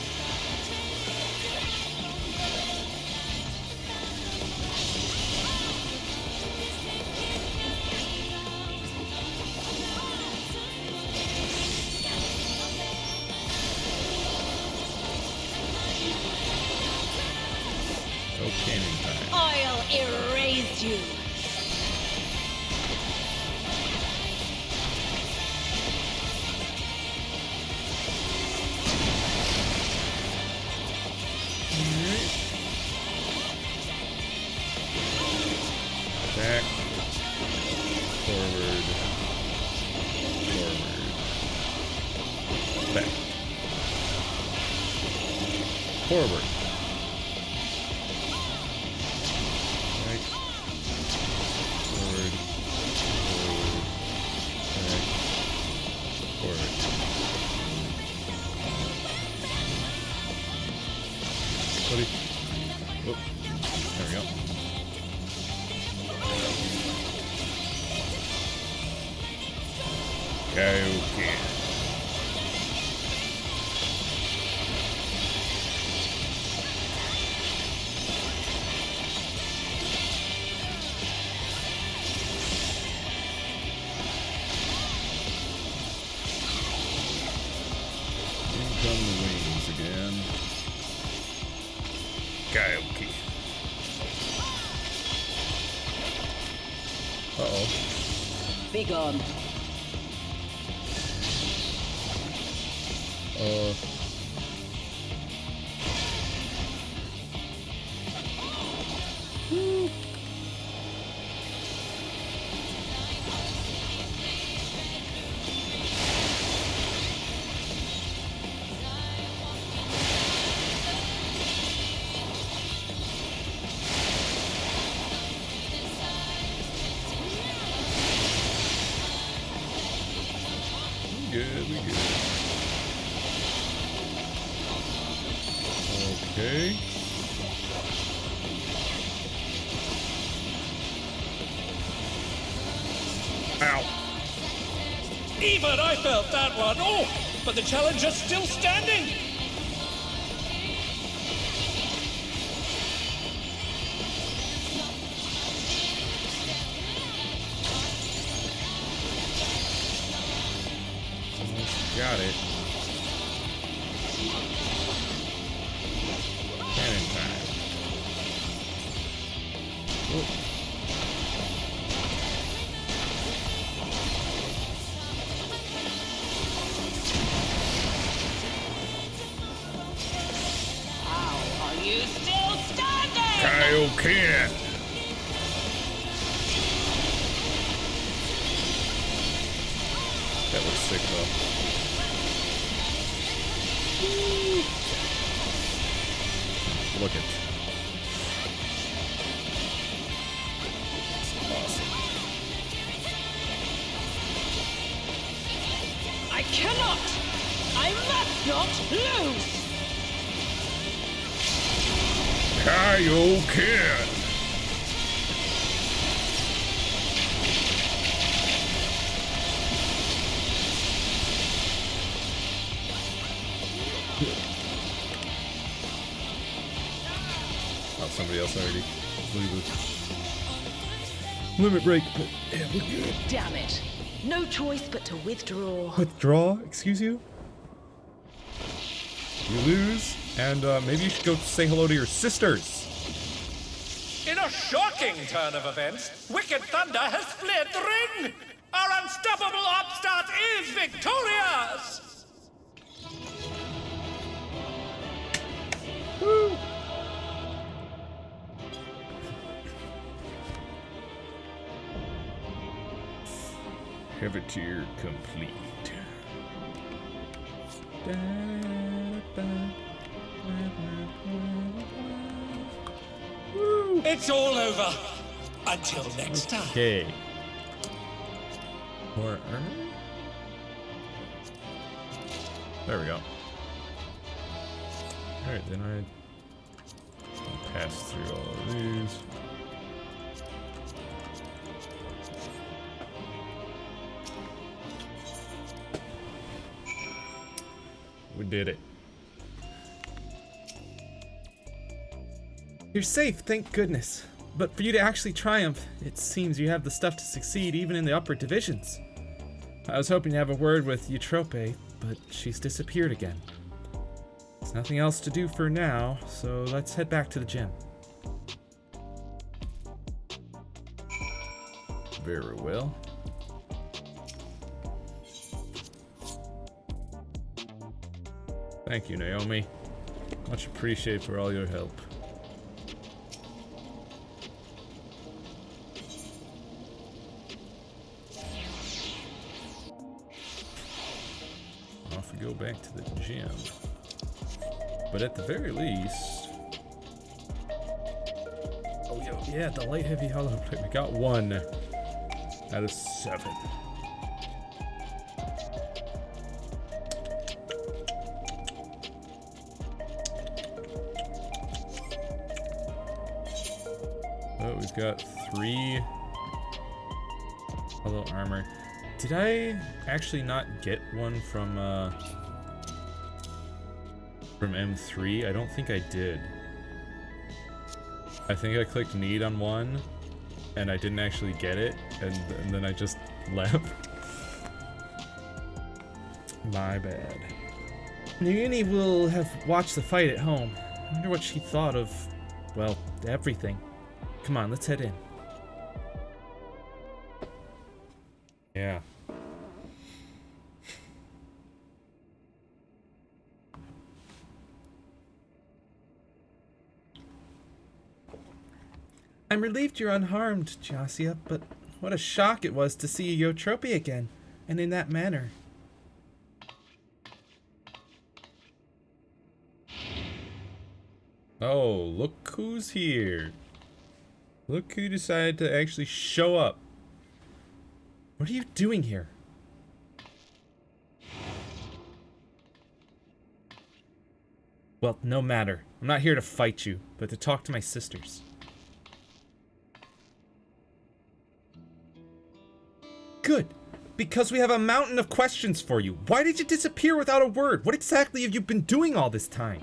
Oh, cannon time. I'll erase you. Back. Forward. Forward. Back. Forward. Right. Forward. Forward. Back. Forward. Buddy. Oh. There we go. Kaioken. In come the wings again. Kaioki. Uh-oh. Be gone. Good, we good. Okay. Ow. Even I felt that one. Oh, but the challenger's still standing. Got it. Cannon time. Oh. How are you still standing? Kaioken! That was sick though. Look at it's awesome. I cannot! I must not lose! Kaioken! Oh, somebody else already. Limit break, but yeah, we're good. Damn it. No choice but to withdraw. Withdraw? Excuse you? You lose, and maybe you should go say hello to your sisters. In a shocking turn of events, Wicked Thunder has fled the ring. Our unstoppable upstart is victorious. Woo! Heavitier complete. Woo! It's all over. Until next time. Okay. More armor? There we go. Alright, then I'll pass through all of these. We did it. You're safe, thank goodness. But for you to actually triumph, it seems you have the stuff to succeed even in the upper divisions. I was hoping to have a word with Eutrope, but she's disappeared again. There's nothing else to do for now, so let's head back to the gym. Very well. Thank you, Naomi. Much appreciated for all your help. Off we go back to the gym. But at the very least... Oh, yeah, the light heavy hollow plate. We got 1 out of 7. Oh, we've got 3 hollow armor. Did I actually not get one from M3? I don't think I did. I think I clicked need on one, and I didn't actually get it, and then I just left. My bad. Nuyuni will have watched the fight at home. I wonder what she thought of well, everything. Come on, let's head in. Yeah. I'm relieved you're unharmed, Jasiah, but what a shock it was to see Eutrope again, and in that manner. Oh, look who's here. Look who decided to actually show up. What are you doing here? Well, no matter. I'm not here to fight you, but to talk to my sisters. Good, because we have a mountain of questions for you. Why did you disappear without a word? What exactly have you been doing all this time?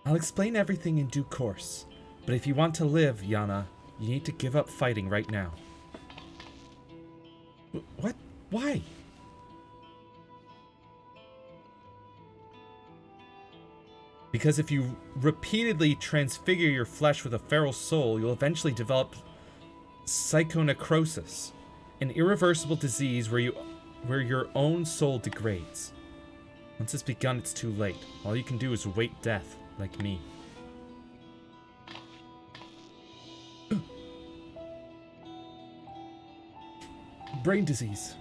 I'll explain everything in due course, but if you want to live, Yana, you need to give up fighting right now. What? Why? Because if you repeatedly transfigure your flesh with a feral soul, you'll eventually develop psychonecrosis, an irreversible disease where your own soul degrades. Once it's begun, it's too late. All you can do is wait death, like me. Brain disease.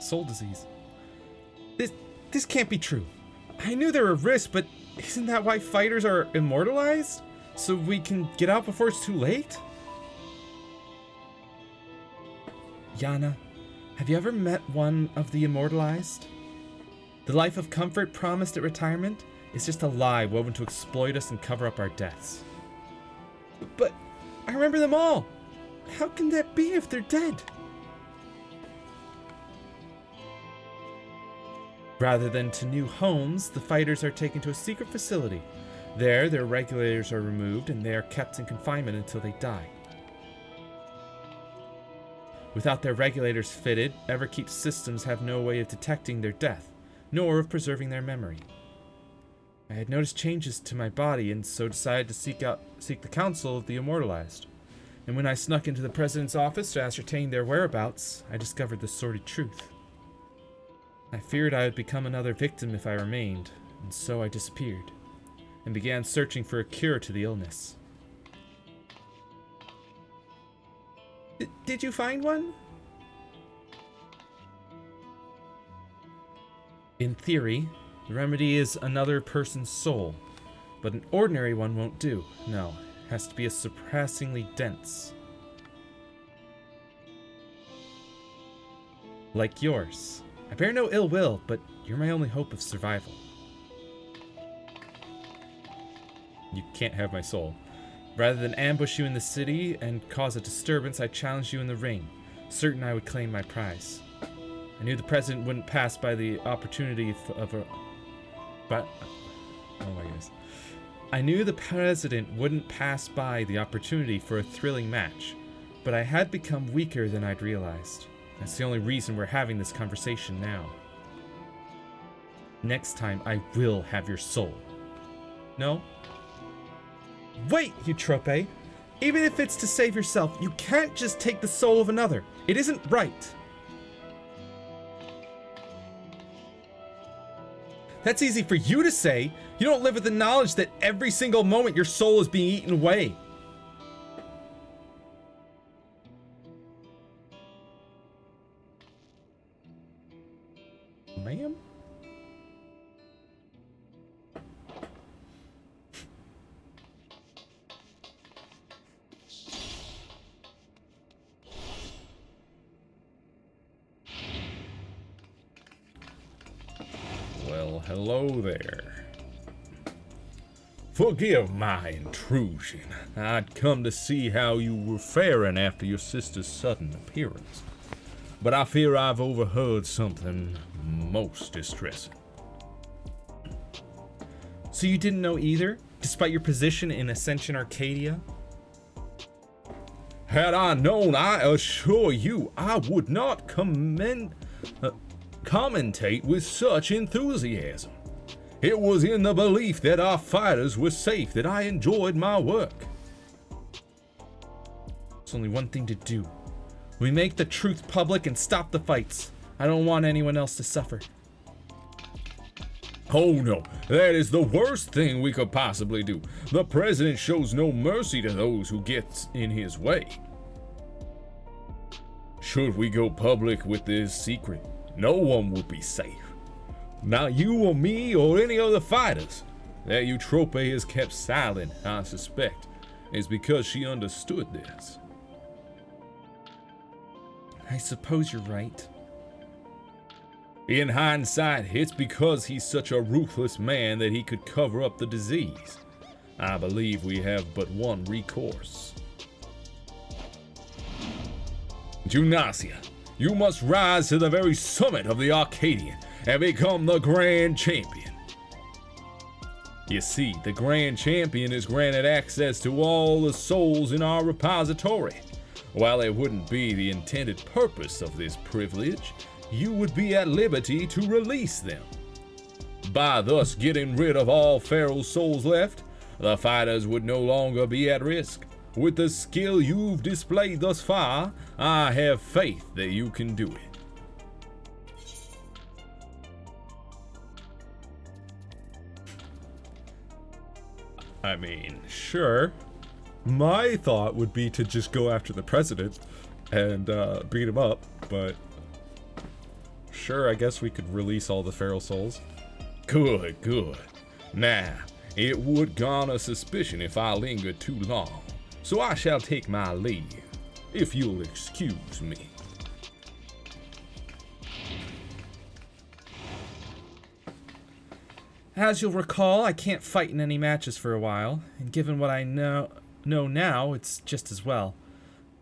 Soul disease. This can't be true. I knew there were risks, but isn't that why fighters are immortalized? So we can get out before it's too late? Yana, have you ever met one of the immortalized? The life of comfort promised at retirement is just a lie woven to exploit us and cover up our deaths. But I remember them all. How can that be if they're dead? Rather than to new homes, the fighters are taken to a secret facility. There, their regulators are removed and they are kept in confinement until they die. Without their regulators fitted, Everkeep's systems have no way of detecting their death, nor of preserving their memory. I had noticed changes to my body and so decided to seek the counsel of the immortalized. And when I snuck into the president's office to ascertain their whereabouts, I discovered the sordid truth. I feared I would become another victim if I remained, and so I disappeared, and began searching for a cure to the illness. Did you find one? In theory, the remedy is another person's soul, but an ordinary one won't do. No, it has to be a surpassingly dense. Like yours. I bear no ill will, but you're my only hope of survival. You can't have my soul. Rather than ambush you in the city and cause a disturbance, I challenged you in the ring, certain I would claim my prize. I knew the president wouldn't pass by the opportunity I knew the president wouldn't pass by the opportunity for a thrilling match, but I had become weaker than I'd realized. That's the only reason we're having this conversation now. Next time, I will have your soul. No? Wait, Eutrope! Even if it's to save yourself, you can't just take the soul of another. It isn't right. That's easy for you to say. You don't live with the knowledge that every single moment your soul is being eaten away. Ma'am? Well, hello there. Forgive my intrusion. I'd come to see how you were faring after your sister's sudden appearance. But I fear I've overheard something most distressing. So you didn't know either, despite your position in Ascension Arcadia? Had I known, I assure you, I would not commentate with such enthusiasm. It was in the belief that our fighters were safe that I enjoyed my work. There's only one thing to do. We make the truth public and stop the fights. I don't want anyone else to suffer. Oh no, that is the worst thing we could possibly do. The president shows no mercy to those who get in his way. Should we go public with this secret, no one will be safe. Not you or me or any other fighters. That Eutrope has kept silent, I suspect, is because she understood this. I suppose you're right. In hindsight, it's because he's such a ruthless man that he could cover up the disease. I believe we have but one recourse. Gymnasia, you must rise to the very summit of the Arcadian and become the Grand Champion. You see, the Grand Champion is granted access to all the souls in our repository. While it wouldn't be the intended purpose of this privilege, you would be at liberty to release them. By thus getting rid of all feral souls left, the fighters would no longer be at risk. With the skill you've displayed thus far, I have faith that you can do it. I mean, sure. My thought would be to just go after the president and beat him up, but sure, I guess we could release all the feral souls. Good, good. Now, it would garner suspicion if I lingered too long, so I shall take my leave, if you'll excuse me. As you'll recall, I can't fight in any matches for a while, and given what I know now, it's just as well.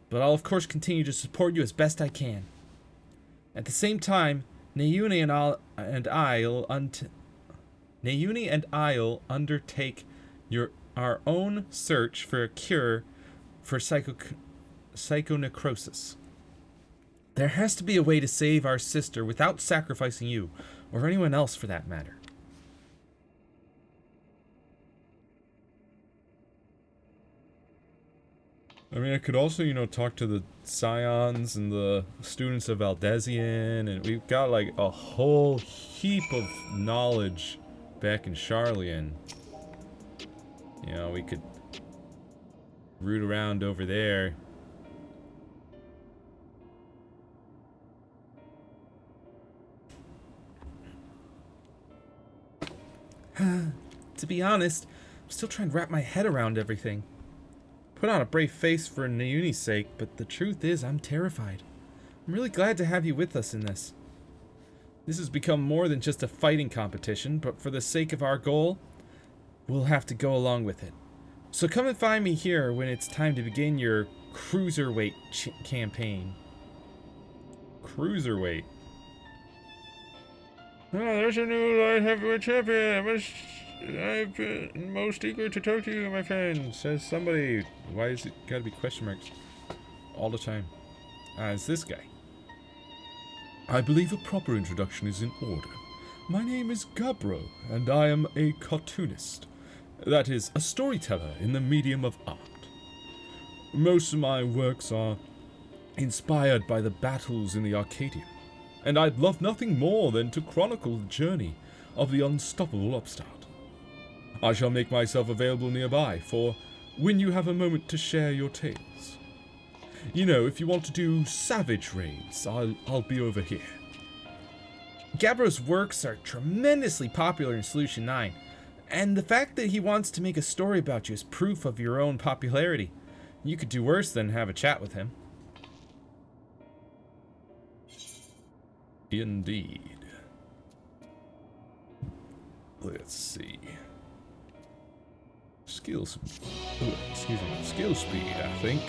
But I'll of course continue to support you as best I can. At the same time, Nayuni and I'll undertake our own search for a cure for psychonecrosis. There has to be a way to save our sister without sacrificing you, or anyone else for that matter. I mean, I could also, talk to the Scions and the students of Aldezian, and we've got, like, a whole heap of knowledge back in Sharlayan. We could root around over there. To be honest, I'm still trying to wrap my head around everything. Put on a brave face for Nayuni's sake, but the truth is I'm terrified. I'm really glad to have you with us in this. This has become more than just a fighting competition, but for the sake of our goal, we'll have to go along with it. So come and find me here when it's time to begin your cruiserweight campaign. Cruiserweight? Oh, there's a new light heavyweight champion. I've been most eager to talk to you, my friend, says somebody. Why is it gotta be question marks all the time? It's this guy. I believe a proper introduction is in order. My name is Gabro, and I am a cartoonist. That is, a storyteller in the medium of art. Most of my works are inspired by the battles in the Arcadian, and I'd love nothing more than to chronicle the journey of the unstoppable upstart. I shall make myself available nearby for when you have a moment to share your tales. If you want to do savage raids, I'll be over here. Gabro's works are tremendously popular in Solution 9, and the fact that he wants to make a story about you is proof of your own popularity. You could do worse than have a chat with him. Indeed. Let's see. Skill speed, I think.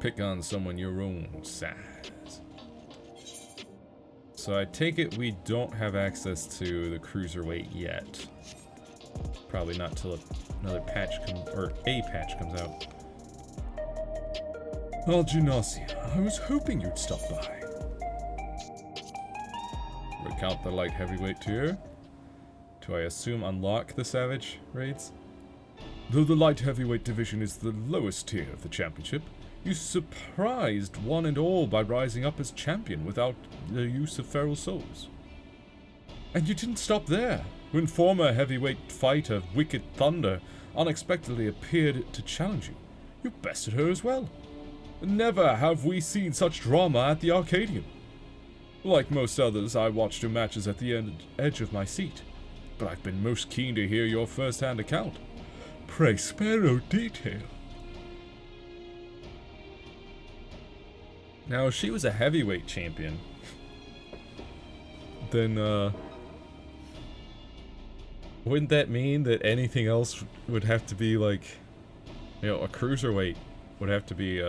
Pick on someone your own size. So I take it we don't have access to the cruiserweight yet. Probably not till another patch comes out. Alginacia, I was hoping you'd stop by. Recount the light heavyweight tier. Do I assume unlock the Savage raids? Though the light heavyweight division is the lowest tier of the championship, you surprised one and all by rising up as champion without the use of feral souls. And you didn't stop there. When former heavyweight fighter Wicked Thunder unexpectedly appeared to challenge you, you bested her as well. Never have we seen such drama at the Arcadian. Like most others, I watched your matches at the edge of my seat, but I've been most keen to hear your first-hand account. Pray spare no detail. Now, if she was a heavyweight champion, then, wouldn't that mean that anything else would have to be, like, you know, a cruiserweight would have to be,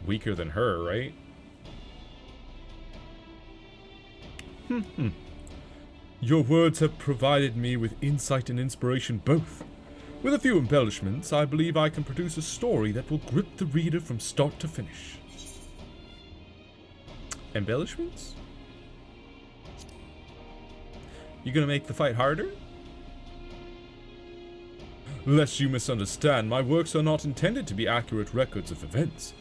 weaker than her, right? Your words have provided me with insight and inspiration both. With a few embellishments, I believe I can produce a story that will grip the reader from start to finish. Embellishments? You gonna make the fight harder? Lest you misunderstand, my works are not intended to be accurate records of events.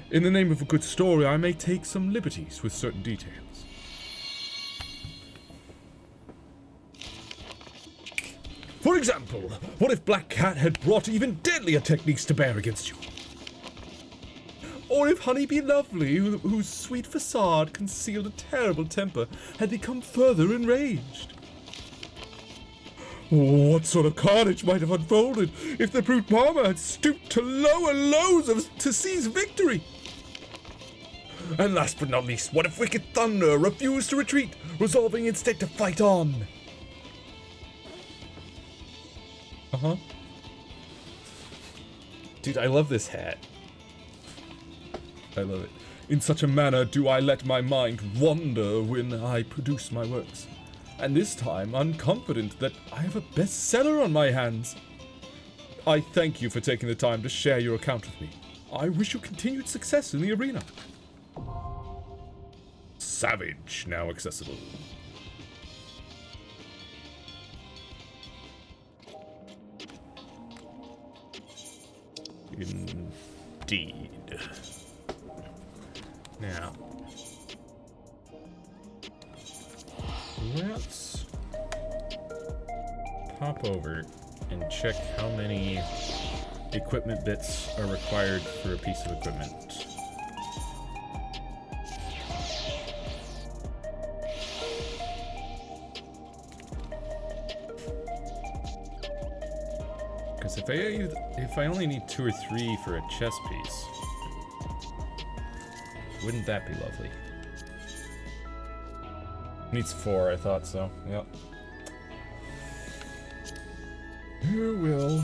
In the name of a good story, I may take some liberties with certain details. For example, what if Black Cat had brought even deadlier techniques to bear against you? Or if Honeybee Lovely, whose sweet facade concealed a terrible temper, had become further enraged? What sort of carnage might have unfolded if the brute Mama had stooped to lower lows to seize victory? And last but not least, what if Wicked Thunder refused to retreat, resolving instead to fight on? Dude, I love this hat. I love it. In such a manner do I let my mind wander when I produce my works. And this time I'm confident that I have a bestseller on my hands. I thank you for taking the time to share your account with me. I wish you continued success in the arena. Savage, now accessible. Indeed. Now, let's pop over and check how many equipment bits are required for a piece of equipment. Because if I only need 2 or 3 for a chess piece, wouldn't that be lovely? Needs 4, I thought so. Yep. You will.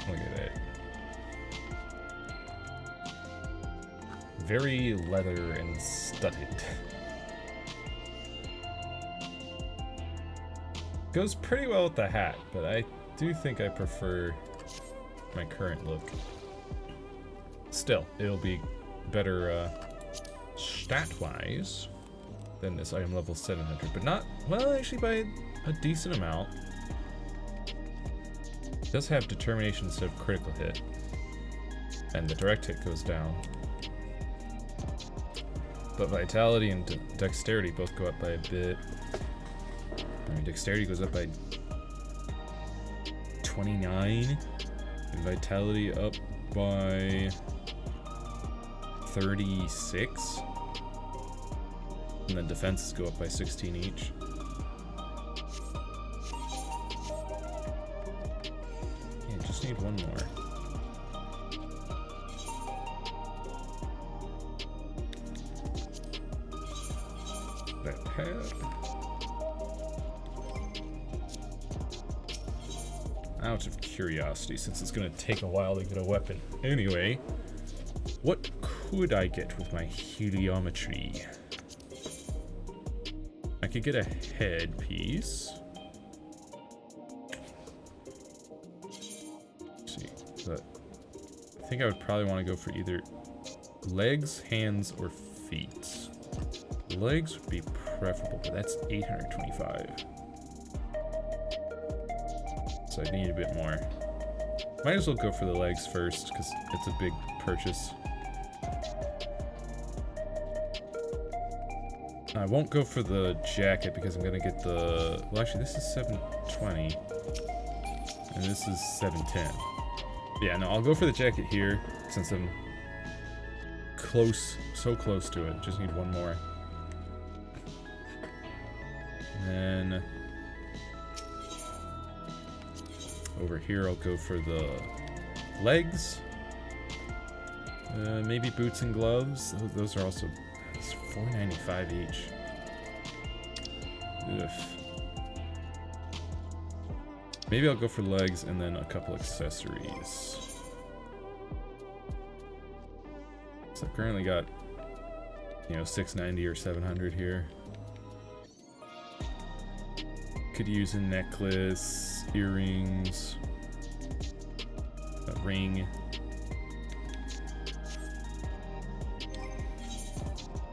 Look at it. Very leather and studded. Goes pretty well with the hat, but I do think I prefer my current look. Still, it'll be better stat-wise than this item level 700, but not, well, actually by a decent amount. It does have determination instead of critical hit, and the direct hit goes down. But vitality and dexterity both go up by a bit. I mean, dexterity goes up by 29, and vitality up by 36, and then defenses go up by 16 each. Yeah, just need one more. That pad. Out of curiosity, since it's gonna take a while to get a weapon. Anyway, what could I get with my heliometry? I could get a headpiece. Let's see. But I think I would probably want to go for either legs, hands, or feet. Legs would be preferable, but that's 825. So I need a bit more. Might as well go for the legs first, because it's a big purchase. I won't go for the jacket because I'm gonna get the... Well, actually, this is 720. And this is 710. Yeah, no, I'll go for the jacket here, since I'm close, so close to it. Just need one more. And then... over here, I'll go for the legs. Maybe boots and gloves. Those are also... It's $4.95 each. Ugh. Maybe I'll go for legs and then a couple accessories. So I've currently got, you know, $690 or $700 here. Could use a necklace, earrings, a ring.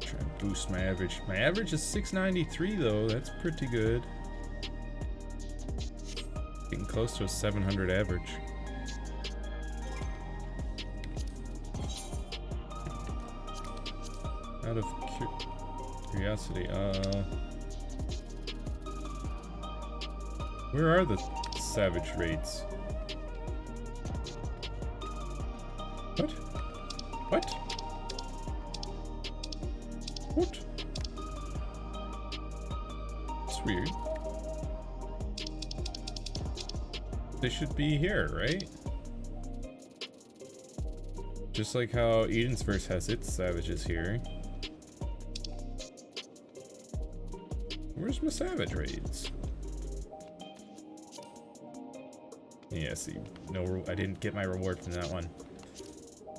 Try and boost my average. My average is 693 though. That's pretty good. Getting close to a 700 average. Out of curiosity, where are the savage rates? What? What? What? It's weird. They should be here, right? Just like how Edensverse has its savages here. Where's my savage raids? Yeah, see, no, I didn't get my reward from that one.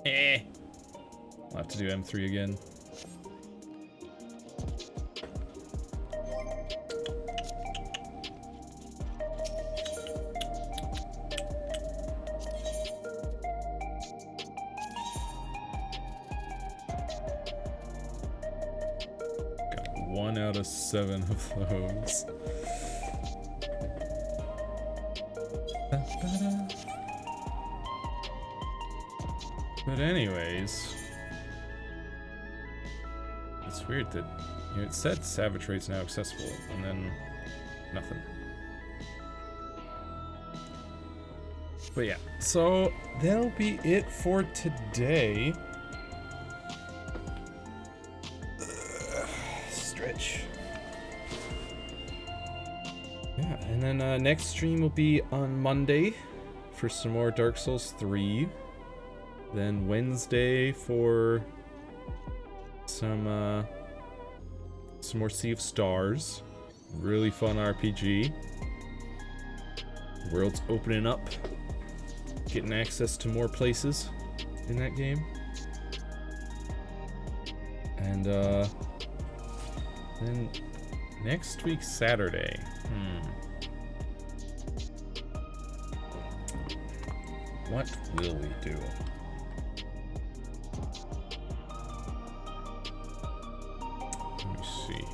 I'll have to do M3 again. Got 1 out of 7 of those. But anyways, it's weird that, you know, it said savage rates now accessible, and then nothing. But yeah, so that'll be it for today. Stretch. Yeah, and then next stream will be on Monday for some more Dark Souls 3. Then Wednesday for some more Sea of Stars. Really fun RPG. World's opening up. Getting access to more places in that game. And then next week Saturday. What will we do? Let me see here.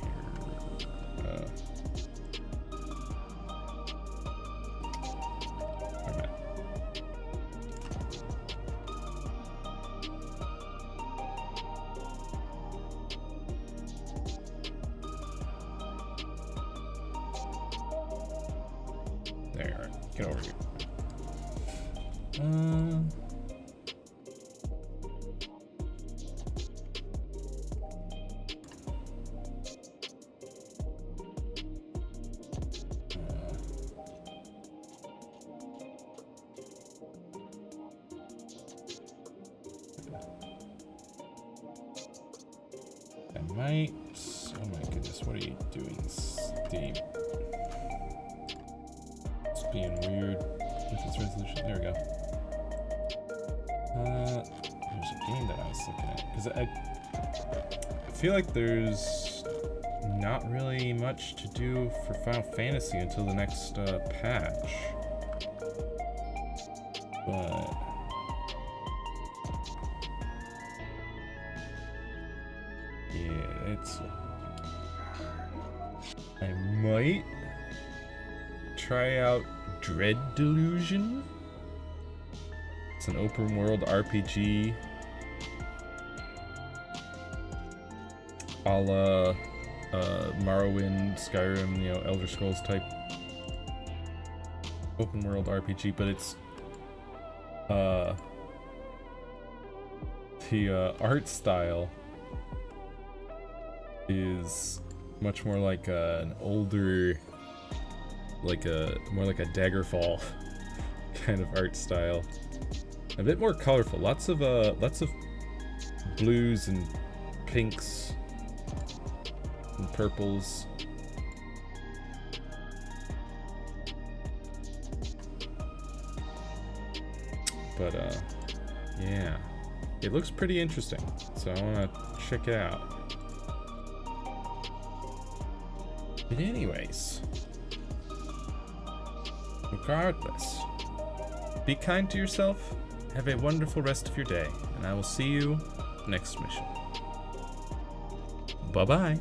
There, get over here. I might... Oh my goodness, what are you doing, Steam? It's being weird with its resolution. There we go. There's a game that I was looking at. Because I feel like there's not really much to do for Final Fantasy until the next patch. But So I might try out Dread Delusion. It's an open world RPG a la Morrowind, Skyrim, you know, Elder Scrolls type open world RPG, but it's the art style is much more like an older, more like a Daggerfall kind of art style. A bit more colorful. Lots of blues and pinks and purples. But yeah, it looks pretty interesting, so I want to check it out. But anyways, regardless, be kind to yourself, have a wonderful rest of your day, and I will see you next mission. Bye-bye.